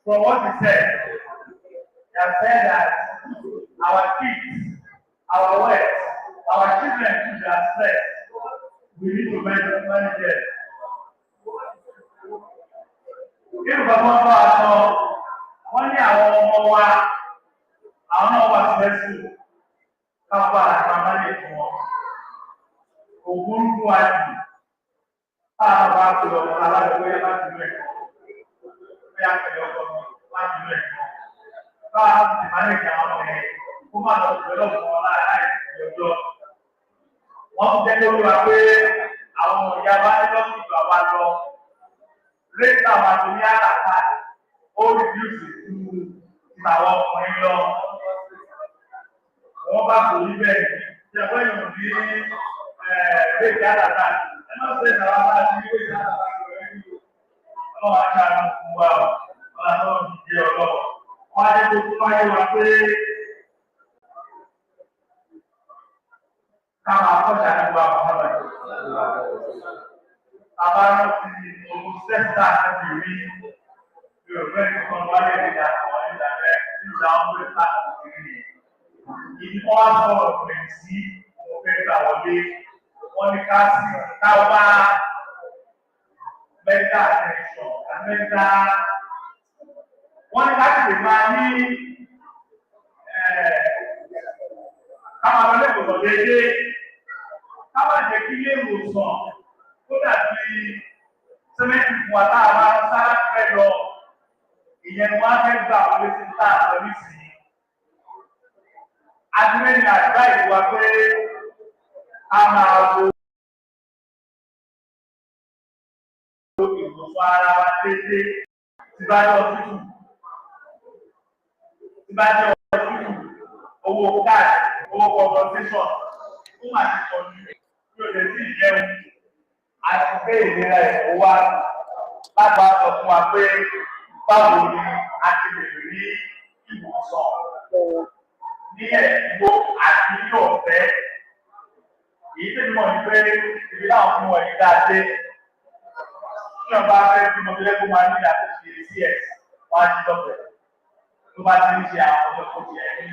From what he said, he has said that our kids, our words, our children should have stress. We need to manage it. If Baba Baba wọ́n ní àwọn ọmọ wa, àwọn náà wà stressful, kápá àtàwọn lè fún wọn. Ògùn fún wa jù, táà bá fi ọmọ alágbèwé láti lú ẹ̀kọ́. Bí a pẹ̀lú ọkọ̀ láti lú ẹ̀kọ́. Káà ti manage àwọn ọmọ ẹ̀ kó má lọ pẹ̀lú ọmọ láì ìjọjọ́. wọ́n jẹ́ lórí wa pé àwọn ìyá bá ní lọ́sí ìgbà wa lọ rétà wa tó ní àlàkà ó rìdíùsì ju àwọn ọkùnrin lọ. Wọ́n bá kò ní bẹ́ẹ̀ jẹ́pẹ́ yòó ní rétà àlàkà ẹ má ṣe ìdáwà bá ti ní rétà àlàkà lọ́wọ́ ẹni ọlọ́wọ́ aṣáájú fún wa ọlọ́wọ́ ìdíje ọlọ́wọ́. Wọ́n á jẹ́ tó wáyé wa pé káwọn akọ́ṣà nípa ọ̀hánà àbára ti òun sẹ́ńtà àti rí yorùbá ìfọ̀n wáyé ìjà àwọn ìjà rẹ̀ nígbà wọn lè ta òkèèrè ìdí wọn wá sọ̀rọ̀ pẹ̀lú sí òun fẹ́ gbà wọlé wọn ní ká sí ká wá mẹ́ta àtẹ̀sọ̀ àmẹ́ta wọn ní ká sì lè máa ní káwọn ọlọ́lẹ́kọ̀ọ́ déédéé káwọn jẹ́ kí ilé ìwòsàn ó dàbí sẹ́mẹ́ntì fún wa tá a máa sára fẹ́ lọ ìyẹn ni wọ́n á fẹ́ gbà wọlé sí tá a lọ nísìnyí. Adúmẹ́ni àdúrà ìwà pé a máa wo ìwòsàn ara wa déédéé tí bá jọ tútù owó káàdì owó compensation fún àti ọdún yóò lè sí ìjẹun àti pé ìlera ẹ̀kọ́ wa lápá sọ fún wa pé báwo ni a ti lè rí ìwòsàn ní ẹ̀dínwó àti ní ọ̀fẹ́. Èyí tí mo ní pé ibi náà fún wọn ní dáadé tí wọn bá fẹ́ bí mo fẹ́ kó máa ní àti ṣe cs wọn á ti lọ́fẹ̀ẹ́ tó bá ti ń ṣe àwọn ọjọ́ tó ti ẹ̀ ní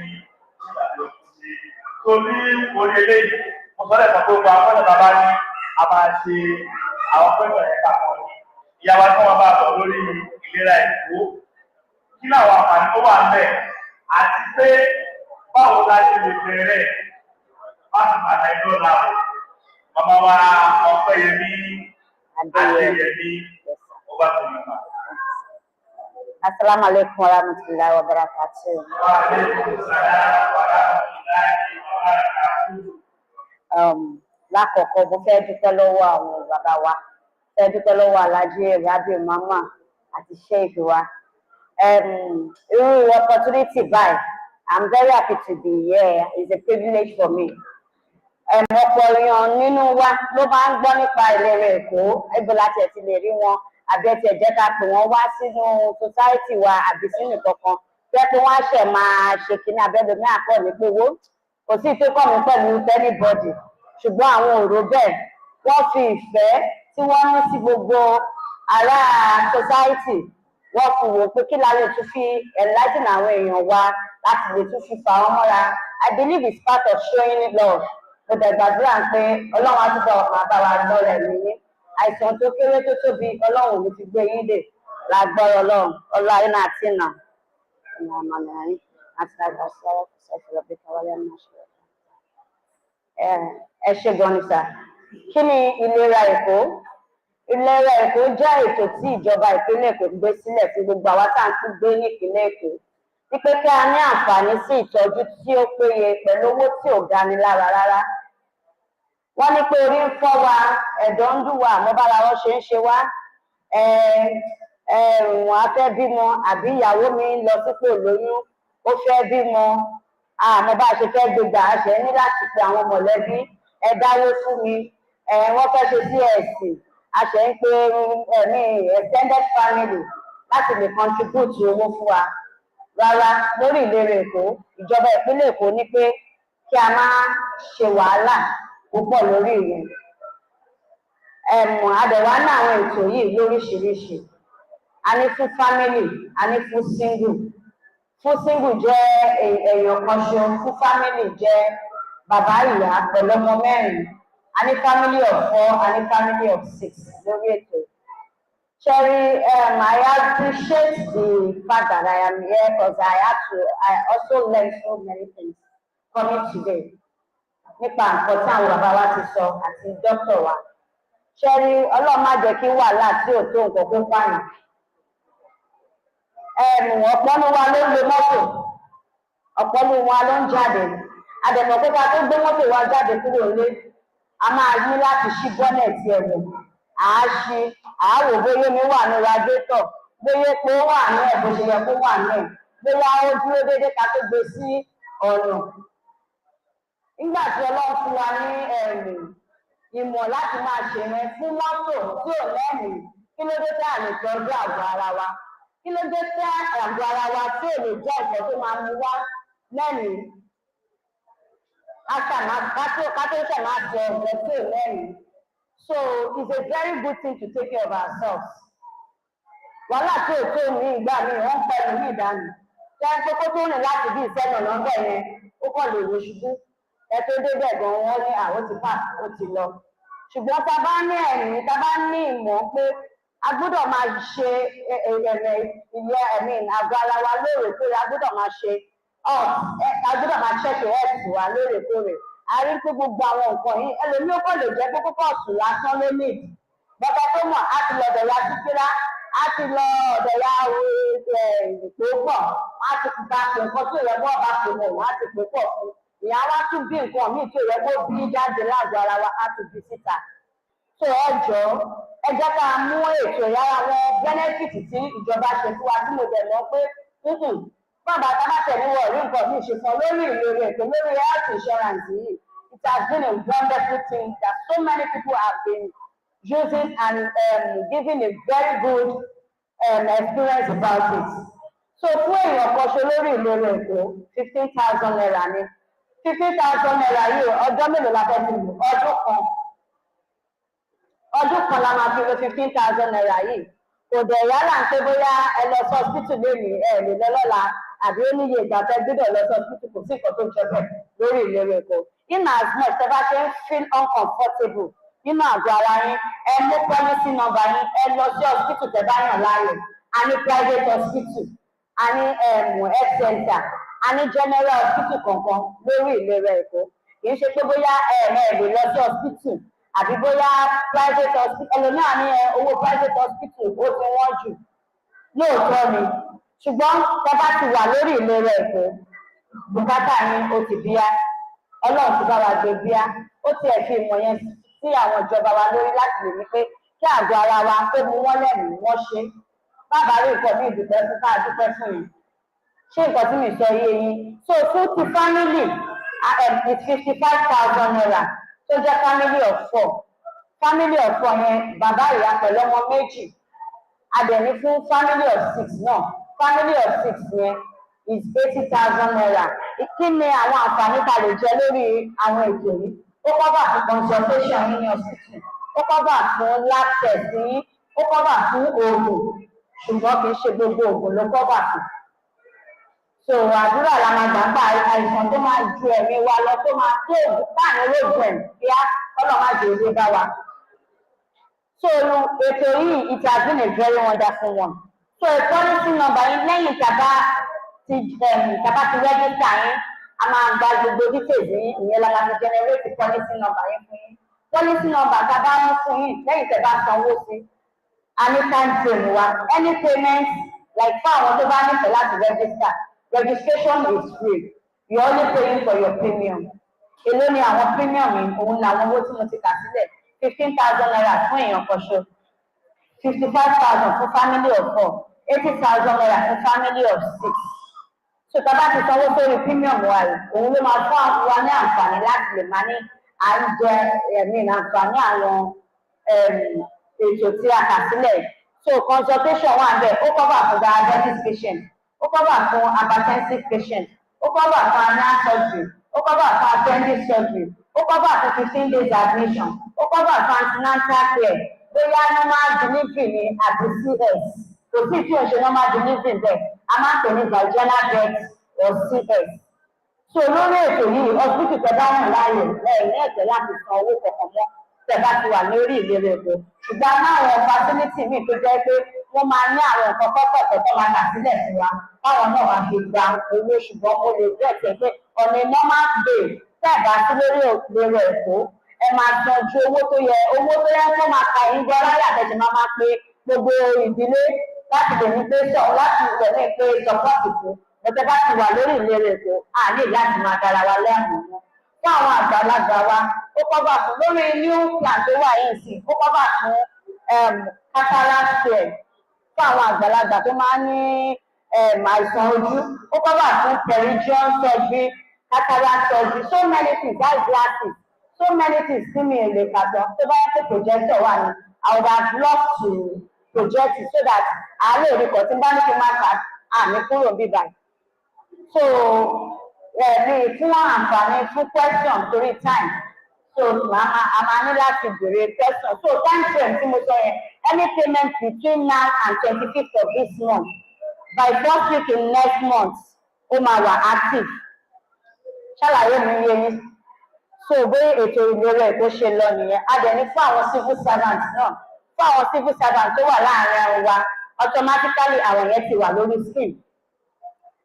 nígbà tó ti ṣe. Tó ní orí eléyìí mo sọ lẹ́sọ̀ pé gbogbo àwọn ọ̀nà bàbá ní a máa ṣe àwọn pẹ́pẹ́ yẹn papọ̀ ní ìyàwó tí wọ́n bá bọ̀ lórí ìlera ìkó kí làwọn àǹfààní tó wà ń bẹ̀ àti pé báwo la ṣe lè bẹ̀rẹ̀ láti bàtà ìdọ́là bàbá wa Ọpẹ́yẹmí Adéyẹmí ọba tó yẹ ká. Assalamu alaikum warahmatullahi wabarakatuh. Wa alaikum salam warahmatullahi wabarakatuh. Lákọ̀ọ́kọ́ mo fẹ́ dúpẹ́ lọ́wọ́ àwọn bàbá wa, fẹ́ dúpẹ́ lọ́wọ́ Alhaji Rabi Mama àti Sheikh wa. Irú opportunity báyìí, I'm very happy to be here. It's a privilege for me. Ọ̀pọ̀ èèyàn nínú wa ló máa ń gbọ́ nípa ìlera Èkó, ẹgbẹ́ láti ẹ̀sìn lè rí wọn, àbí ẹ̀tì ẹ̀jẹ̀ ká pè wọ́n wá sínú society wa àbí sínú kankan. Fẹ́ pé wọ́n á ṣẹ̀ máa ṣe kíní abẹ́lómi àpọ̀ ní pé wó. Kò sí ìtókọ̀ mi pẹ̀lú anybody. Ṣùgbọ́n àwọn òrò bẹ́ẹ̀ wọ́n fi ìfẹ́ tí wọ́n ní sí gbogbo ará society wọ́n fi wò pé kí la lè tún fi enlighten àwọn èèyàn wa láti lè tún fi fà wọ́n mọ́ra. I believe it's part of showing love. Mo dẹ̀gbàdúrà pé Ọlọ́run á túbọ̀ máa bá wa lọ́rẹ̀ mi ní. Àìsàn tó kéré tó tóbi Ọlọ́run ò ní fi gbé yín dè lágbára Ọlọ́run ọlọ́ ayé náà àti ìnà ìnà àmàlẹ́yìn àti àgbà sọ́wọ́ sọ́fìlọ́ bí káwálé náà ṣe rẹ̀. Ẹ ṣe gan ni sà. Kí ni ìlera Èkó? Ìlera Èkó jẹ́ ètò tí ìjọba ìpínlẹ̀ Èkó gbé sílẹ̀ fún gbogbo àwa tá à ń tún gbé ní ìpínlẹ̀ Èkó. Wípé kí a ní àǹfààní sí ìtọ́jú tí ó péye pẹ̀lú owó tí ò gani lára rárá. Wọ́n ní pé orí ń fọ́ wa, ẹ̀dọ̀ ń dùn wa, àmọ́ bára wọn ṣe ń ṣe wá. Wọ́n á fẹ́ bímọ àbí ìyàwó mi ń lọ sípò lóyún, ó fẹ́ bímọ. Àmọ́ bá a ṣe fẹ́ gbégbá àṣẹ ní láti pe àwọn mọ̀lẹ́bí ẹ dáwó fún mi. Wọ́n fẹ́ ṣe CSC, àṣẹ ń pe extended family láti lè contribute owó fún wa. Rárá, lórí ìlera Èkó, ìjọba ìpínlẹ̀ Èkó ní pé kí a máa ṣe wàhálà púpọ̀ lórí ìyẹn. Àdẹ̀wá ní àwọn ètò yìí lóríṣiríṣi. A ní fún family, a ní fún single. Fún single jẹ́ èèyàn kan ṣo, fún family jẹ́ bàbá ìyá pẹ̀lú ọmọ mẹ́rin. A ní family of 4, a ní family of 6 lórí ètò. Cherry, I appreciate the fact that I am here because I also learned so many things coming today. Nípa nǹkan tí àwọn bàbá wa ti sọ àti dókítà wa. Cherry, Ọlọ́run má jẹ́ kí wàhálà tí ò tó nǹkan kó pààyàn. Ọ̀pọ̀ ní wa ló ń lo mọ́tò, ọ̀pọ̀ ní wa ló ń jáde. Àdẹ̀mọ̀ pé ká tó gbé mọ́tò wa jáde kúrò lé, a máa ní láti ṣí bọ́nẹ̀tì ẹ̀wò àá ṣí àáwò bóyá omi wà ní radiétọ̀ bóyá epo wà ní ẹ̀ bó ṣe yẹ kó wà ní ẹ̀ bóyá ó dúró déédéé ká tó gbé sí ọ̀nà. Nígbà tí Ọlọ́run fún wa ní ìmọ̀ láti máa ṣe yẹn fún mọ́tò tí ò lẹ́mìí, kí ló dé tí a lè tọ́jú àgọ́ ara wa? Kí ló dé tí àgọ́ ara wa tí ò lè jẹ́ ìkọ́ tó máa mú wá lẹ́mìí? Ká tó ṣẹ̀ máa jẹ ọ̀gọ́ tí ò lẹ́mìí. So it's a very good thing to take care of ourselves. Wàhálà tí ò tó ní ìgbà mi wọ́n ń pẹ̀lú ní ìdánù. Jẹ́ pé kó tó rìn láti bí ìsẹ́nà lọ́gbẹ̀ yẹn, ó kàn lè wo ṣubú. Ẹ tó débẹ̀ gan-an wọ́n ní àwọn ti pà ó ti lọ. Ṣùgbọ́n tá a bá ní ẹ̀mí, tá a bá ní ìmọ̀ pé a gbọ́dọ̀ máa ṣe àgọ́ ara wa lóòrèkóòrè, a gbọ́dọ̀ máa ṣe a gbọ́dọ̀ máa ṣẹ́kì ẹ̀sì wa lóòrèkóòrè. A rí pé gbogbo àwọn nǹkan yìí ẹlòmíì ó kàn lè jẹ́ pé kókó ọ̀sùn lásán ló lè. Bàbá tó mọ̀ á ti lọ ọ̀dọ̀ ya títírá, á ti lọ ọ̀dọ̀ ya tó pọ̀, á ti bá pè nǹkan tó yẹ kó bá pè mọ̀, á ti pè pọ̀ fún. Ìyá wa tún bí nǹkan míì tó yẹ kó bí jáde lágọ̀ọ́ ara wa, á tún bí síta. So ẹ jọ̀ọ́ ẹ jẹ́ ká mú ètò ìyára wọn bẹ́nẹ́fìtì tí ìjọba ṣe fún wa tí mo dẹ̀ mọ̀ pé bàbá tábàtẹ̀ ní wọ̀ rí nǹkan míì ṣe fún lórí ìlérè ètò lórí health insurance yìí. It has been a wonderful thing that so many people have been using and giving a very good experience about it. So fún èèyàn kan ṣe lórí ìlérè ètò 15,000 naira ni 15,000 naira yìí ọjọ́ mélòó la fẹ́ fi lò ọdún kan la máa fi lo 15,000 naira yìí. Kò dẹ̀ yálà ń pé bóyá ẹ lọ sí hospital lónìí ẹ lè lọ lọ́la àbí ó níye ìgbà tẹ́ gbọ́dọ̀ lọ sí hospital kò sí nǹkan tó ń jẹ bẹ́ẹ̀ lórí ìlérè ètò. In as much tẹ́ bá ṣe ń feel uncomfortable nínú àgọ́ ara yín ẹ mú policy number yín ẹ lọ sí hospital tẹ́ bá yàn láàyè. A ní private hospital, a ní health center, a ní general hospital kankan lórí ìlérè ètò. Kì í ṣe pé bóyá lè lọ sí hospital àbí bóyá private hospital ẹlòmíràn ní owó private hospital ó ti wọ́n jù lóòótọ́ ni ṣùgbọ́n tẹ́ bá ti wà lórí ìlérè ètò bùkátà yín ó ti bíyá Ọlọ́run ti bá wa gbé bíyá ó tiẹ̀ fi ìmọ̀ yẹn sí àwọn ìjọba wa lórí láti lè ní pé kí àgọ́ ara wa pé mú wọ́n lẹ́mìí wọ́n ṣe bàbá rí nǹkan ní ìdúpẹ́ fún ká dúpẹ́ fún yìí ṣé nǹkan tí mi sọ yé yín so fún ti family it's 55,000 naira tó jẹ́ family of 4 yẹn bàbá ìyá pẹ̀lú ọmọ méjì adẹ̀ní fún family of 6 náà family of 6 yẹn is 80,000 naira. Kí ni àwọn àǹfààní ta lè jẹ lórí àwọn ètò yìí? Ó kọ́bà fún consultation yín ní hospital, ó kọ́bà fún lab test yín, ó kọ́bà fún oògùn, ṣùgbọ́n kì í ṣe gbogbo oògùn ló kọ́bà fún. So àdúrà la máa gbàgbà àìsàn tó máa ju ẹ̀mí wa lọ tó máa tó oògùn káàrin olóògùn ẹ̀ kíá ọlọ́mà jẹ́ òde bá wa. So ètò yìí it has been a very wonderful one. So policy number yín lẹ́yìn tàbá ti register yín a máa gba gbogbo details yín ìyẹn la máa fi generate policy number yín fún yín. Policy number tàbá mú fún yín lẹ́yìn tàbá sanwó sí anytime frame wa any payment like fún àwọn tó bá nífẹ̀ẹ́ láti register registration is free you only paying for your premium. Èló ni àwọn premium yìí òun làwọn owó tí mo ti kà sílẹ̀ 15,000 naira fún èèyàn kan ṣo 55,000 fún family of 4 80,000 naira fún family of 6. So tá a bá ti sanwó sórí premium wa rẹ̀ òun ló máa fún wa ní àǹfààní láti lè máa ní à ń jẹ àǹfààní àwọn ètò tí a kà sílẹ̀. So consultation wà bẹ́ẹ̀ ó cover fún diabetes patient ó cover fún hypertensive patient ó cover fún hernia surgery ó cover fún appendix surgery ó cover fún 15 days admission ó cover fún antenatal care bóyá normal delivery ni àti CS kò sí tí o ṣe normal delivery bẹ́ẹ̀ a máa ń pè ní vaginal birth or CS. So lórí ètò yìí hospital tẹ́ bá yàn láàyè lẹ́yìn ẹ̀tẹ́ láti san owó kọ̀ọ̀kan mọ́ tẹ́ bá ti wà lórí ìlérè ètò ṣùgbọ́n àwọn facility míì tó jẹ́ pé wọ́n máa ní àwọn nǹkan kọ́kọ́ tó máa kà sílẹ̀ fún wa báwọn náà máa fi gba owó ṣùgbọ́n mo lè gbẹ̀tẹ̀ pé on a normal day tẹ́ ẹ̀ bá sí lórí ìlérè ètò ẹ máa san ju owó tó yẹ kó máa ka yín gbọ́ láyé àtẹ̀jẹ̀ máa pé gbogbo ìdílé láti lè ní pé láti lè ní pé sọpọ́ọ̀tì fún ọ̀tẹ́ bá ti wà lórí ìlérè ètò àní láti máa dára wa lẹ́hùn wọn. fún àwọn àgbàlagbà wa ó kọ́bà fún lórí new plan tó wà yìí sí ó kọ́bà fún cataract care fún àwọn àgbàlagbà tó máa ń ní àìsàn ojú ó kọ́bà fún pterygium surgery cataract surgery so many things eye glasses so many things tí mi ò lè kà tán tó bá yẹ kó projector wà ní I would have loved to project it so that àárẹ̀ òrìkọ̀ tí n bá ní kí n máa kà àmì kúrò bíbá so ní fún àǹfààní fún question torí time so a máa ní láti béèrè question so time frame tí mo sọ yẹn any payment between now and 25th of this month by first week in next month ó máa wà active ṣàlàyé mi yé yín so bóyá ètò ìlera ẹ̀ tó ṣe lọ nìyẹn a dẹ̀ ní fún àwọn civil servants náà fún àwọn civil servants tó wà láàárín wa automatically àwọn yẹn ti wà lórí scheme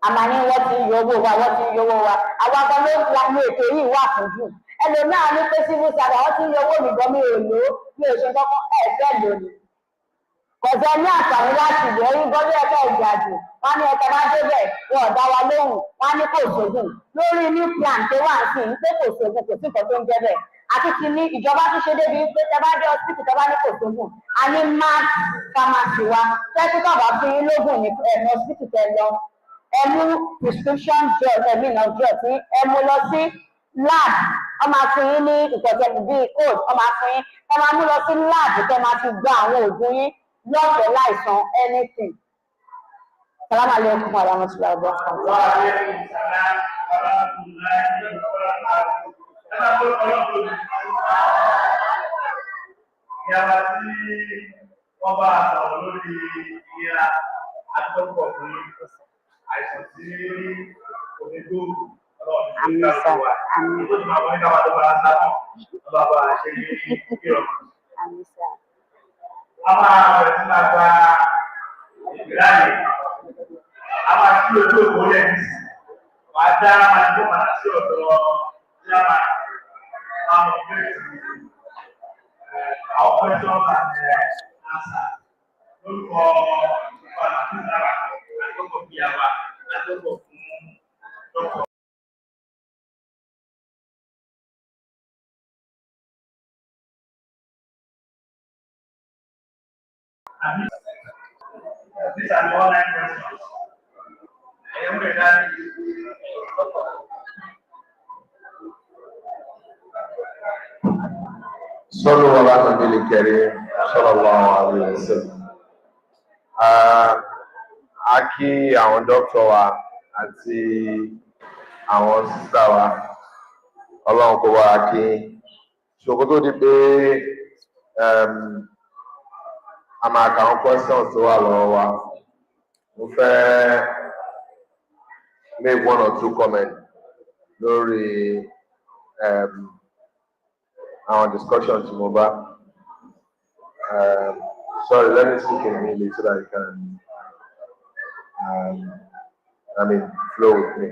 àmà ní wọ́n ti ń yọ owó wa wọ́n ti ń yọ owó wa àwọn akọ ló ń la ní ètò yìí wà fún jù ẹlòmíràn ní pé civil servant wọ́n ti ń yọ owó mi gan mi ò lò ó mi ò ṣe kọ́kọ́ ẹ̀ fẹ́ lónìí kọ̀ọ̀tẹ́ ní àǹfààní láti ìlú ẹ̀yìn gbọ́dọ̀ ẹ̀ka ìjà jù wọ́n ní ẹ̀ka bá débẹ̀ wọn ò dá wa lóhùn wọ́n ní kò sóògùn lórí new plan tó wà sí ní pé kò sóògùn kò sí nǹkan tó ń jẹ́ bẹ́ẹ̀ àti ti ní ìjọba tó ṣe débi pé tẹ bá dé hospital tẹ bá ní kò sóògùn a ní mass pharmacy wa tẹ́tí tọ̀bà fún yín lóògùn ní hospital tẹ lọ ẹ mú prescription drug ẹ̀mí náà drug ní ẹ mú lọ sí lab wọ́n máa fún yín ní ìtọ́jú bíi code wọ́n máa fún yín wọ́n máa mú lọ sí lab tẹ máa fi gba àwọn oògùn yín lọ́fẹ̀ẹ́ láìsan anything. Salaam alaikum wa rahmatullahi wa barakatuh. Wa alaikum salam wa rahmatullahi wa barakatuh. Ìyára tí wọ́n bá sọ̀rọ̀ lórí ìlera àtọ́kọ̀ fún àìsàn tí omi tó ọlọ́run ní ká ló wà. Ìjọba tí máa wọlé káwá tó bá sábà ọlọ́ba ṣe ní ìrọ̀rùn. A máa bẹ̀rẹ̀ sí máa gba ìgbéláyè. A máa ṣí ojú òkú lẹ̀ nísì. Wàá dá máa tó padà sí ọ̀dọ̀ Yàrá àwọn ìbéèrè àwọn questions and answers. Lórúkọ ìpàdé àti ìdára àtọ́kọ̀ bí àwa àtọ́kọ̀ fún dọ́kọ̀. These are the online questions. I am ready. صلوا على النبي الكريم صلى الله عليه وسلم. A kí àwọn dókítà wa àti àwọn sísá wa ọlọ́run kó wá kí ṣòkòtò di pé a máa ka àwọn questions tó wà lọ́wọ́ wa mo fẹ́ make one or two comments lórí our discussion to mobile. Sorry, let me speak in English so that you can, flow with me.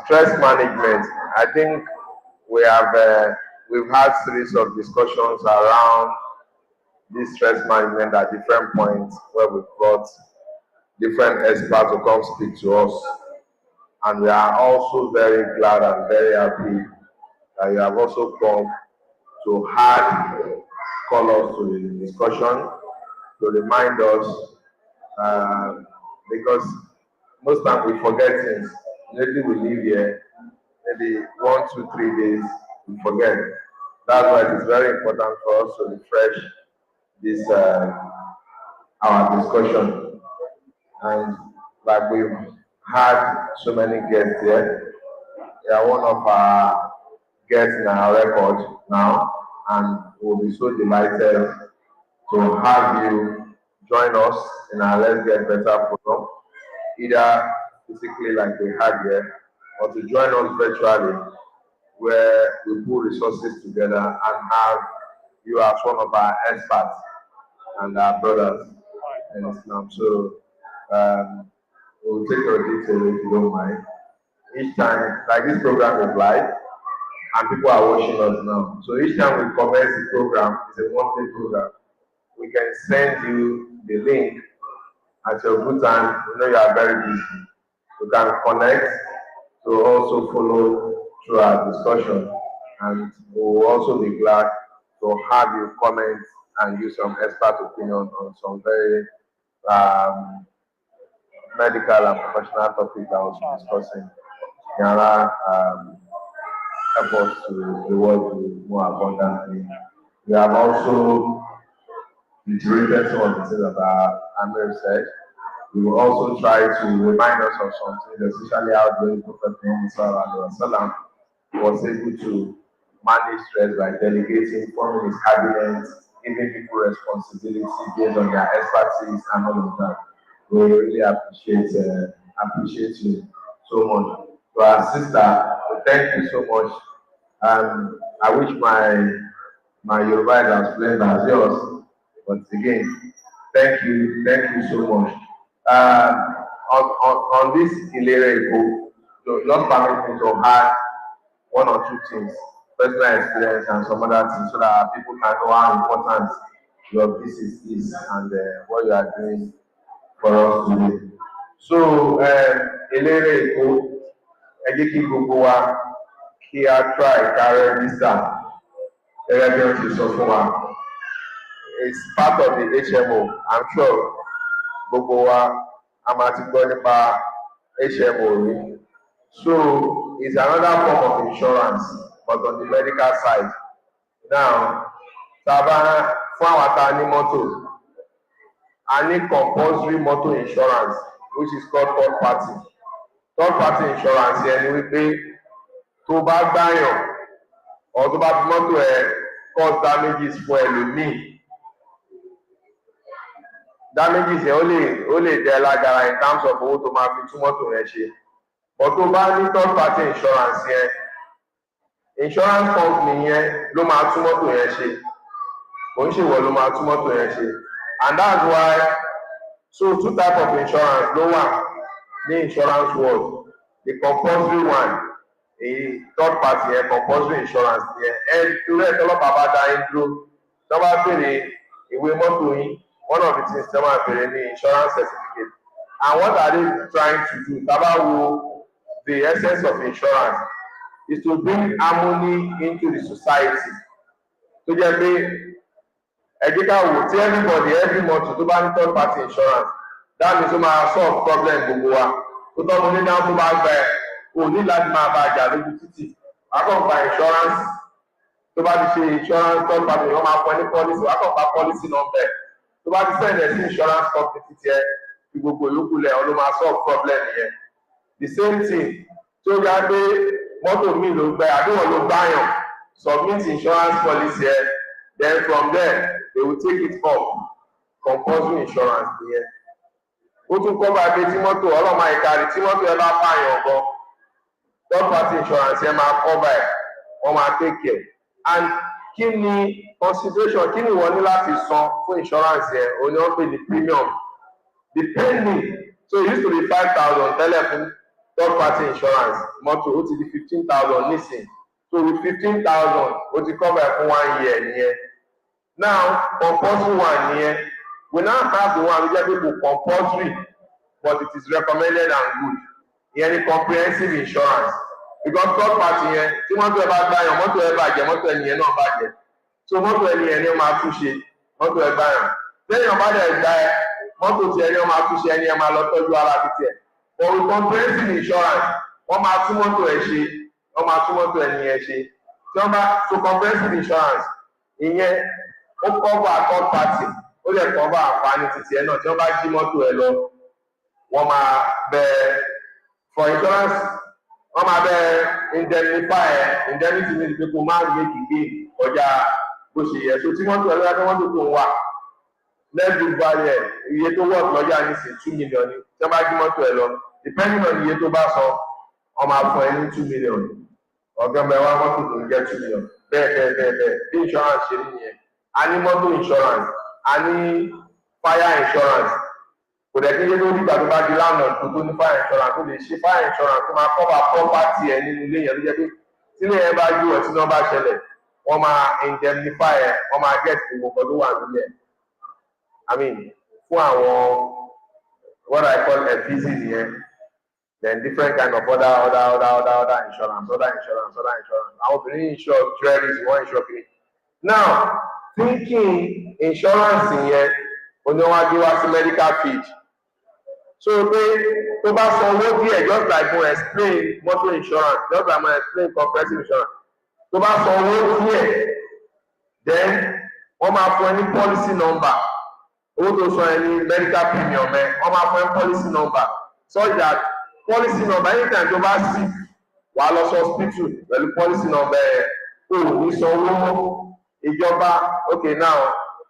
Stress management. I think we've had series of discussions around this stress management at different points where we've brought different experts to come speak to us, and we are also very glad and very happy that you have also come to add colors to the discussion, to remind us, because most times we forget things. Maybe we leave here, maybe 1, 2, 3 days, we forget. That's why it is very important for us to refresh this our discussion. And like we've had so many guests here, they are one of our guests in our record now, and we'll be so delighted to have you join us in our Let's Get Better program, either physically like we had here, or to join us virtually, where we put resources together and have you as one of our experts and our brothers in Islam. So we'll take your details if you don't mind. Each time, like this program is live, and people are watching us now. So each time we commence the program, it's a monthly program. We can send you the link at your good time. You know you are very busy. You can connect to also follow through our discussion, and we will also be glad to have you comment and give some expert opinion on some very medical and professional topics that we'll be discussing. Yara help us to reward you more abundantly. We have also reiterated some of the things that Amir said. We will also try to remind us of something, especially how the Prophet Muhammad was able to manage stress by delegating, forming his cabinet, giving people responsibility based on their expertise and all of that. We really appreciate you so much. To our sister, thank you so much. I wish my Yoruba is as fluent as yours, but again, thank you so much. On this Ilere, just permit me to add one or two things, personal experience and some other things, so that people can know how important your visit is and what you are doing for us today. So, Ilere Eko, ẹ jẹ́ kí gbogbo wa kí a try ká register gẹ́gẹ́ bí wọ́n ti sọ fún wa. It's part of the HMO. I'm sure gbogbo wa a máa ti gbọ́ nípa HMO rí. So it's another form of insurance, but on the medical side. Now, tàbá fún àwọn tá a ní mọ́tò, a ní compulsory motor insurance, which is called third party. Third party insurance yẹn ni wípé tó bá gbáyàn or tó bá fi mọ́tò ẹ̀ cause damages fún ẹlòmíì. Damages yẹn ó lè dẹ lágara in terms of owó tó máa fi tún mọ́tò rẹ̀ ṣe. But tó bá ní third party insurance yẹn, insurance company yẹn ló máa tún mọ́tò yẹn ṣe. Kò ń ṣèwọ ló máa tún mọ́tò yẹn ṣe. And that's why, so two types of insurance ló wà ní insurance world. The compulsory one, a third party yẹn, compulsory insurance yẹn. Ẹ torí ẹ̀ tọ́lọ́pàá bá dá yín dúró, tó bá béèrè ìwé mọ́tò yín, one of the things tó máa béèrè ní insurance certificate. And what are they trying to do? Tàbá wo the essence of insurance is to bring harmony into the society. Tó jẹ́ pé ẹ̀jíká wò tí every month tó bá ní third party insurance, that means ó máa solve problem gbogbo wa. Tó tọ́ mo ní dáhùn tó bá gbẹ ò ní láti máa bá àjà lójú títì. Akọ̀ǹpa insurance tó bá ti ṣe insurance third party wọ́n máa fún ẹ ní policy, akọ̀ǹpa policy number. Tó bá ti sẹ́ndẹ̀ sí insurance company títí ẹ fi gbogbo ìyókù lẹ̀ ọ́ ló máa solve problem yẹn. The same thing tó yá pé mọ́tò mi ló gbẹ àdéhùn ló gbáyàn, submit insurance policy ẹ, then from there they will take it up. Compulsory insurance nìyẹn. Ó tún kọ́ bá pé tí mọ́tò ọlọ́mọ ìkárí tí mọ́tò ẹ bá pààyàn gan, third party insurance ẹ máa cover ẹ̀, wọ́n máa take care. And kí ni consideration, kí ni wọ́n ní láti san fún insurance yẹn? Òun ni wọ́n pè ní premium. Depending, so it used to be 5,000 tẹ́lẹ̀ fún third party insurance mọ́tò, ó ti di 15,000 nísìn. So with 15,000 ó ti cover ẹ̀ fún 1 year nìyẹn. Now compulsory one nìyẹn. We now have the one which is compulsory, but it is recommended and good. Ìyẹn ni comprehensive insurance. Because third party yẹn, tí mọ́tò ẹ bá gbáyàn, mọ́tò ẹ bàjẹ́, mọ́tò ẹnìyẹn náà bàjẹ́. So mọ́tò ẹnìyẹn ni ó máa túnṣe, mọ́tò ẹ gbáyàn. Téèyàn bá dẹ̀ gbá ẹ, mọ́tò tí ẹni ó máa túnṣe ẹni ẹ máa lọ tọ́jú ara títí ẹ̀. But with comprehensive insurance, wọ́n máa tún mọ́tò ẹ ṣe, wọ́n máa tún mọ́tò ẹnìyẹn ṣe. Tí wọ́n bá so comprehensive insurance, ìyẹn ó cover third party, ó lè cover àǹfààní títí ẹ náà. Tí wọ́n bá jí mọ́tò ẹ lọ, wọ́n máa bẹ for insurance, wọ́n máa bẹ indemnify ẹ, indemnity means pé kó máa make gain ọjà bó ṣe yẹ. So tí mọ́tò ẹ lọ́yà tó mọ́tò tó ń wà, lẹ́gbẹ̀ẹ́ balẹ̀ iye tó wọ́ọ̀tì lọ́jà ní sí 2 million ni. Tí wọ́n bá jí mọ́tò ẹ lọ, depending on iye tó bá sọ, wọ́n máa fún ẹ ní 2 million. Ọ̀gbọ́n bẹ wá mọ́tò tó ń jẹ́ 2 million. Bẹ́ẹ̀ bí insurance ṣe rí nìyẹn. A ní mọ́tò insurance, a ní fire insurance. Kò dẹ̀ kí n yé lórí ìgbà tó bá di landlord tó ní fire insurance, tó lè ṣe fire insurance tó máa cover property ẹ nínú ilé yẹn. Ló jẹ́ pé tí ilé yẹn bá ju ẹ̀ tí wọ́n bá ṣẹlẹ̀, wọ́n máa indemnify ẹ, wọ́n máa get gbogbo tó wà nílẹ̀. I mean, fún àwọn what I call a busy nìyẹn. then different kind of other insurance. Àwọn obìnrin insure jewelries, wọ́n insure kiri. Now, thinking insurance yẹn, oníwájú wá sí medical field. So pé tó bá san owó díẹ̀, just like mo explain motor insurance, just like mo explain comprehensive insurance. Tó bá san owó díẹ̀, then wọ́n máa fún ẹ ní policy number. Owó tó san ẹ ní medical premium ẹ, wọ́n máa fún ẹ policy number. So that policy number anytime tó bá sick, wàá lọ sí hospital pẹ̀lú policy number ẹ, o ò ní san owó. Ìjọba, okay now,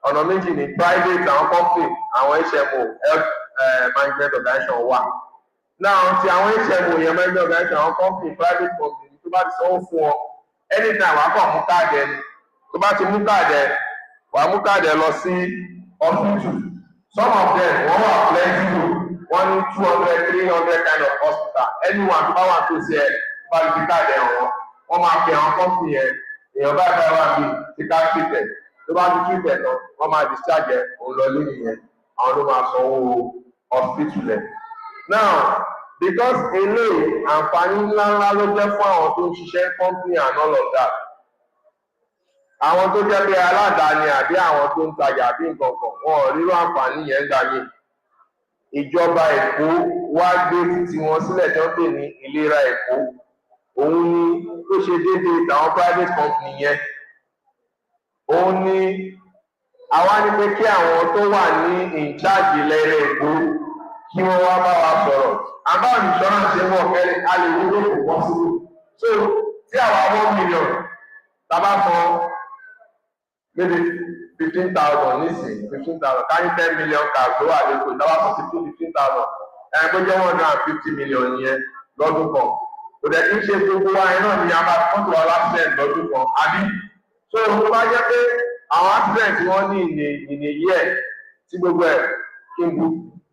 ọ̀nà méjì ní private àwọn company, àwọn HMO, health management organization wà. Now ti àwọn HMO yẹn management organization, àwọn company, private company, tó bá ti sanwó fún ọ, anytime wàá kàn mú káàdì ẹni, tó bá ti mú káàdì ẹ, wàá mú káàdì ẹ lọ sí hospital. Some of them wọ́n wà flexible, wọ́n ní 200, 300 kind of hospital. Anyone tó bá wà tó ṣe ẹ, bá ti fi káàdì ẹ wọ́n máa fi àwọn company yẹn, èèyàn bá bá wà bí ti ká treated. Tó bá ti treated náà, wọ́n máa discharge ẹ, òun lọ lónìí yẹn, àwọn ló máa sanwó hospital ẹ. Now, because eléyìí àǹfààní ńláńlá ló jẹ́ fún àwọn tó ń ṣiṣẹ́ company and all of that. Àwọn tó jẹ́ pé aládàáni àbí àwọn tó ń tajà àbí nǹkan kan, wọn ò rírò àǹfààní yẹn gbàgbé. Ìjọba Èkó wá gbé títí wọn sílẹ̀ tó ń pè ní ìlera Èkó. Òun ni ó ṣe déédéé tàwọn private company yẹn. Òun ni àwa ní pé kí àwọn tó wà ní in charge ìlera Èkó kí wọ́n wá bá wa sọ̀rọ̀. Àbá insurance ṣe wọ̀ kẹ́lẹ́, a lè wúlò kò possible. So tí àwa 1 million tábà san maybe 15,000 nísìnyí, 15,000, káyí 10 million cash ló wà lẹ́kọ̀ọ́, tábà san 15,000, ẹni pé jẹ́ 150 million yẹn lọ́dún kan. Kò dẹ̀ kí n ṣe gbogbo wa ẹ̀ náà ni a máa fọ́tò wa accident lọ́dún kan, àbí? So tó bá jẹ́ pé àwọn accident wọ́n ní ìní yẹ̀ tí gbogbo ẹ̀ kí n bu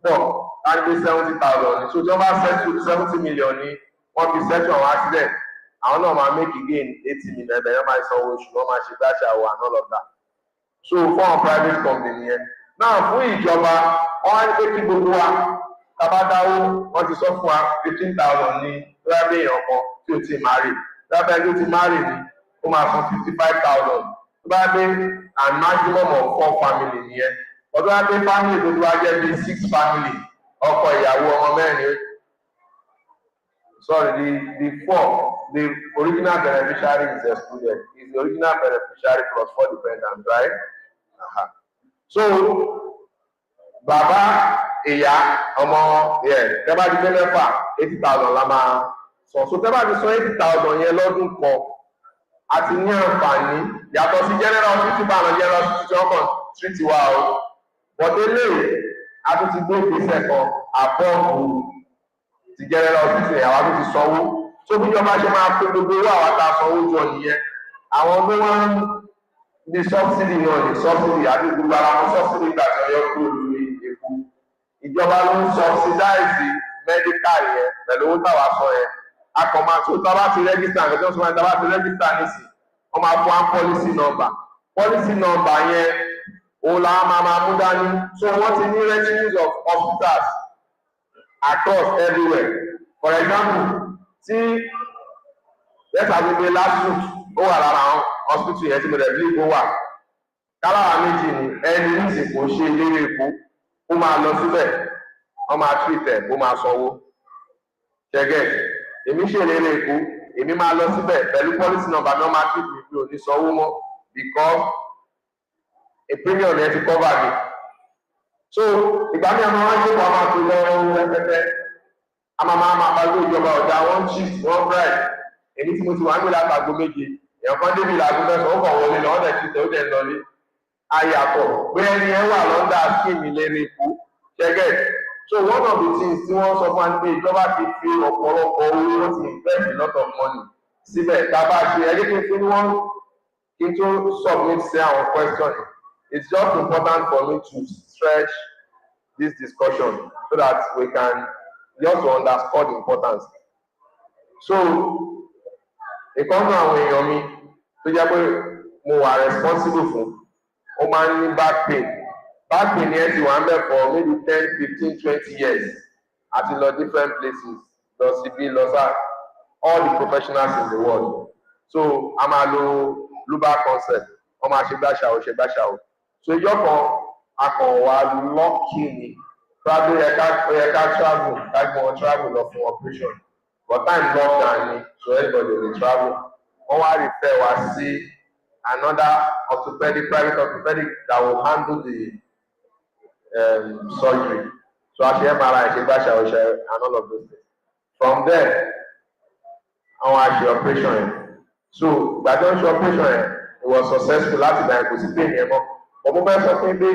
pọ̀ láti 70,000 ní. So tí wọ́n bá settle 70 million ní wọ́n fi settle àwọn accident, àwọn náà máa make again 80 million, ẹ̀bẹ̀ yẹn máa sanwó oṣù, wọ́n máa ṣe dáṣà wà and all of that. So fún àwọn private company yẹn. Náà fún ìjọba, wọ́n á ní pé kí gbogbo wa tabadáwó, wọ́n ti sọ fún wa 15,000 ní lábẹ́ èèyàn kan tí ó ti marry. Lábẹ́ ẹgbẹ́ tí marry ni ó máa san 55,000. Tó bá dé and maximum of 4 family nìyẹn. Ọdún bá dé family tó wá jẹ́ bí 6 family, ọkọ ìyàwó ọmọ mẹ́rin. Sorry, the original beneficiary is excluded. It's the original beneficiary plus 4 dependents, right? So, bàbá, ìyá, ọmọ, tẹ́bá di mẹ́fà, 80,000 la máa sọ. So tẹ́bá di sọ 80,000 yẹn lọ́dún kan, àti ní àǹfààní, yàtọ̀ sí general hospital bá àwọn general hospital ọkàn treat wa o. But eléyìí, a tún ti gbé ìgbésẹ̀ kan, àbọ̀ọ̀kù ti general hospital yẹn, àwa tó ti sanwó. So bí ìjọba ṣe máa pín gbogbo owó àwa tá a sanwó jọ nìyẹn. Àwọn tó wá ń ní subsidy náà ní subsidy àti gbogbo àwọn subsidy ìgbà tí wọ́n yọ kúrò lórí epo. Ìjọba ló ń subsidize medical yẹn pẹ̀lú owó táwa sọ yẹn. Akọ̀mọ̀ tó tábà ti register àgbẹ̀tọ́ sọ wọn tábà ti register nísìn, wọ́n máa fún one policy number. Policy number yẹn òun làwọn máa mú dání. So wọ́n ti ní registries of hospitals across everywhere. For example, tí lẹ́tà gbogbo last week ó wà lára àwọn hospital yẹn tí mo dẹ̀ bí ó wà. Kálára méjì ni ẹni ní ìsìnkú ṣe eléré epo, ó máa lọ síbẹ̀, wọ́n máa treat ẹ̀, ó máa sanwó. Ṣẹ́gẹ̀, èmi ṣe eléré epo, èmi máa lọ síbẹ̀ pẹ̀lú policy number náà máa treat mi bí ò ní sanwó mọ́ because a premium yẹn ti cover mi. So ìgbà mi àwọn ọmọ ẹgbẹ́ máa tó lọ rẹpẹtẹ, a máa bá gbé ìjọba ọ̀dà one shift one bribe. Èmi tí mo ti wà ń gbé látago méje, èèyàn kan débi ìlàgùn mẹ́sàn-án ó kàn wọlé lọ, ọ̀dẹ̀ ti tẹ̀ ó dẹ̀ lọlé. Ayàtọ̀ pé ẹni ẹ wà lọ́ndà scheme ìlérí epo ṣẹ́gẹ̀. So one of the things tí wọ́n sọ fún wa pé ìjọba ti fi ọ̀pọ̀lọpọ̀ owó wọ́n ti invest a lot of money síbẹ̀ tábà ṣe ẹni kí n fi wọ́n kí n tó submit sí àwọn question. It's just important for me to stretch this discussion so that we can just underscore the importance. So ìkànnì àwọn èèyàn mi tó jẹ́ pé mo wà responsible fún, ó máa ń ní back pain. Back pain yẹn ti wà ń bẹ̀ for maybe 10, 15, 20 years àti lọ different places civil, all the professionals in the world. So I'm a Luba concept. I'm a Shebasha. So you're lucky. Probably I can't travel for operation. But time lockdown, so everybody will travel. I refer was see another private orthopedic that will handle the surgery. So actually MRI, and all of those things. From there, I want actually operation. So by doing operation, it was successful last time because it paid me. But moment of the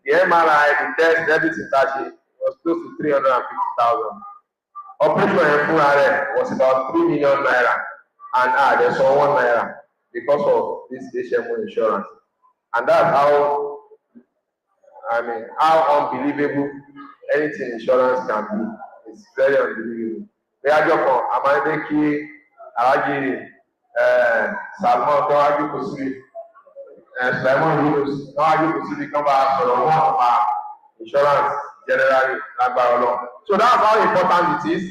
MRI, the test, everything actually was close to 350,000. Operation was about 3 million naira, and there's 1 naira because of this HMO insurance. And that's how unbelievable anything insurance can be. It's very unbelievable. We are just for Amadeki, Alaji, Salmon, Kawaju Kusuri, and Simon Yunus, Kawaju Kusuri come back for one insurance generally. So that's how important it is.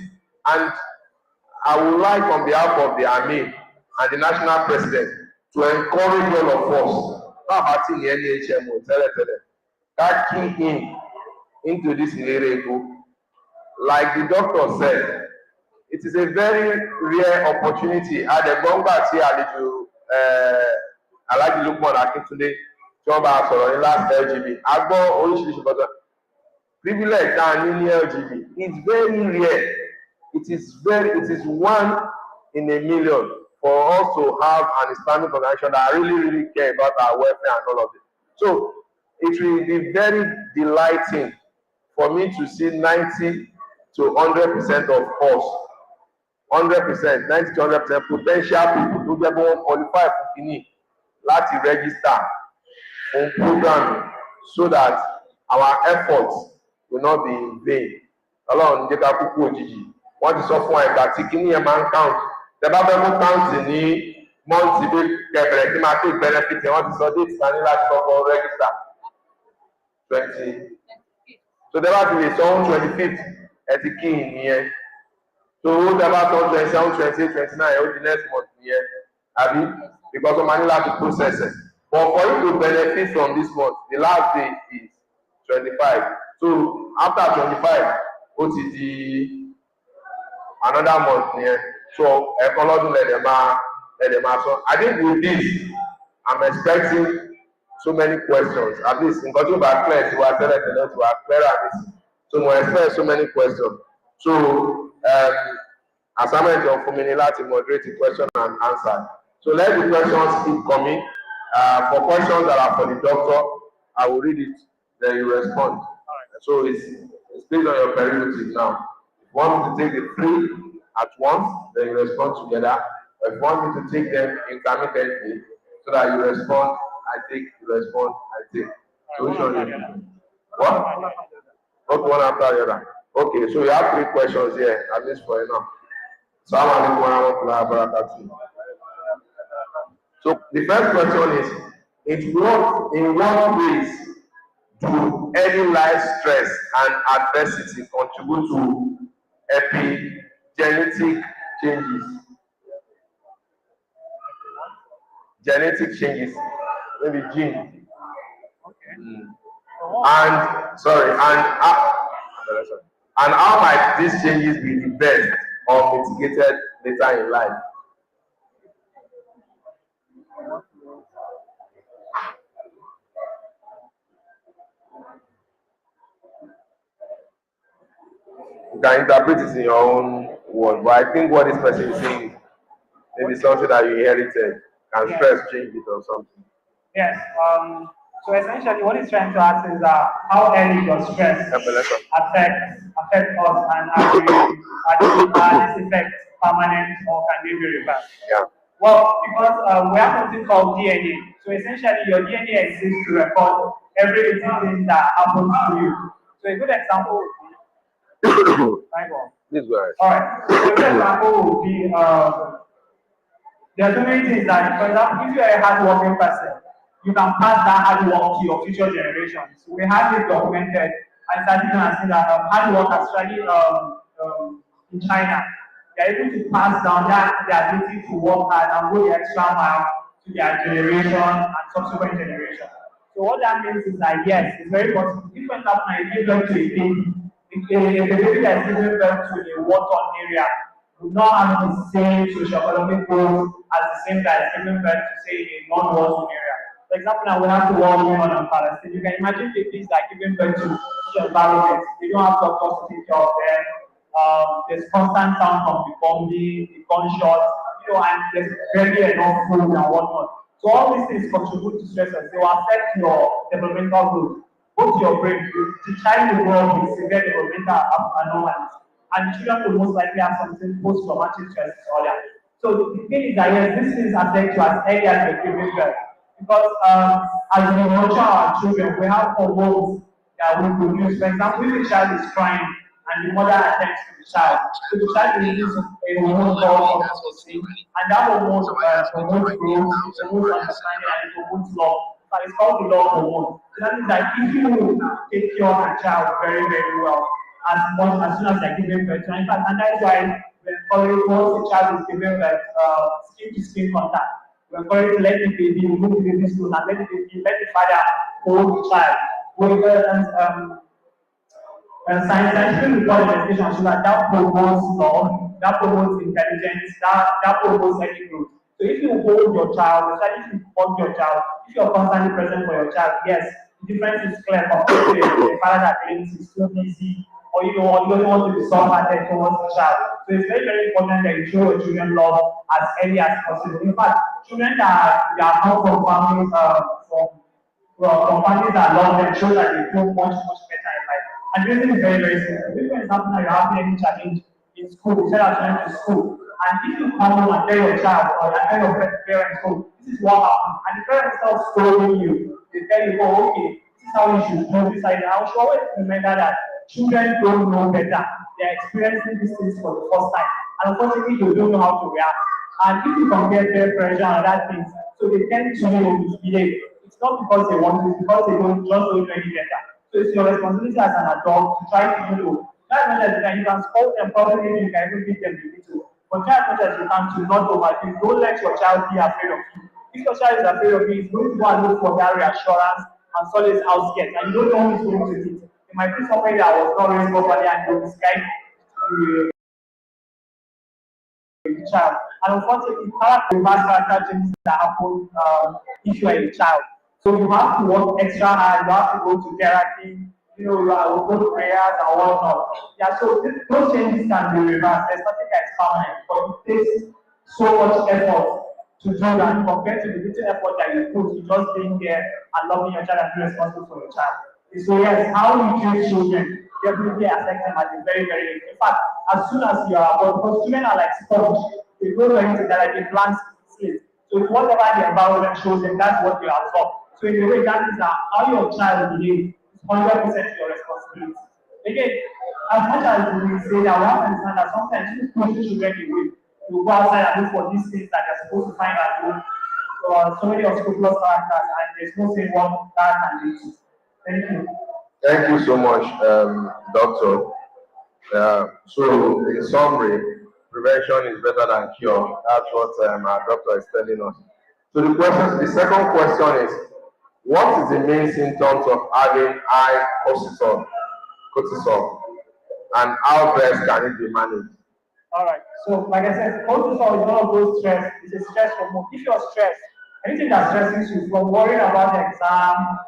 And I would like, on behalf of the army and the national president, to encourage all of us, not about the NHMO, that key in into this area. Like the doctor said, it is a very rare opportunity. At the Gonga Alaji Lukman Akintunde, Joba Soro in last LGB, Agbo Orishishi Bota, privilege and in LGB. It's very rare. It is 1 in a million for us to have an Islamic organization that really care about our welfare and all of it. So it will be very delighting for me to see 90 to 100% of us, 100%, 90 to 100% potential people who get more qualified for Kini, láti register on program so that our efforts will not be in vain. Ọlọ́run jẹ́ ká kúkú òjijì. Wọ́n ti sọ fún ẹ̀ka tí Kini yẹn máa ń count. Tẹ bá fẹ́ mú count ní mọ́ǹtì bí kẹfẹ̀rẹ̀ tí máa tó benefit yẹn, wọ́n ti sọ déètì ta ní láti kọ́kọ́ register 20. So tẹ bá ti lè sọ 25th ẹ ti kí ìnìyẹn. So owó tẹ bá sọ 27, 28, 29 ó di next month nìyẹn. Àbí because wọ́n máa ní láti process it. But for you to benefit from this month, the last day is 25. So after 25, ó ti di another month nìyẹn. So ẹ̀kan lọ́dún lẹ́dẹ̀ máa sọ. I think with this, I'm expecting so many questions. At least nǹkan tí ó bá clear to wa tẹ́lẹ̀ to wa clear at least. So mo expect so many questions. So assignment of Fumini láti moderate the question and answer. So let the questions keep coming. For questions that are for the doctor, I will read it, then you respond. So it's based on your prerogative now. If you want me to take the 3 at once, then you respond together. If you want me to take them intermittently, so that you respond, I take, you respond, I take. So which one do you do? What? Okay, one after the other. Okay, so you have 3 questions here, at least for now. Assalamu alaikum warahmatullahi wabarakatuh. So the first question is, in what ways do any life stress and adversity contribute to epigenetic changes? Genetic changes, maybe gene. And how might these changes be reversed or mitigated later in life? You can interpret it in your own word, but I think what this person is saying is maybe something that you inherited. Can stress change it or something? Yes. So essentially, what he's trying to ask is how early does stress affect us, and are these effects permanent or can they be reversed? Yeah. Well, because we have something called DNA. So essentially, your DNA exists to record every little thing that happens to you. So a good example would be, all right. So a good example would be there are so many things that, for example, if you are a hardworking person, you can pass that hard work to your future generations. We have it documented, and starting to see that hard work actually in China, they are able to pass down their ability to work hard and go the extra mile to their generation and subsequent generation. So what that means is that yes, it's very possible. If for example I give birth to a baby, if the baby that is giving birth to a war-torn area would not have the same socio-economic goals as the same that is giving birth to say a non-war-torn area. For example, now we have the war going on in Palestine. You can imagine babies that are giving birth to such environments. They don't have doctors to take care of them. There's constant sound from the bombing, the gunshots, and there's barely enough food and whatnot. So all these things contribute to stressors. They will affect your developmental growth, both your brain. The child will grow up with severe developmental anomalies, and the children will most likely have something post-traumatic stress disorder. So the thing is that yes, these things affect you as early as the giving birth, because as we nurture our children, we have hormones that we produce. For example, if a child is crying and the mother attends to the child, so the child releases a hormone called oxytocin, and that hormone promotes growth, it promotes understanding, and it promotes love. So it's called the love hormone. So that means that if you take care of a child very, very well, as soon as they're giving birth, in fact, and that's why we encourage once a child is giving birth, skin to skin contact. We encourage to let the baby remove the baby's clothes and let the father hold the child. Scientific report investigation shows that promotes love, that promotes intelligence, that promotes any growth. So if you hold your child, especially if you hold your child, if you're constantly present for your child, yes, the difference is clear compared to a father that is too busy, or you don't want to be soft-hearted towards the child. So it's very, very important that you show your children love as early as possible. In fact, children that come from families from families that love them show that they do much, much better in life. And this is very, very simple. If for example now you're having any challenge in school, you send our children to school, and if you come home and tell your child or you tell your parents, oh, this is what happened, and the parents start scolding you, they tell you, oh, okay, this is how you should do this. I should always remember that children don't know better. They're experiencing these things for the first time. And unfortunately, they don't know how to react. And if you compare peer pressure and other things, so they tend to misbehave. It's not because they want to, it's because they don't know any better. So it's your responsibility as an adult to try to try as much as you can. You can scold them probably, you can even beat them a little. But try as much as you can to not overdo. Don't let your child be afraid of you. If your child is afraid of you, it's going to go and look for that reassurance and solace outskirts, and you don't know who is going to it. It might be somebody that was not raised properly and will describe the child. And unfortunately, character changes that happen if you are a child. So you have to work extra hard, you have to go to therapy, you have to go to prayers and whatnot. Yeah, so those changes can be reversed. There's nothing that is permanent, but it takes so much effort to do that compared to the little effort that you put in just being there and loving your child and being responsible for your child. So yes, how you treat children definitely affects them at a very, very young. In fact, as soon as you are born, because children are like sponge, they go into that like a blank slate. So whatever the environment shows them, that's what they absorb. So in a way, that is how your child behaves is 100% your responsibility. Again, as much as we say that we have to understand that sometimes you push children away. You go outside and look for these things that they're supposed to find at home. So many unscrupulous characters, and there's no saying what that can lead to. Thank you. Thank you so much, Doctor. So, in summary, prevention is better than cure. That's what our doctor is telling us. So, the second question is, what is the main symptoms of having high cortisol, and how best can it be managed? All right. So, like I said, cortisol is one of those stress. It's a stress hormone. If you're stressed, anything that stresses you, from worrying about the exam,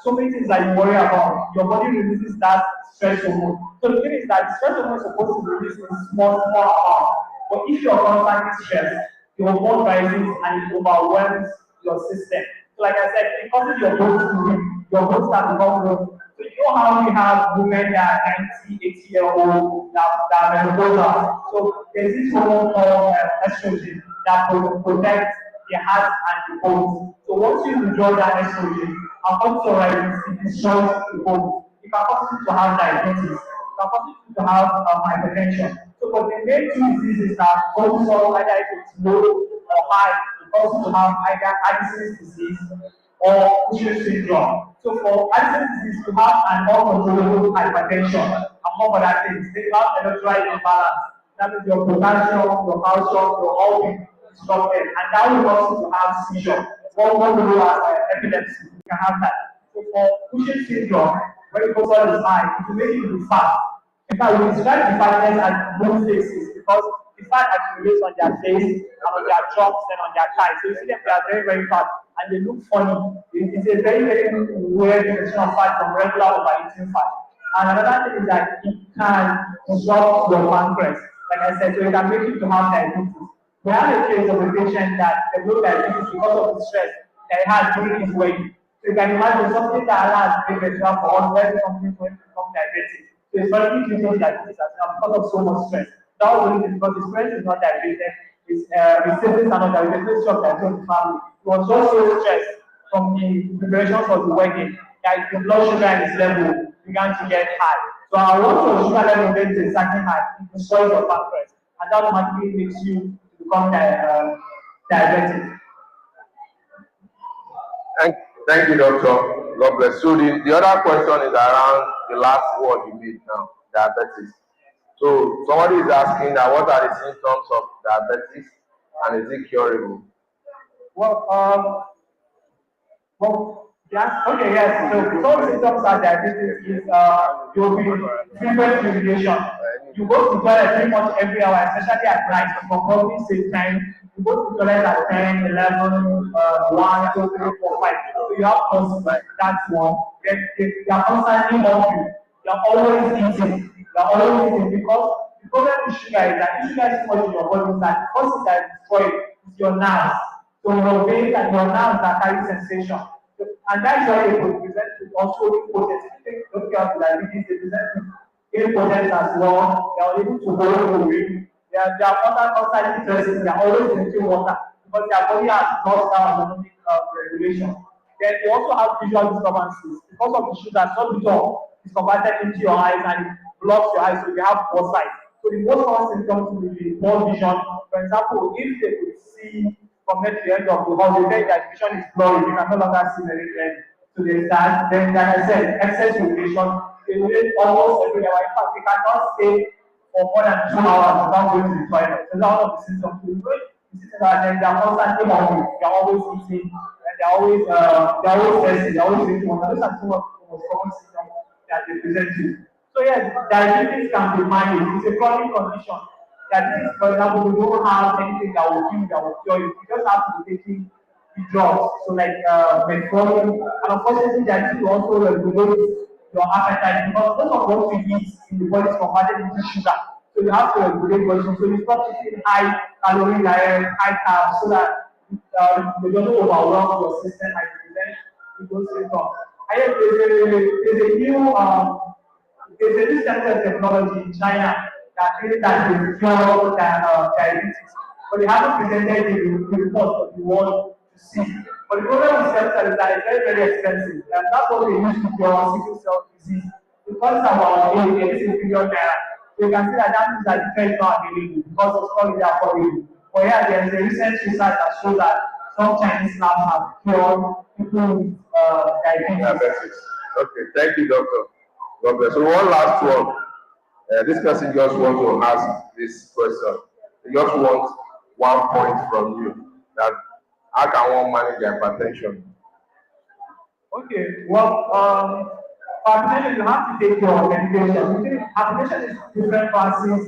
so many things that you worry about, your body releases that stress hormone. So the thing is that the stress hormone is supposed to release in small amount. But if you're constantly stressed, your hormone rises and it overwhelms your system. So like I said, it causes your bones to weak, your bones start to become low. So you know how we have women that are 90, 80-year-old that are menopausal. So there's this hormone called estrogen that protects the heart and the bones. So once you withdraw that estrogen, cortisol rises, it destroys the bones. It can cause you to have diabetes. It can cause you to have hypertension. So for the main two diseases that cortisol, either if it's low or high, it causes you to have either Addison's disease or Cushing's syndrome. So for Addison's disease, you have an uncontrollable hypertension, among other things. They have electrolyte imbalance. That means your potassium, your calcium, your all being disrupted, and that will cause you to have seizure. What we know as epilepsy, you can have that. So for Cushing syndrome, when the cortisol is high, it will make you be fat. In fact, we describe the fatness as moon faces because the fat accumulates on their face and on their chops and on their thighs. So you see them, they are very, very fat and they look funny. It's a very, very weird definition of fat from regular overeating fat. And another thing is that it can disrupt your pancreas. Like I said, so it can make you to have diabetes. We have a case of a patient that developed diabetes because of the stress that he had during his wedding. So you can imagine something that allows great better for us, where something going to become diabetic. So it's very treating diabetes as well because of so much stress. That was really because his parents is not diabetic, his siblings are not diabetic, his of diabetes family. He was just so stressed from the preparation for the wedding that the blood sugar and his level began to get high. So our water sugar level gets exactly high, it destroys your pancreas, and that automatically makes you become diabetic. Thank you, doctor. God bless. So the other question is around the last word you made now, diabetes. So somebody is asking that what are the symptoms of diabetes and is it curable? Yes, okay, yes. So some symptoms of diabetes is you'll be frequent urination. You go to the toilet pretty much every hour, especially at night, for probably 6 times. You go to the toilet at 10, 11, 1, 2, 3, 4, 5. So you have constipation, that's one. Then you are constantly hungry. You are always eating. You are always eating because the problem with sugar is that if sugar is too much in your body, that the first thing that is destroyed is your nerves. So your veins and your nerves are carrying sensation. So, and that is why they could present with also impotence. If you don't care about diabetes, they present with impotence as well. They are able to hold the urine. They are constantly stressing. They are always drinking water because their body has lost that autonomic regulation. Then you also have visual disturbances because of the sugar. Sorbitol is converted into your eyes and it blocks your eyes, so you have poor sight. So the most common symptoms will be poor vision. For example, if they could see from near to the end of the hall, they say that vision is blurry, you can no longer see very clearly. So they start, then like I said, excess urination, they urinate almost every hour. In fact, they cannot stay for more than 2 hours without going to the toilet. So that's one of the symptoms. So you then they are constantly hungry, they are always eating, and they are always thirsty, they are always drinking water. Those are two of the most common symptoms that they present to you. So yes, diabetes can be managed. It's a chronic condition. Diabetes, for example, we don't have anything that will give that will cure you. You just have to be taking the drugs. So like metformin, and unfortunately diabetes will also regulate your appetite because most of what we eat in the body is converted into sugar. So you have to regulate body. So you stop eating high calorie diet, high carbs, so that they don't overwhelm your system and prevent those symptoms. And yet there's a new there's a new center technology in China that really that is cure diabetes, but they haven't presented the report for the world to see. But the problem with stem cell is that it's very, very expensive, and that's what they use to cure sickle cell disease. Because it's about $8 billion. So you can see that means that the trade is not available because of all the affordable. But yeah, there is a recent research that shows that some Chinese labs have cured people with diabetes. Okay, thank you, doctor. God bless. So one last one. This person just wants to ask this question. They just want 1 point from you. That how can one manage hypertension? Okay, well, hypertension, you have to take your medication. Hypertension is different causes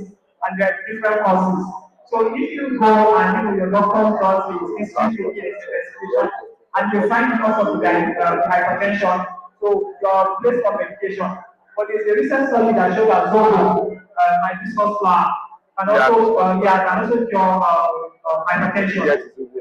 and there are different causes. So if you go and your doctor does the investigation and you find the cause of the hypertension, so you're placed for medication. But there's a recent study that shows that Zobo, hibiscus flower, can also cure hypertension.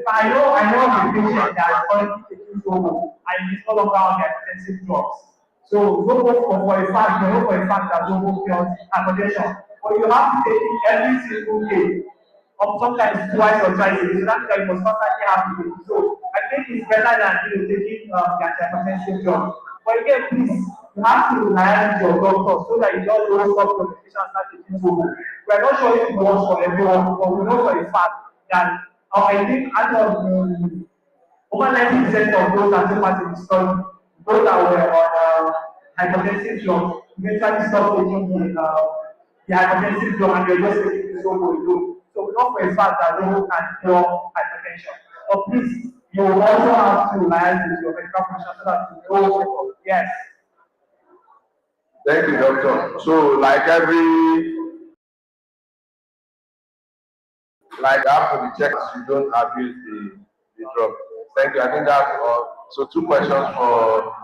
I know of a patient that is currently taking Zobo and is no longer on the hypertensive drugs. So Zobo for a fact, you know for a fact that Zobo cures hypertension. But you have to take it every single day, or sometimes twice or thrice a day. So that's why you must constantly have to take it. So I think it's better than taking the antihypertensive drug. But again, please, you have to liaise with your doctor so that you don't stop your medication and start taking Zobo. We are not sure if it works for everyone, but we know for a fact that I think out of over 90% of those that took part in the study, those that were on hypertensive drugs, eventually stopped taking the hypertensive drug and you're just taking this one alone. So we know for a fact that no can cure hypertension. But please, you will also have to liaise with your medical professional so that you know. Yes. Thank you, doctor. So, after the checks, you don't abuse the drug. Thank you. I think that's all. So, 2 questions for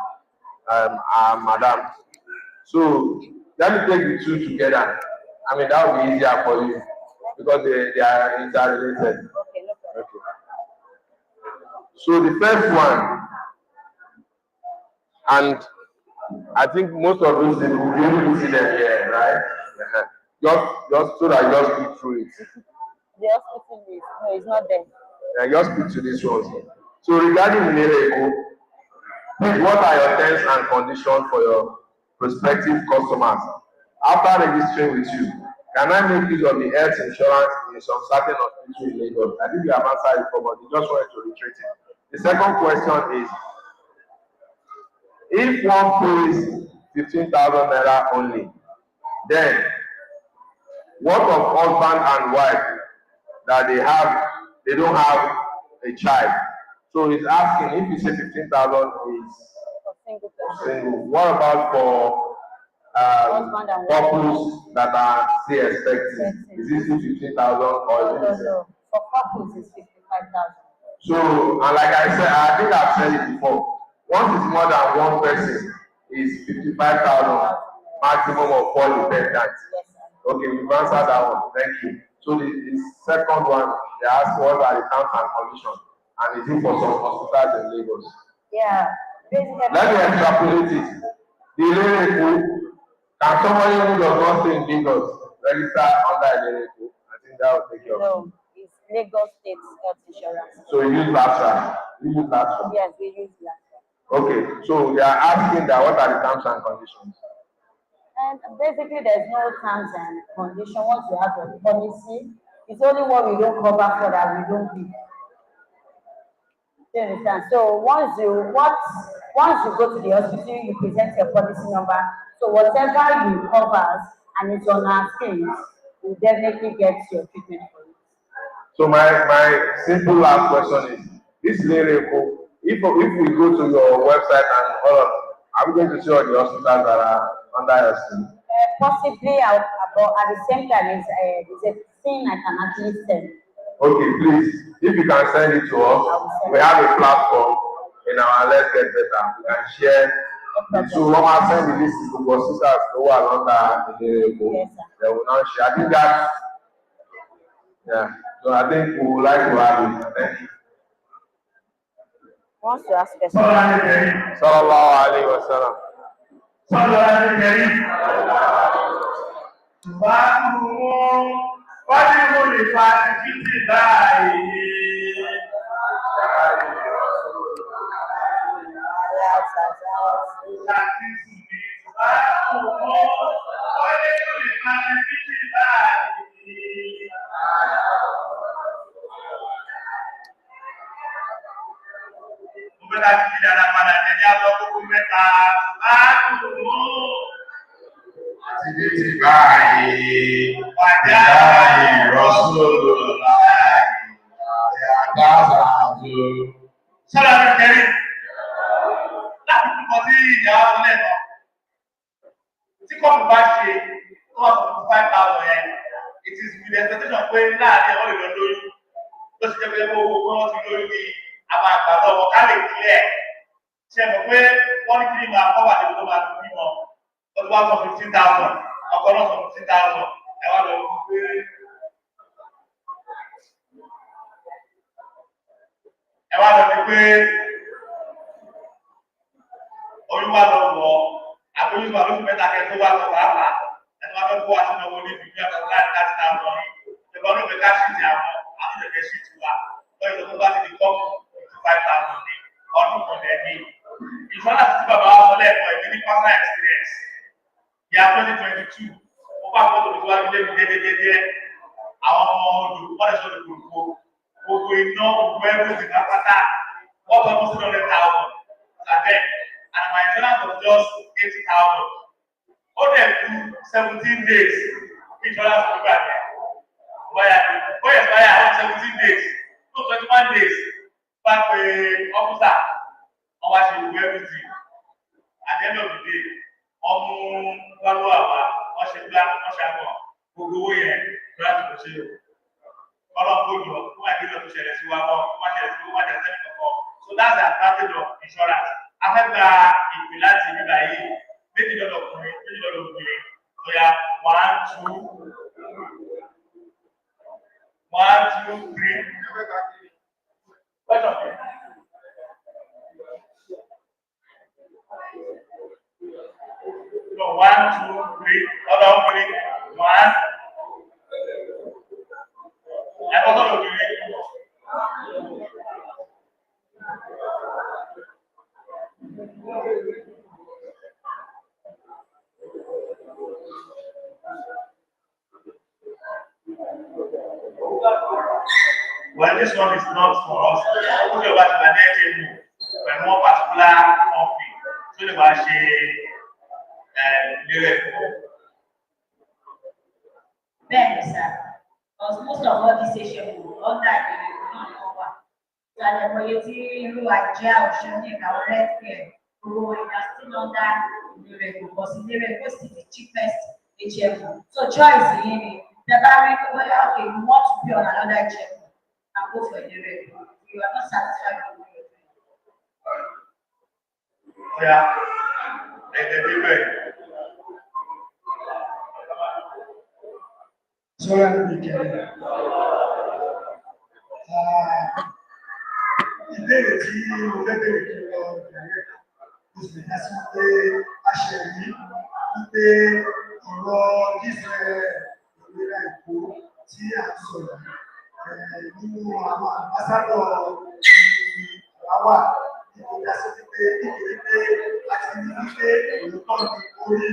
madam. So, let me take the 2 together. I mean, that will be easier for you because they are interrelated. Okay. So, the first one, and I think most of those things will be able to see them here, right? Just so that you just speak through it. The hospital is no, it's not there. Just speak to this one. So regarding UNILAG, please, what are your terms and conditions for your prospective customers? After registering with you, can I make use of the health insurance in some certain hospitals in Lagos? I think you have answered it, but you just wanted to reiterate it. The second question is, if one pays 15,000 naira only, then what of husband and wife that they don't have a child? So he's asking, if you say 15,000 is single, what about for couples that are still expecting? Is this 15,000 or is it? No. For couples, it's 55,000. So, and like I said, I think I've said it before. Once it's more than one person, is 55,000 maximum of 4 dependents. Okay, you've answered that one. Thank you. So the second one, they ask what are the terms and conditions, and is it for some hospitals in Lagos? Yeah. Let me extrapolate it. The Lagos, can somebody who does not stay in Lagos register under the Lagos? I think that will take care of it. No, it's Lagos State Health Insurance. So you use LASRA? You use LASRA? Yes, we use LASRA. Okay, so they are asking that what are the terms and conditions? And basically, there's no terms and conditions. Once you have your policy, it's only what we don't cover for that we don't give. You understand? So once you go to the hospital, you present your policy number. So whatever you cover and it's on our screens, you definitely get your treatment for it. So my simple last question is, this lyrical, if we go to your website and all of, are we going to see all the hospitals that are under your scheme? Possibly, but at the same time, it's a thing I can actually send. Okay, please, if you can send it to us, we have a platform in our Let's Get Better. We can share. So when I send the list to hospitals who are under the lyrical, they will not share. I think that, yeah. So I think we would like to have it. Thank you. Wants to ask a question. Sallallahu alaihi wasallam. Sallallahu alaihi wasallam. Wọ́n ti mú lè fa títí báyìí. Mo bẹ́ẹ̀ láti fi dára padà ẹ̀jẹ̀ àbọ̀ gbogbo mẹ́ta bá dùn mú. Títí báyìí, wàjà ìrọ́sọ̀rọ̀ láì àyàgbá àjò. Sọ́dọ̀ mi kẹ́rì, láti túbọ̀ sí ìyá ọ̀lẹ́ náà. Tí kọ́ọ̀pù bá ṣe kọ́ọ̀pù 5,000 yẹn, it is with the expectation pé láàrin ọ̀rọ̀ ìlọ lórí. Ló ti jẹ́ pé owó wọn ti lórí bí àwọn àgbà lọ́wọ́ ká lè clear. Ṣé mọ̀ pé wọ́n ní kí ni máa kọ́ wà níbi tó máa ti bímọ? Ọdún wa sọ 15,000, ọkọ náà sọ 15,000, ẹ wá lọ wí pé oyún wa lọ wọ àbóyún wa lóṣù mẹ́ta kẹ́ tó wá lọ pàápàá ẹni wá fẹ́ kó wá sínú owó níbi bí ọkọ̀ láti 30,000 yìí ìbọn ló fẹ́ ká ṣíìtì àwọn àtúntẹ̀kẹ́ ṣíìtì wa lọ́yìn tó bá ti di kọ́ọ̀pù 55,000 ní ọdún kan lẹ́ni. Ìṣọ́lá ti bàbá wa sọ lẹ́ẹ̀kan ìbí ní personal experience. Ya 2022, ó bá gbọ́dọ̀ tó wá nílé mi dédédédé àwọn ọmọ olùkọ́ wọ́n lè sọ gbogbo iná gbogbo ẹgbẹ́ ti ká pátá wọ́n bá mú 700,000 and my insurance was just 80,000. Ó dẹ̀ kú 17 days insurance nígbà yẹn bóyá expire àwọn 17 days to 21 days bá pe officer wọ́n wá ṣe gbogbo everything at the end of the day ọmú wálúwà wá wọ́n ṣe gbá wọ́n ṣe àgbọ̀ gbogbo owó yẹn láti lọ ṣe ọlọ́gbọ́dọ̀ wọ́n àti ìlú tó ṣẹlẹ̀ sí wa kọ́ wọ́n ṣẹlẹ̀ sí wọ́n ṣẹlẹ̀ sẹ́ni kọ̀ọ̀kan so that's the advantage of insurance afẹ́gbà ìpè láti nígbà yìí méjì lọ́dọ̀ ọkùnrin méjì lọ́dọ̀ obìnrin lọ́yà 1 2 3 question. So 1 2 3 other opening 1. I don't know. Well, this one is not for us. Okay, but the next move, when more particular company, so the wash Then, sir, because most of all these issues all that they don't cover. So the community who are jail showing our red care, who are still under the because the is the cheapest HMO. So choice in it. The barrier, okay, you want to be on another HMO and go for the rate. You are not satisfied with it. Yeah, Sọ́ra níbi ìkẹrẹ. Ìbéèrè tí mo fẹ́ bèèrè kí lọ bẹ̀rẹ̀ mo sì dá sí pé a ṣe rí wípé ọ̀rọ̀ gífẹ́ ìlera Èkó tí a ń sọ̀rọ̀ nínú àwọn àmbásádọ̀ àwà nínú ìdásí wípé nítorí pé láti ní wípé òótọ́ ní orí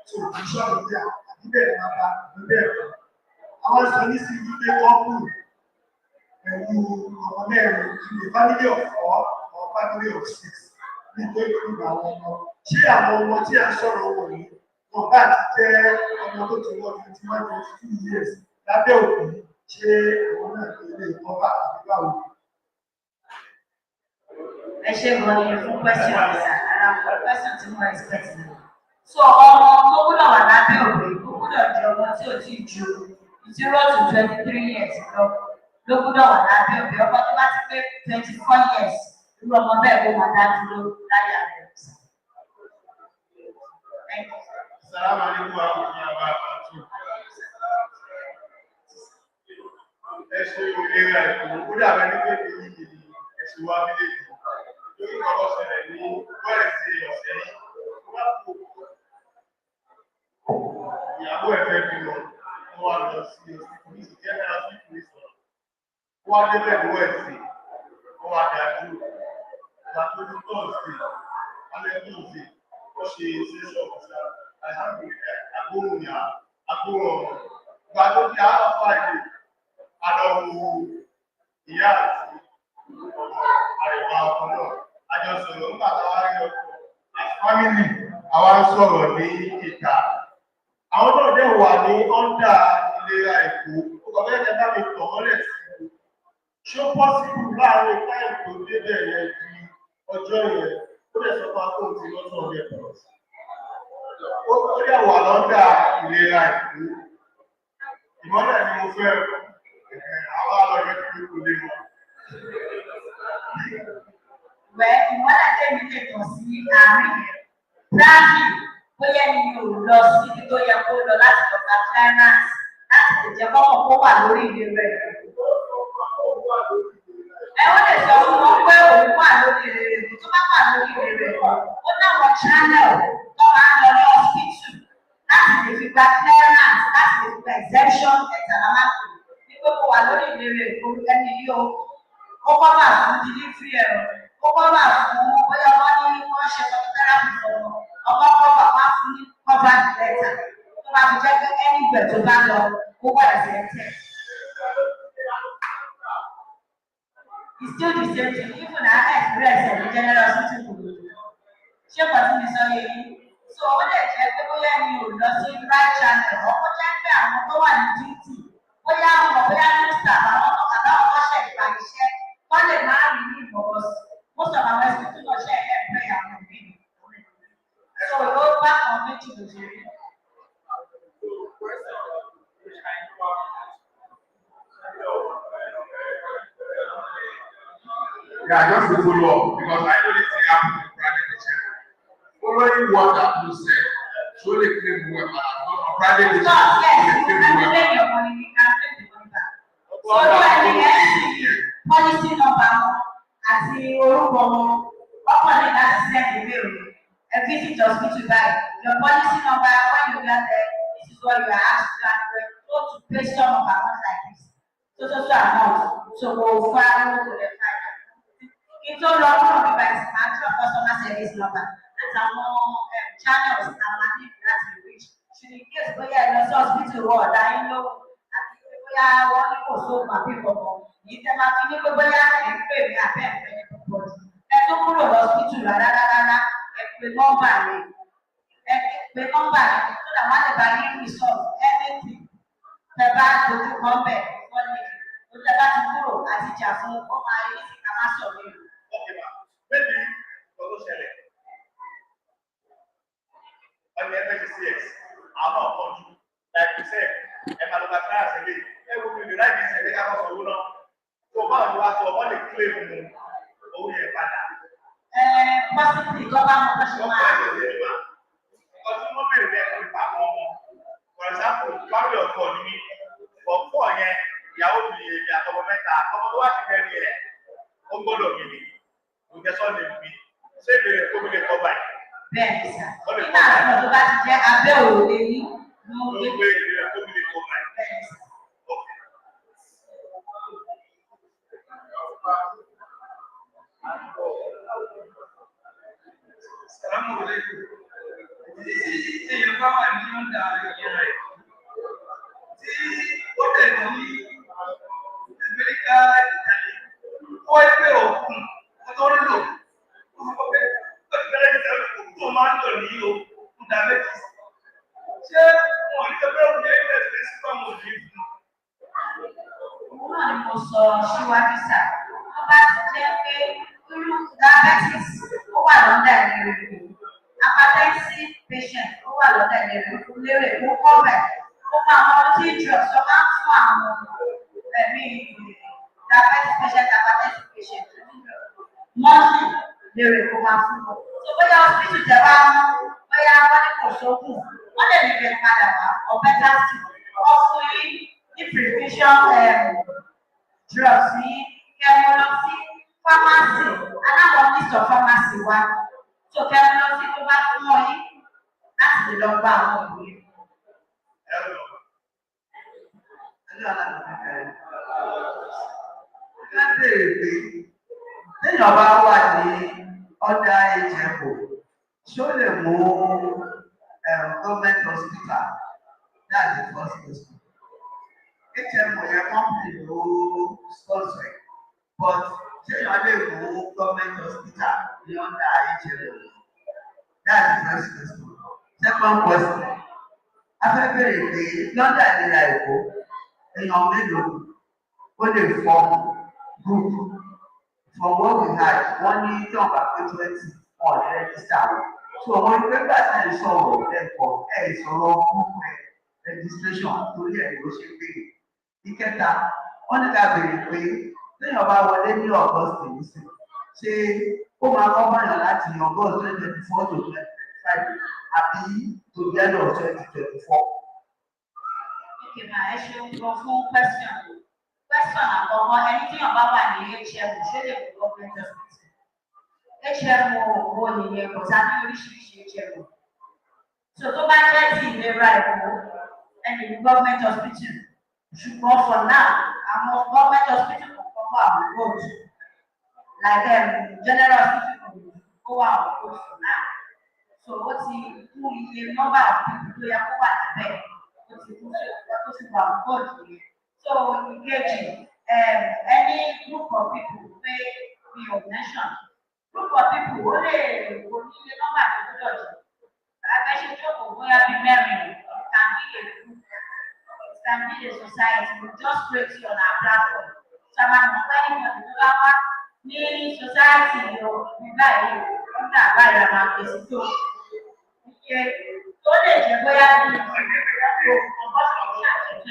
tó kì í ṣọ́ọ̀rọ̀ ní àbíbẹ̀rẹ̀ máa bá àbíbẹ̀rẹ̀. Àwọn sọ ní sí wípé kọ́pù pẹ̀lú ọmọ mẹ́rin in a family of 4 or family of 6 nítorí ìgbà àwọn ọmọ. Ṣé àwọn ọmọ tí a ń sọ̀rọ̀ wọ̀nyí wọn bá ti jẹ́ ọmọ tó ti wọ́n 21-22 years lábẹ́ òbí ṣé àwọn náà lè lè kọ́ bá àbíbá wò? Ẹ ṣe gan ni fún question ọ̀sà ara àwọn question tí mo expect ni. So ọmọ tó gbọ́dọ̀ wà lábẹ́ òbí tó gbọ́dọ̀ jẹ́ ọmọ tí ò tí ju 0 to 23 years lọ gbọ́dọ̀ wà lábẹ́ òbí ọmọ tó bá ti pé 24 years irú ọmọ bẹ́ẹ̀ kó máa dá dúró láyé àbẹ̀ ọ̀sà. Assalamu alaikum wa rahmatullahi wa barakatuh. Ẹ ṣe ìlera Èkó, ó dàbẹ̀ ní pé kí yìí ẹ̀sùn wa bí lèdè. Lórí ọ̀rọ̀ ṣẹlẹ̀ ní Wẹ́ẹ̀sì ọ̀sẹ̀ yìí, ìyàwó ẹ̀fẹ́ bí lọ, wọ́n wá lọ sí ìpínlẹ̀ General Hospital sọ̀rọ̀. Wọ́n á débẹ̀ ní Wẹ́ẹ̀sì, wọ́n wá dájú. Ìgbà tó ní Tọ́ọ̀sì, alẹ́ Tọ́ọ̀sì, ó ṣe ṣẹ́ṣọ̀ ọ̀sẹ̀. Alhamdulillah, agbóhùnyà, agbóhùn. Ìgbà tó di àárọ̀ Friday, alọ́wọ́ ìyá àti ọmọ àrẹ̀wà ọkọ̀ náà. Àjọsọ̀rọ̀ nígbà táwa rí ọkọ̀. As family, àwa ń sọ̀rọ̀ ní ìta. Àwọn náà dẹ̀ wà ní ọ́ndà ìlera Èkó. Ó kọ̀ bẹ́ẹ̀ kẹta mi tọ̀ mọ́lẹ̀ sí i. Ṣé ó pọ́sibú láàárín táìmù tó débẹ̀ yẹn di ọjọ́ yẹn? Ó lè sọ fún akóhùn tí lọ́sọ̀ ọ̀dẹ̀ pọ̀ sí. Ó dẹ̀ wà lọ́ndà ìlera Èkó. Ìmọ́lẹ̀ ni mo fẹ́ àwọn alọ́yẹ tí kò lè mọ̀. Wẹ́ ìmọ́lẹ̀ tẹ́mi lè tàn sí àárín Brazil bóyá ni mi ò lọ síbi tó yẹ kó lọ láti lọ́ka clearance láti lè jẹ́ kọ́kọ́ kó wà lórí ìlú rẹ̀. Ẹ ó lè sọ fún wọn pé òun wà lórí ìlú rẹ̀ tó bá wà lórí ìlú rẹ̀ ó náwọn channel tó máa ń lọ ní hospital láti lè fi gba clearance láti lè fi gba exemption ẹ̀tàlámàkì ní pé kó wà lórí ìlú rẹ̀ kó ẹni yìí ó kọ́ bá fún delivery ẹ̀rọ ó kọ́ bá fún bóyá wọ́n ní wọ́n ṣe phototherapy fún ọmọ kọ́ bàbá fún ní cover letter tó bá fi jẹ́ pé ẹni gbẹ̀ tó bá lọ kó wà exempted. It's still the same thing even our experience in the general hospital kò lò ṣé pàtó mi sọ yẹ yìí so ó lè jẹ́ pé bóyá mi ò lọ sí right channel ọkọ̀ jẹ́ pé àwọn tó wà ní duty bóyá ọmọ bóyá nọ́ọ̀sì àbáwọn ọ̀ṣẹ́ ìgbà iṣẹ́ wọ́n lè má rí ní ìbọ̀wọ̀ sí most of our hospital náà ṣe ẹ̀ẹ́dẹ́gbẹ̀rẹ̀ àwọn òbí mi. So ló bá kan méjì lóṣèré. Yeah, just to follow up because I know this thing happen in private channel. Following what Abdul said, surely claim well, but private Yes, you can claim your money, you can claim the money back. So do any policy number àti orúkọ wọn, ọkọ ní láti send email a visit hospital by your policy number when you get there, this is what you are asked to do and go to pay some of amount like this. So amount. So go far to the final. It's all long from the customer service number and some channels and money that you reach. Should in case we are in the hospital world, I know we are one also my people. If them are feeling we are in pay, we are paying for the don't go to the hospital, the number, so that when the value resolve anything, the bad to come back. The bad to grow as it has no Okay, ma. Maybe for those selling. On the FHCS, I'm not going to, like you said, I'm not going to class again. They will be the right things and they have also rule on. So, about you ask for what they claim, oh, yeah, father. Possibly, government national. Because you know, for example, family of four, you mean, for 4 years, you have to be a government, what you can hear, oh, God, we just want to be, say the public cover. Bẹ́ẹ̀ni sá. Nígbà tí mo bá ti jẹ́ abẹ́ òrùlé ní mo gbé. Bẹ́ẹ̀ni sá. Salamu alaikum. Èèyàn bá wà ní ọ̀dà ìyẹn rẹ̀. Tí ó dẹ̀ ní Amẹ́ríkà ìtàlẹ̀, ó ẹgbẹ́ òkun, ó tó ń lò. Tó máa ń lò ní òkun diabetes. Ṣé wọn ní ẹgbẹ́ òkun yẹn ń tẹ̀sí sí fáwọn òbí fún? Òun náà ni mo sọ síwájú sá. Tó bá ti jẹ́ pé irú diabetes ó wà lọ́dà ìlérè. Hypertensive patient ó wà lọ́dà ìlérè. Lérè ó kọ́ bẹ̀. Ó máa mọ tí drugs tó máa ń fún àwọn ẹ̀mí diabetes patient, hypertensive patient. Monthly lérè kó máa fún wọn. So bóyá hospital tẹ bá mú, bóyá wọ́n ní kò sókùn, wọ́n lè ní kẹ́ padà wá or better still, wọ́n fún yín ní prescription drugs ní kẹ́mọ́ lọ sí pharmacy, aláwọ̀ list of pharmacy wa. So kẹ́mọ́ lọ sí tó bá fún wọn yín láti lè lọ gba àwọn òbí. Téèyàn bá wà ní ọ̀dà ìjẹ̀bù, ṣó lè mú government hospital, that's the first question. HMO yẹn company ló sponsor it, but téèyàn lè mú government hospital ní ọ̀dà ìjẹ̀bù, that's the first question. Second question, afẹ́bẹ̀rẹ̀ pé lọ́dà ìlera Èkó, èèyàn mélòó ó lè form group. From what we had, one ní jọba pé 20 on register. So when you remember that you saw therefore sọ̀rọ̀ group registration torí ẹ̀ ló ṣe béèrè. Ìkẹta, wọ́n ní ká béèrè pé lẹ́yìn ọba wọlé ní August nìsín, ṣé ó máa kọ́ báyọ̀ láti August 2024 to 2025 àbí to the end of 2024? Okay, ma, ẹ ṣeun gan fún question. Question àkọ́kọ́ ẹni tí yàn bá wà ní HMO ṣé lè kó government hospital? HMO wo nìyẹn kò sá ní oríṣiríṣi HMO. So tó bá jẹ́ ti ìlera Èkó ẹni ní government hospital ṣùgbọ́n for now àwọn government hospital kọ̀ọ̀kan wà on road like general hospital kò wà on road for now. So ó ti kú iye number of people tó yẹ kó wà lábẹ́ ó ti kú sí ọ̀pọ̀ tó ti wà on road yẹn. So engaging any group of people wey we have mentioned, group of people who dey go need the number to do it. Abẹ́ṣe jókòó bóyá bí mẹ́rin can be a group demonstrate on our platform. So I'm going to ní society o nígbà yìí nígbà báyìí àwọn àgbèsí tó iye tó lè jẹ bóyá bí ìgbàgbọ́ ọgọ́sùn ní àjẹ 20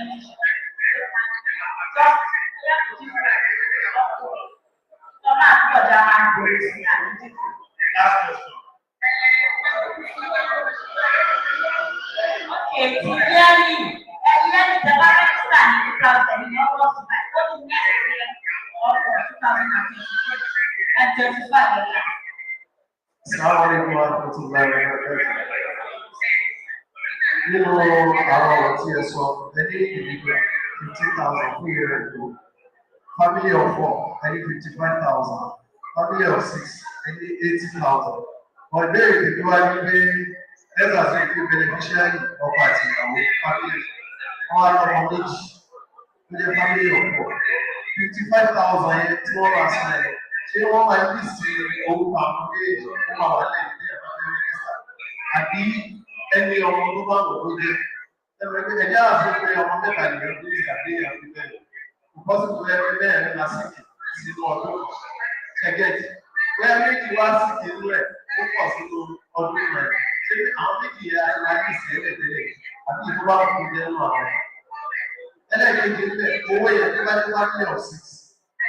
tó máa ń gbọ̀dá máa ń gbòòrò sí àdúgbò. Okay, clearly, the register in 2000 in August, but only next year or 2025. Assalamu alaikum warahmatullahi wabarakatuh. Nínú àwọn ọ̀rọ̀ tí ẹ sọ, ẹni individual 50,000 fún ìrìn àjò, family of 4 ẹni 55,000, family of 6 ẹni 80,000. Ìbéèrè tèmi wá ní pé lẹ́tà sí ìpín beneficiary ọkọ àti ìyàwó family wọn wá lọ́mọ méjì tó jẹ́ family of 4. 55,000 yẹn tí wọ́n bá sílẹ̀ ṣé wọ́n máa ń bí sí owó àwọn méjì wọ́n máa wà lẹ́yìn ní ẹ̀fọ́ ní rẹ́gísítà àbí ẹni ọmọ tó bá wọ̀ ló jẹ́ ẹgbẹ́ ẹ̀jẹ̀ àti pé ọmọ mẹ́ta nìyẹn tó ti àbí àbí bẹ́ẹ̀ ìpọ́sìtò ẹgbẹ́ bẹ́ẹ̀ ní lásìkò sínú ọdún ẹgẹ́tì bóyá méjì wá sí inú ẹ̀ ó pọ̀ sínú ọdún rẹ̀ ṣé àwọn méjì yẹn àti máa ní ìsẹ́lẹ̀ tẹ́lẹ̀ àbí ìfowópamọ́ kò jẹ́ nínú àwọn ẹlẹ́gbẹ̀ẹ́ ilẹ̀ owó yẹn tó bá ní 1 million 6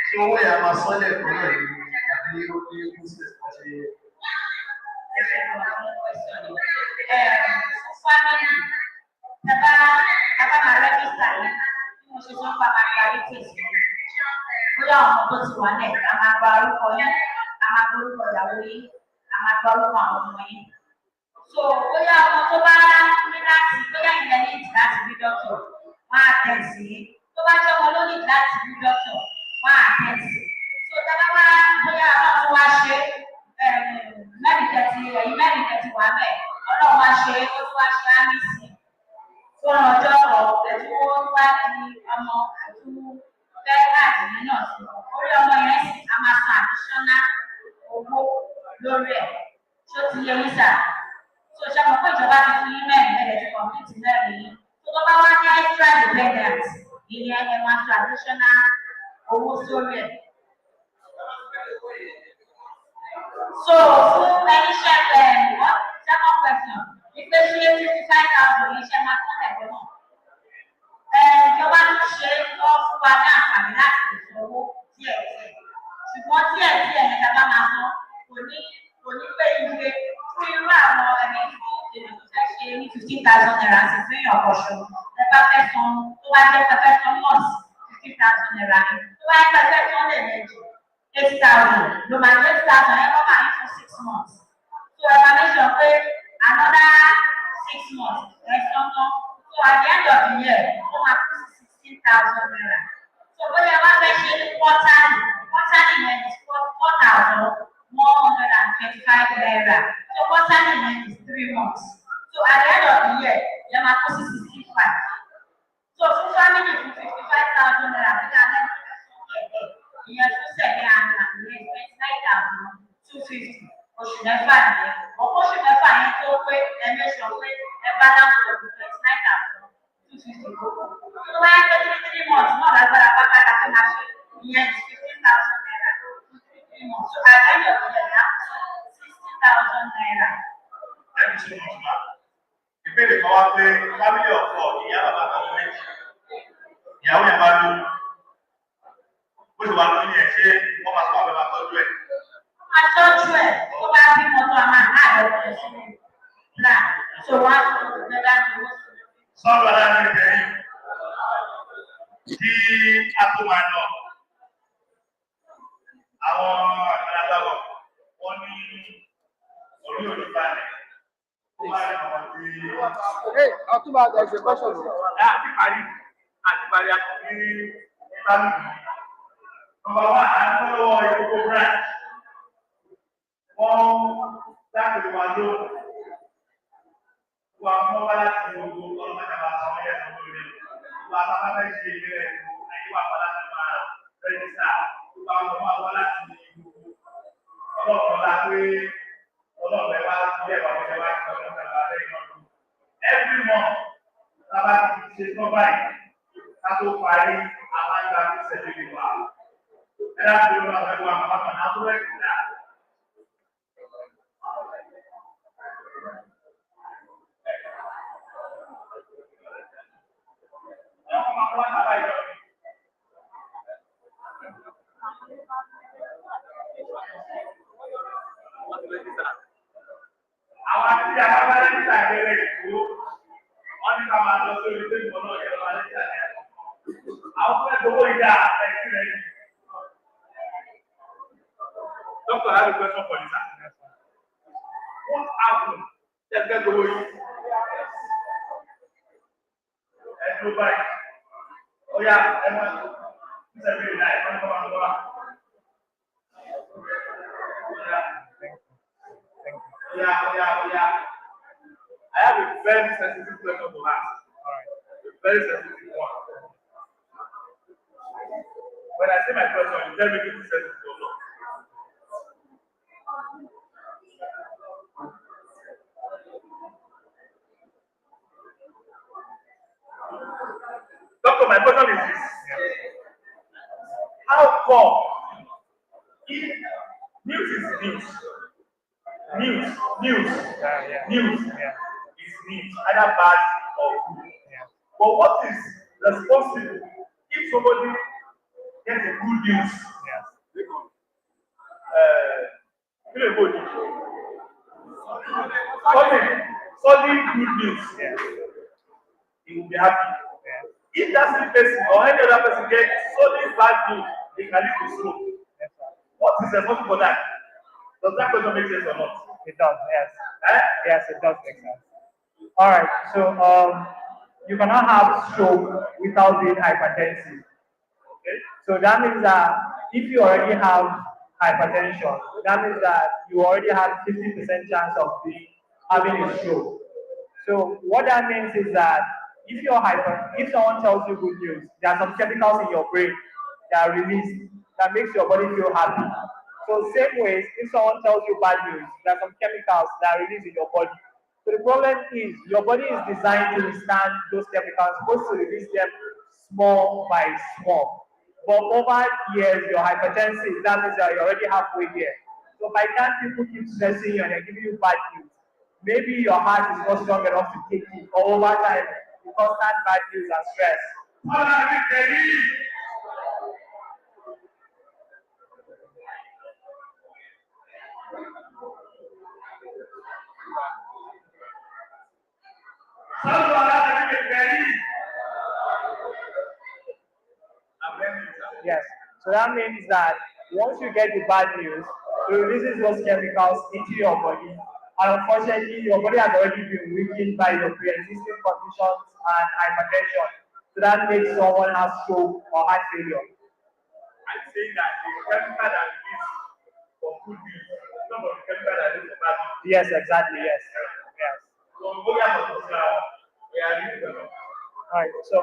ṣé owó yẹn máa sọ́lẹ̀ tó náà ní àbí ó ní kó sílẹ̀ tó ṣe yẹ. Family, taba máa rẹ́gísítà yìí bí mo ṣe sọ pa máa parí tèsí bóyá ọmọ tó ti wà lẹ̀ a máa gba orúkọ yín a máa gba orúkọ ìyàwó yín a máa gba orúkọ àwọn ọmọ yín. So bóyá ọmọ tó bá ní láti bóyá ìyẹn ní ìdí láti bí dọ́kítọ̀ wọ́n á tẹ̀ sí tó bá jẹ́ ọmọ ló ní ìdí láti bí dọ́kítọ̀ wọ́n á tẹ̀ sí. So taba wá bóyá ọmọ tó wá ṣe mẹ́rin kẹtì wà bẹ́ẹ̀ ọlọ́run wá ṣe ó tó wá ṣe á ní sí fún ọjọ́ ẹ̀tún ó wá di ọmọ ẹ̀tún fẹ́ káàdì yẹn náà sí orí ọmọ yẹn sì a máa san additional owó lórí ẹ̀ tó ti yẹ yín sà tó ṣe mọ̀ pé ìjọba ti fún yín mẹ́rin ẹ̀rẹ̀ ti complete mẹ́rin yín tó tó bá wá ní extra dependent ìyẹn ẹ̀ máa san additional owó sórí ẹ̀. So fún ẹni ṣẹ́fẹ̀ what second question ìpè ṣe 55,000 yìí ṣe máa tán ẹ̀gbẹ́ náà. Ìjọba ló ṣe lọ fún wa ní àǹfààní láti lè san owó díẹ̀díẹ̀. Ṣùgbọ́n díẹ̀díẹ̀ ní ká bá máa san kò ní pé iye fún irú àwọn ẹni fún èdè tó fẹ́ ṣe ní 15,000 naira sí fún èèyàn ọ̀ṣọ́. Ẹ bá fẹ́ san tó bá jẹ́ pẹ́pẹ́ san nọ́ọ̀sì 15,000 naira ni. Tó bá jẹ́ pẹ́pẹ́ san lè méjì 8,000 ló máa jẹ́ 8,000 ẹ̀ kọ́ máa ní fún 6 months. So ẹ máa make sure pé another 6 months ẹ̀ sọ́nà. So at the end of the year ó máa kú sí 16,000 naira. So bóyá wá fẹ́ ṣe ní quarterly yẹn is 4,125 naira. So quarterly yẹn is 3 months. So at the end of the year yẹn máa kú sí 65. So fún family fún 55,000 naira bí ká lẹ́nu ìyẹn tún sẹ̀lẹ̀ àná ìyẹn 29,250 oṣù mẹ́fà nìyẹn oṣù mẹ́fà yẹn tó pé ẹ̀mẹ́sọ̀ pé ẹ bá dáhùn pẹ̀lú 29,250 gbogbo tó bá yẹ pé 3 months náà lágbára pápákọ̀ fẹ́ máa ṣe ìyẹn 15,000 naira 3 months so àgbẹ̀yọ̀ ìyẹn náà 60,000 naira. Ìbéèrè kan wá pé family of 4 ìyá bàbá kan méjì ìyàwó yẹn bá lóyún ó sì wá lóyún ẹ̀ ṣé wọ́n máa sọ àbẹ̀bà tọ́jú ẹ̀. Atọ́jú ẹ̀ tó bá bí mọ́tò a máa ká àbẹ̀wò sínú plan so wọ́n á tún lọ gbẹ́dá ní owó sí. Sọ́ọ̀bù aláàbí ìbẹ̀rẹ̀ kí a tó máa lọ àwọn àgbàlagbà wọ́n ní orí òní balẹ̀ ó máa rí àwọn tí. Ọtúbà there's a question. Àti parí àkọ́bí ìbálòpọ̀. Number 1, àgbẹ̀wò ìkókó branch. Wọ́n dákòó wà lóhùn. Wọ́n mọ́ wá láti gbogbo ọlọ́mọdé àwọn àwọn ẹ̀yà tó lórí. Wọ́n á bá fẹ́ ṣe ìbílẹ̀ àyíwá wọn láti máa rẹ́jísà. Wọ́n á mọ́ wá láti gbogbo ọlọ́ọ̀kan la pé ọlọ́ọ̀bẹ wá ilé ẹ̀wà ọ̀bẹ wá ti ọlọ́ọ̀kan la lẹ́yìn ọdún. Every month, tábà ti ṣe tán báyìí, ká tó parí àwọn ṣẹ̀ṣẹ̀ lè wà. Ẹ láti lọ àwọn ẹ̀wọ̀n àwọn àpapọ̀ náà tó rẹ̀ kìlá. Àwọn àti àwọn alẹ́kìtà ìbẹ̀rẹ̀ ìkó, wọ́n ní ká máa lọ sórí tébù náà yẹ lọ́wọ́ alẹ́kìtà ní ẹ̀kọ́. Àwọn fẹ́ gbowó ìdá ẹ̀sìn rẹ̀ yìí. Doctor, I have a question for you, sir. What happened? Let's get gbowó yìí. Ẹ̀dùn báyìí. Ó yá ẹ̀mọ́ ìṣẹ̀lẹ̀ ìlà ẹ̀kọ́ ní kọ́ máa lọ́wọ́. Yeah. I have a very sensitive question to ask. All right. A very sensitive one. When I say my question, you tell me if it's sensitive or not. Doctor, my question is this. How come if news is news? News is news, either bad or good. But what is responsible if somebody gets a good news? Solid good news. He will be happy. If that same person or any other person gets solid bad news, they can lead to stroke. What is responsible for that? Does that question make sense or not? It does, yes. Yes, it does make sense. All right, so you cannot have stroke without being hypertensive. Okay. So that means that if you already have hypertension, that means that you already have 50% chance of having a stroke. So what that means is that if someone tells you good news, there are some chemicals in your brain that are released that makes your body feel happy. So same ways, if someone tells you bad news, there are some chemicals that are released in your body. So the problem is your body is designed to withstand those chemicals, supposed to release them small by small. But over years, you're hypertensive, that means that you're already halfway there. So by the time people keep stressing you and they're giving you bad news, maybe your heart is not strong enough to take it, or over time, you constant bad news and stress. Yes. So that means that once you get the bad news, it releases those chemicals into your body. And unfortunately, your body has already been weakened by your pre-existing conditions and hypertension. So that makes someone have stroke or heart failure. I'm saying that the chemical that is for good news, not for the chemical that is for bad news. Yes, exactly. Yes. So we are really developed. All right. So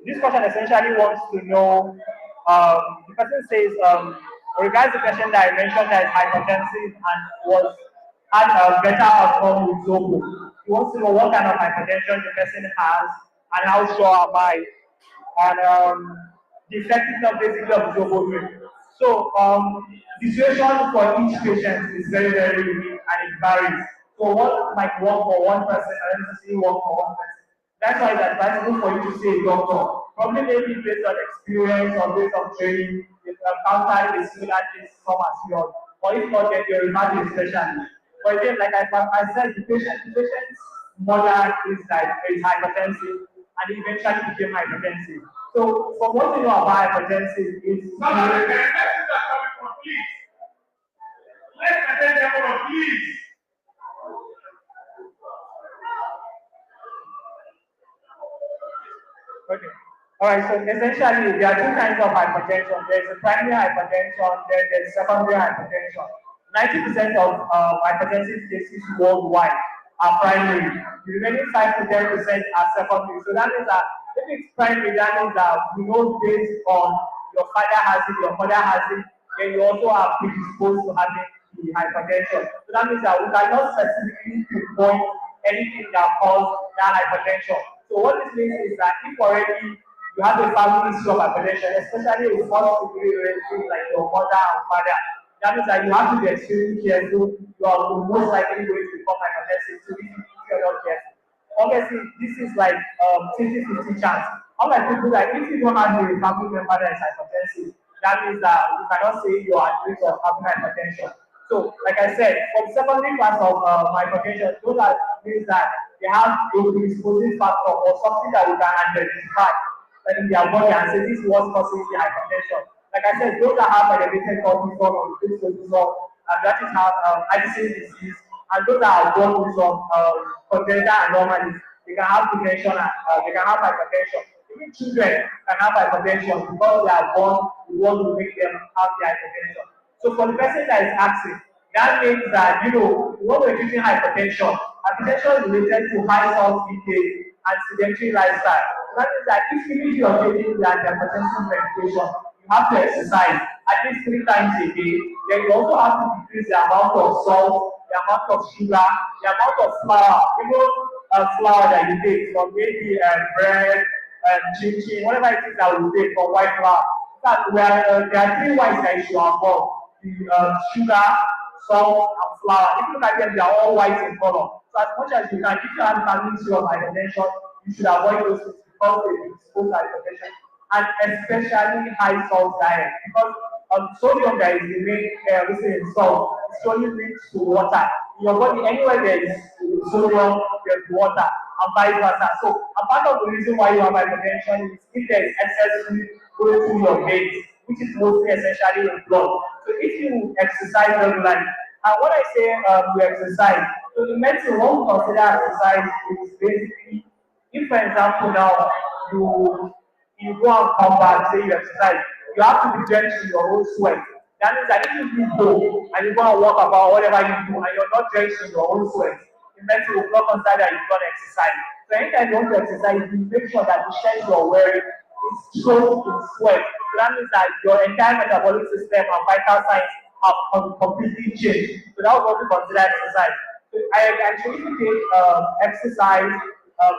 this question essentially wants to know. The person says, regards the question that I mentioned that is hypertensive and had a better outcome with Zobo. He wants to know what kind of hypertension the person has and how sure am I, and the effectiveness basically of Zobo drink. So the situation for each patient is very, very unique and it varies. So what might work for one person and necessarily work for one person. That's why it's advisable for you to see a doctor. Probably maybe based on experience or based on training, if you encounter a similar case, come as yours. Or if not, then you're referred to a specialist. But again, like I said, the patient's mother is hypertensive and eventually became hypertensive. So from what you know about hypertensive is Let's attend them, please. Okay. All right. So essentially, there are two kinds of hypertension. There's a primary hypertension, then there's secondary hypertension. 90% of hypertensive cases worldwide are primary. The remaining 5 to 10% are secondary. So that means that if it's primary, that means that we know based on your father has it, your mother has it, then you also are predisposed to having the hypertension. So that means that we cannot specifically pinpoint anything that causes that hypertension. So what this means is that if already you have a family history of hypertension, especially a first degree relative like your mother and father. That means that you have to be extremely careful. You are most likely going to become hypertensive too if you're not careful. Obviously, this is like 50-50 chance. Unlike people like if you don't have a family member that is hypertensive, that means that you cannot say you are at risk of having hypertension. So, like I said, for the secondary class of hypertension, those are means that they have a predisposing factor or something that we can identify in their body and say this is what's causing the hypertension. Like I said, those that have elevated cortisol or reduced cortisol, and that is have Addison disease, and those that are born with some congenital anomalies, they can have depression and they can have hypertension. Even children can have hypertension because they are born, we want to make them have the hypertension. So for the person that is asking, that means that when we're treating hypertension, hypertension is related to high salt intake and sedentary lifestyle. That means that if you're taking the antihypertensive medication, you have to exercise at least 3 times a day. Then you also have to decrease the amount of salt, the amount of sugar, the amount of flour, even flour that you take from maybe bread, chin, whatever it is that we take from white flour. In fact, there are 3 whites that you should avoid: the sugar, salt, and flour. If you look at them, they are all white in color. So as much as you can, if you have family history of hypertension, you should avoid those things because they dispose hypertension, and especially high salt diet, because sodium that is the main reason in salt is only linked to water. In your body, anywhere there is sodium, there's water, and vice versa. So a part of the reason why you have hypertension is if there is excess fluid going through your veins, which is mostly essentially in blood. So if you exercise regularly, and when I say you exercise, so the medicine, what we consider exercise is basically, if for example now you go and come back, say you exercise, you have to be drenched in your own sweat. That means that if you leave home and you go and walk about whatever you do and you're not drenched in your own sweat, the medicine will not consider that you've done exercise. So anytime you want to exercise, you make sure that the shirt you're wearing is soaked in sweat. So that means that your entire metabolic system and vital signs have completely changed. So that was what we consider exercise. So I actually take exercise,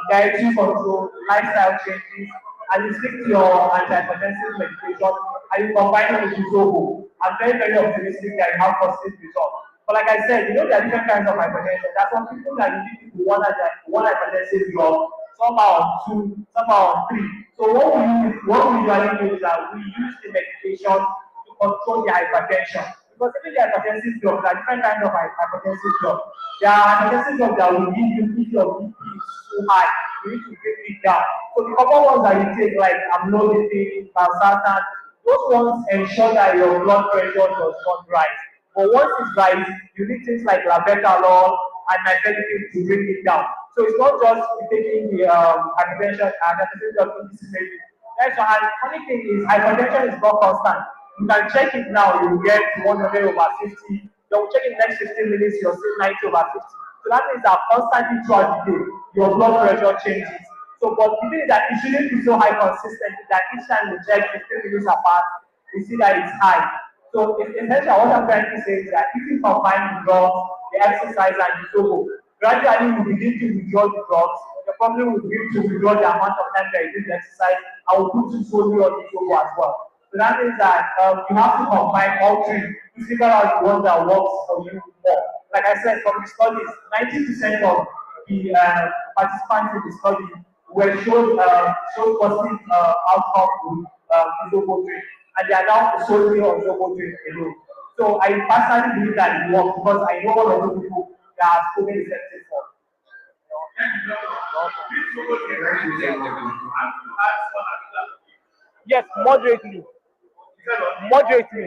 dietary control, lifestyle changes, and you stick to your antihypertensive medication, and you combine it with Zobo. I'm very optimistic that you have positive results. But like I said, there are different kinds of hypertension. There are some people that you need to one hypertensive drug, some are on 2, some are on 3. So what we usually do is that we use the medication to control the hypertension. Because even the hypertensive drugs, there are different kinds of hypertensive drugs. There are hypertensive drugs that will give you if your BP is too high, you need to bring it down. So the common ones that you take, like amlodipine, valsartan, those ones ensure that your blood pressure does not rise. But once it rises, you need things like labetalol and nifedipine to bring it down. So it's not just taking the hypertension and hypertension drug indiscriminately. That's why the funny thing is hypertension is not constant. You can check it now, you get 100/50. You'll check it next 15 minutes, you're still 90/50. So that means that constantly throughout the day, your blood pressure changes. So, but the thing is that it shouldn't be so high consistently that each time you check 15 minutes apart, you see that it's high. So, essentially, what I'm trying to say is that if you combine the drugs, the exercise, and the Zobo, gradually you begin to withdraw the drugs. You probably will begin to withdraw the amount of time that you do the exercise, and will put you solely on the Zobo as well. So that means that you have to combine all 3 to figure out the one that works for you more. Like I said, from the studies, 90% of the participants in the study were showed positive outcome with Zobo, and they are now solely on Zobo alone. So I personally believe that it works because I know one of those people that have proven effective for. Yes, moderately. Moderately.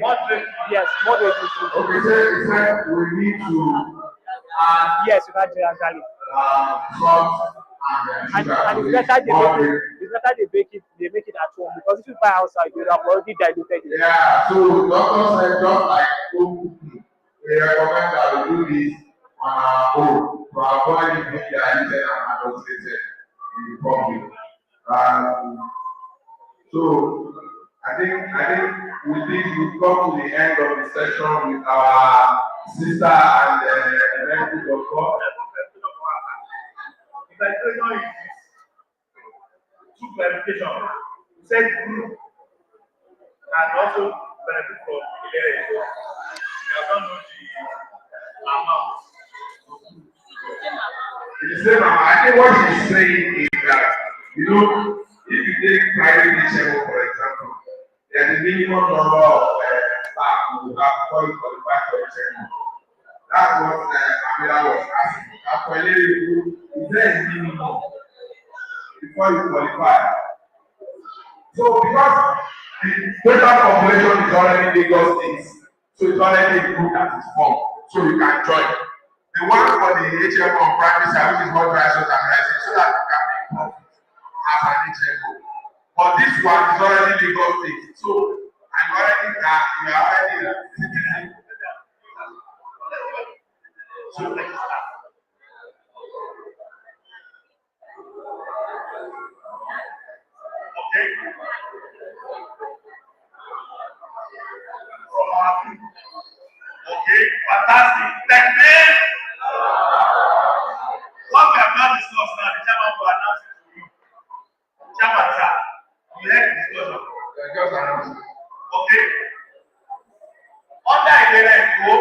Yes, moderately. Okay, so we need to yes, you can generally. Salt And it's better they make it at home, because if you buy outside, you have already diluted it. Yeah, so doctor said just like home cooking, they recommend that we do this on our own to avoid it being diluted and adulterated in the public. So I think with this we come to the end of the session with our sister and the doctor. Two clarification. said group and also benefit from the area. So I don't know the amount. The same amount. I think what she's saying is that, you know, if you take private HMO, for example, there's a minimum number of staff you have before you qualify for HMO. That's what Amira was asking. And for a lady, is there a minimum before you qualify? So because the total population is already Lagos State, so it's already a group that is formed, so you can join. The one for the HMO on private side, which is what Rice and Rice, so that you can make profit as an HMO. But this one is already Lagos State, so I'm already you are already a citizen. So let's start. Okay. Okay, fantastic. Technique. What we have not discussed now, the chairman will announce it to you. Chairman, sir, you heard the discussion. Just announce it. Okay. Under Iberenko,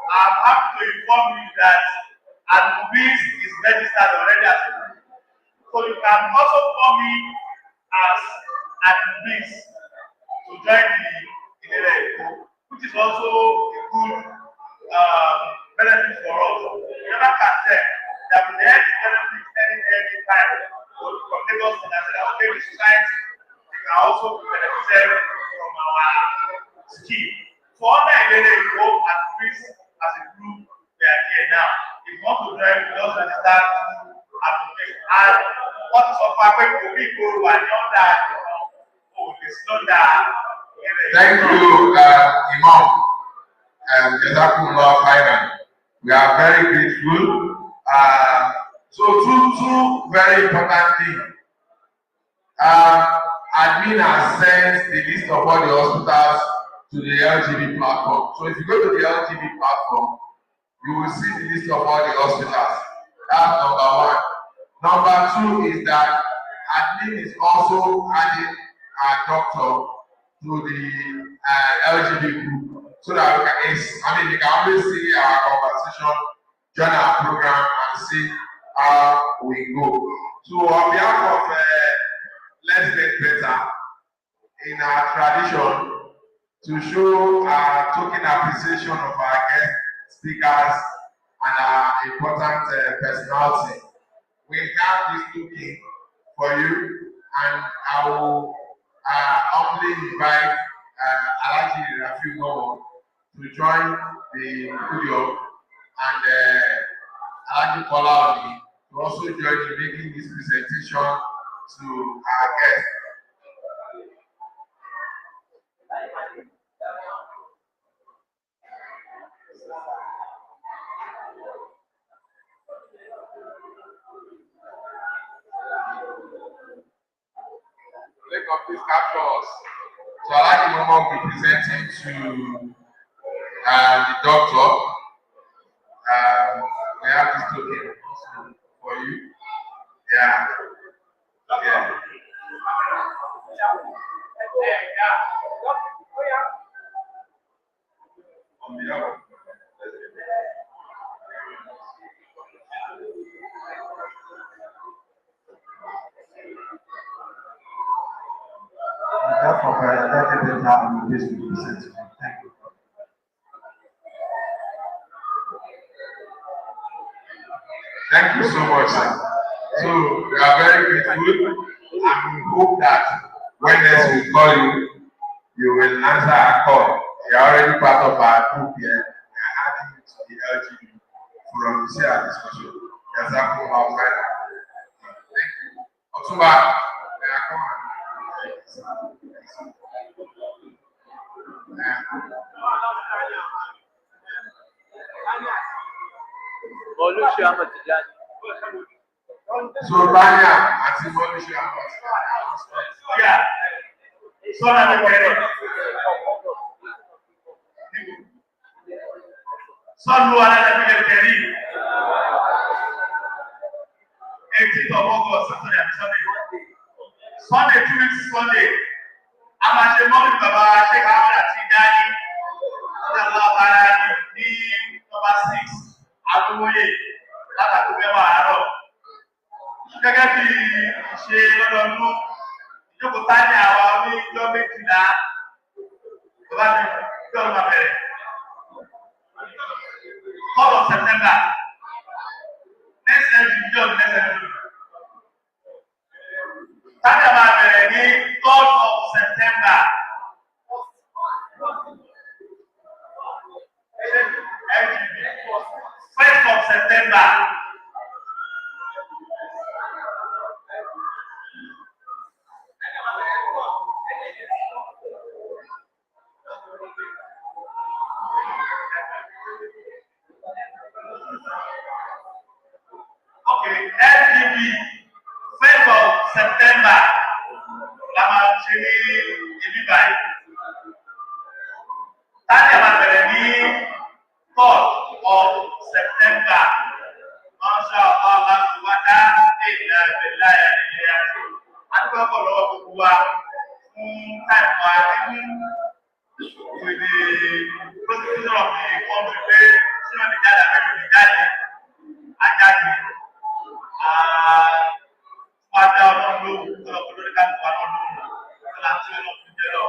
I'm happy to inform you that ALMUBINS is registered already as a group. So you can also call me as ALMUBINS to join the Iberenko, which is also a good benefit for us. You never can tell that we have benefit any time from Lagos State and say, okay, the society, they can also be benefited from our scheme. For other Iberenko and Chris as a group, they are here now. If you want to join, we just register to application. And what is offered for people who are not that, it's not that. Thank you, Imam. Jazakumullah khairan. We are very grateful. So two very important things. Admin has sent the list of all the hospitals to the LGB platform. So if you go to the LGB platform, you will see the list of all the hospitals. That's number one. Number two is that admin is also adding a doctor to the LGB group so that we can always see our conversation, join our program and see how we go. So on behalf of Let's Get Better, in our tradition, to show our token appreciation of our guest speakers and our important personality, we have this token for you, and I will humbly invite Alhaji Rafiu Nomo to join the podium, and Alhaji Kola to also join in making this presentation to our guests. Click on these captures. So Alhaji Nomo will be presenting to the doctor. We have this token also for you. Yeah. Yeah. On behalf of this will be sent to you. Thank you. Thank you so much, sir. So we are very grateful, and we hope that when next we call you, you will answer our call. You are already part of our group here. We are adding you to the LGB from the share discussion. Jazakumullah khairan. Thank you. Otumba, come on. So Banya àti Mọ́lúṣì Ahmed. Yeah. Sọ́nà ló bẹ̀rẹ̀. Sọ́nù alẹ́ bẹ̀rẹ̀. 18th of August, Saturday and Sunday. Sunday, 2 weeks Sunday. a máa ṣe mọ́lì bàbá ṣé káwọn àti dání ọjà lọ́wọ́ ní nọ́mbà 6 agbóyè látàkùn mẹ́wàá àárọ̀. Gẹ́gẹ́ bí ìṣe lọ́dọọdún ìjókòó táyé àwa ní ìjọ méjìlá bàbá mi ìjọ ọmọ bẹ̀rẹ̀ 4th of September next century ìjọ next century. Táyé máa bẹ̀rẹ̀ ní 3rd of September. First of September. Okay, LGB, 1st of September. La máa ṣe ní ibi báyìí. Táyà máa bẹ̀rẹ̀ ní 4th of September. Masha Allah, láti wá dá èèyàn ìbẹ̀lá ẹ̀ nílẹ̀ àti àdúgbò ọ̀pọ̀ lọ́wọ́ gbogbo wa fún táìmù àdínú with the prosecution of the country pé ṣé wọ́n ti jáde àbẹ́rẹ́ òní jáde ajáde. Wọ́n á dá ọlọ́run lóhùn tó lọ́kọ́ lórí káàkiri wa náà lóhùn tó láti ọlọ́run jẹ́ lọ.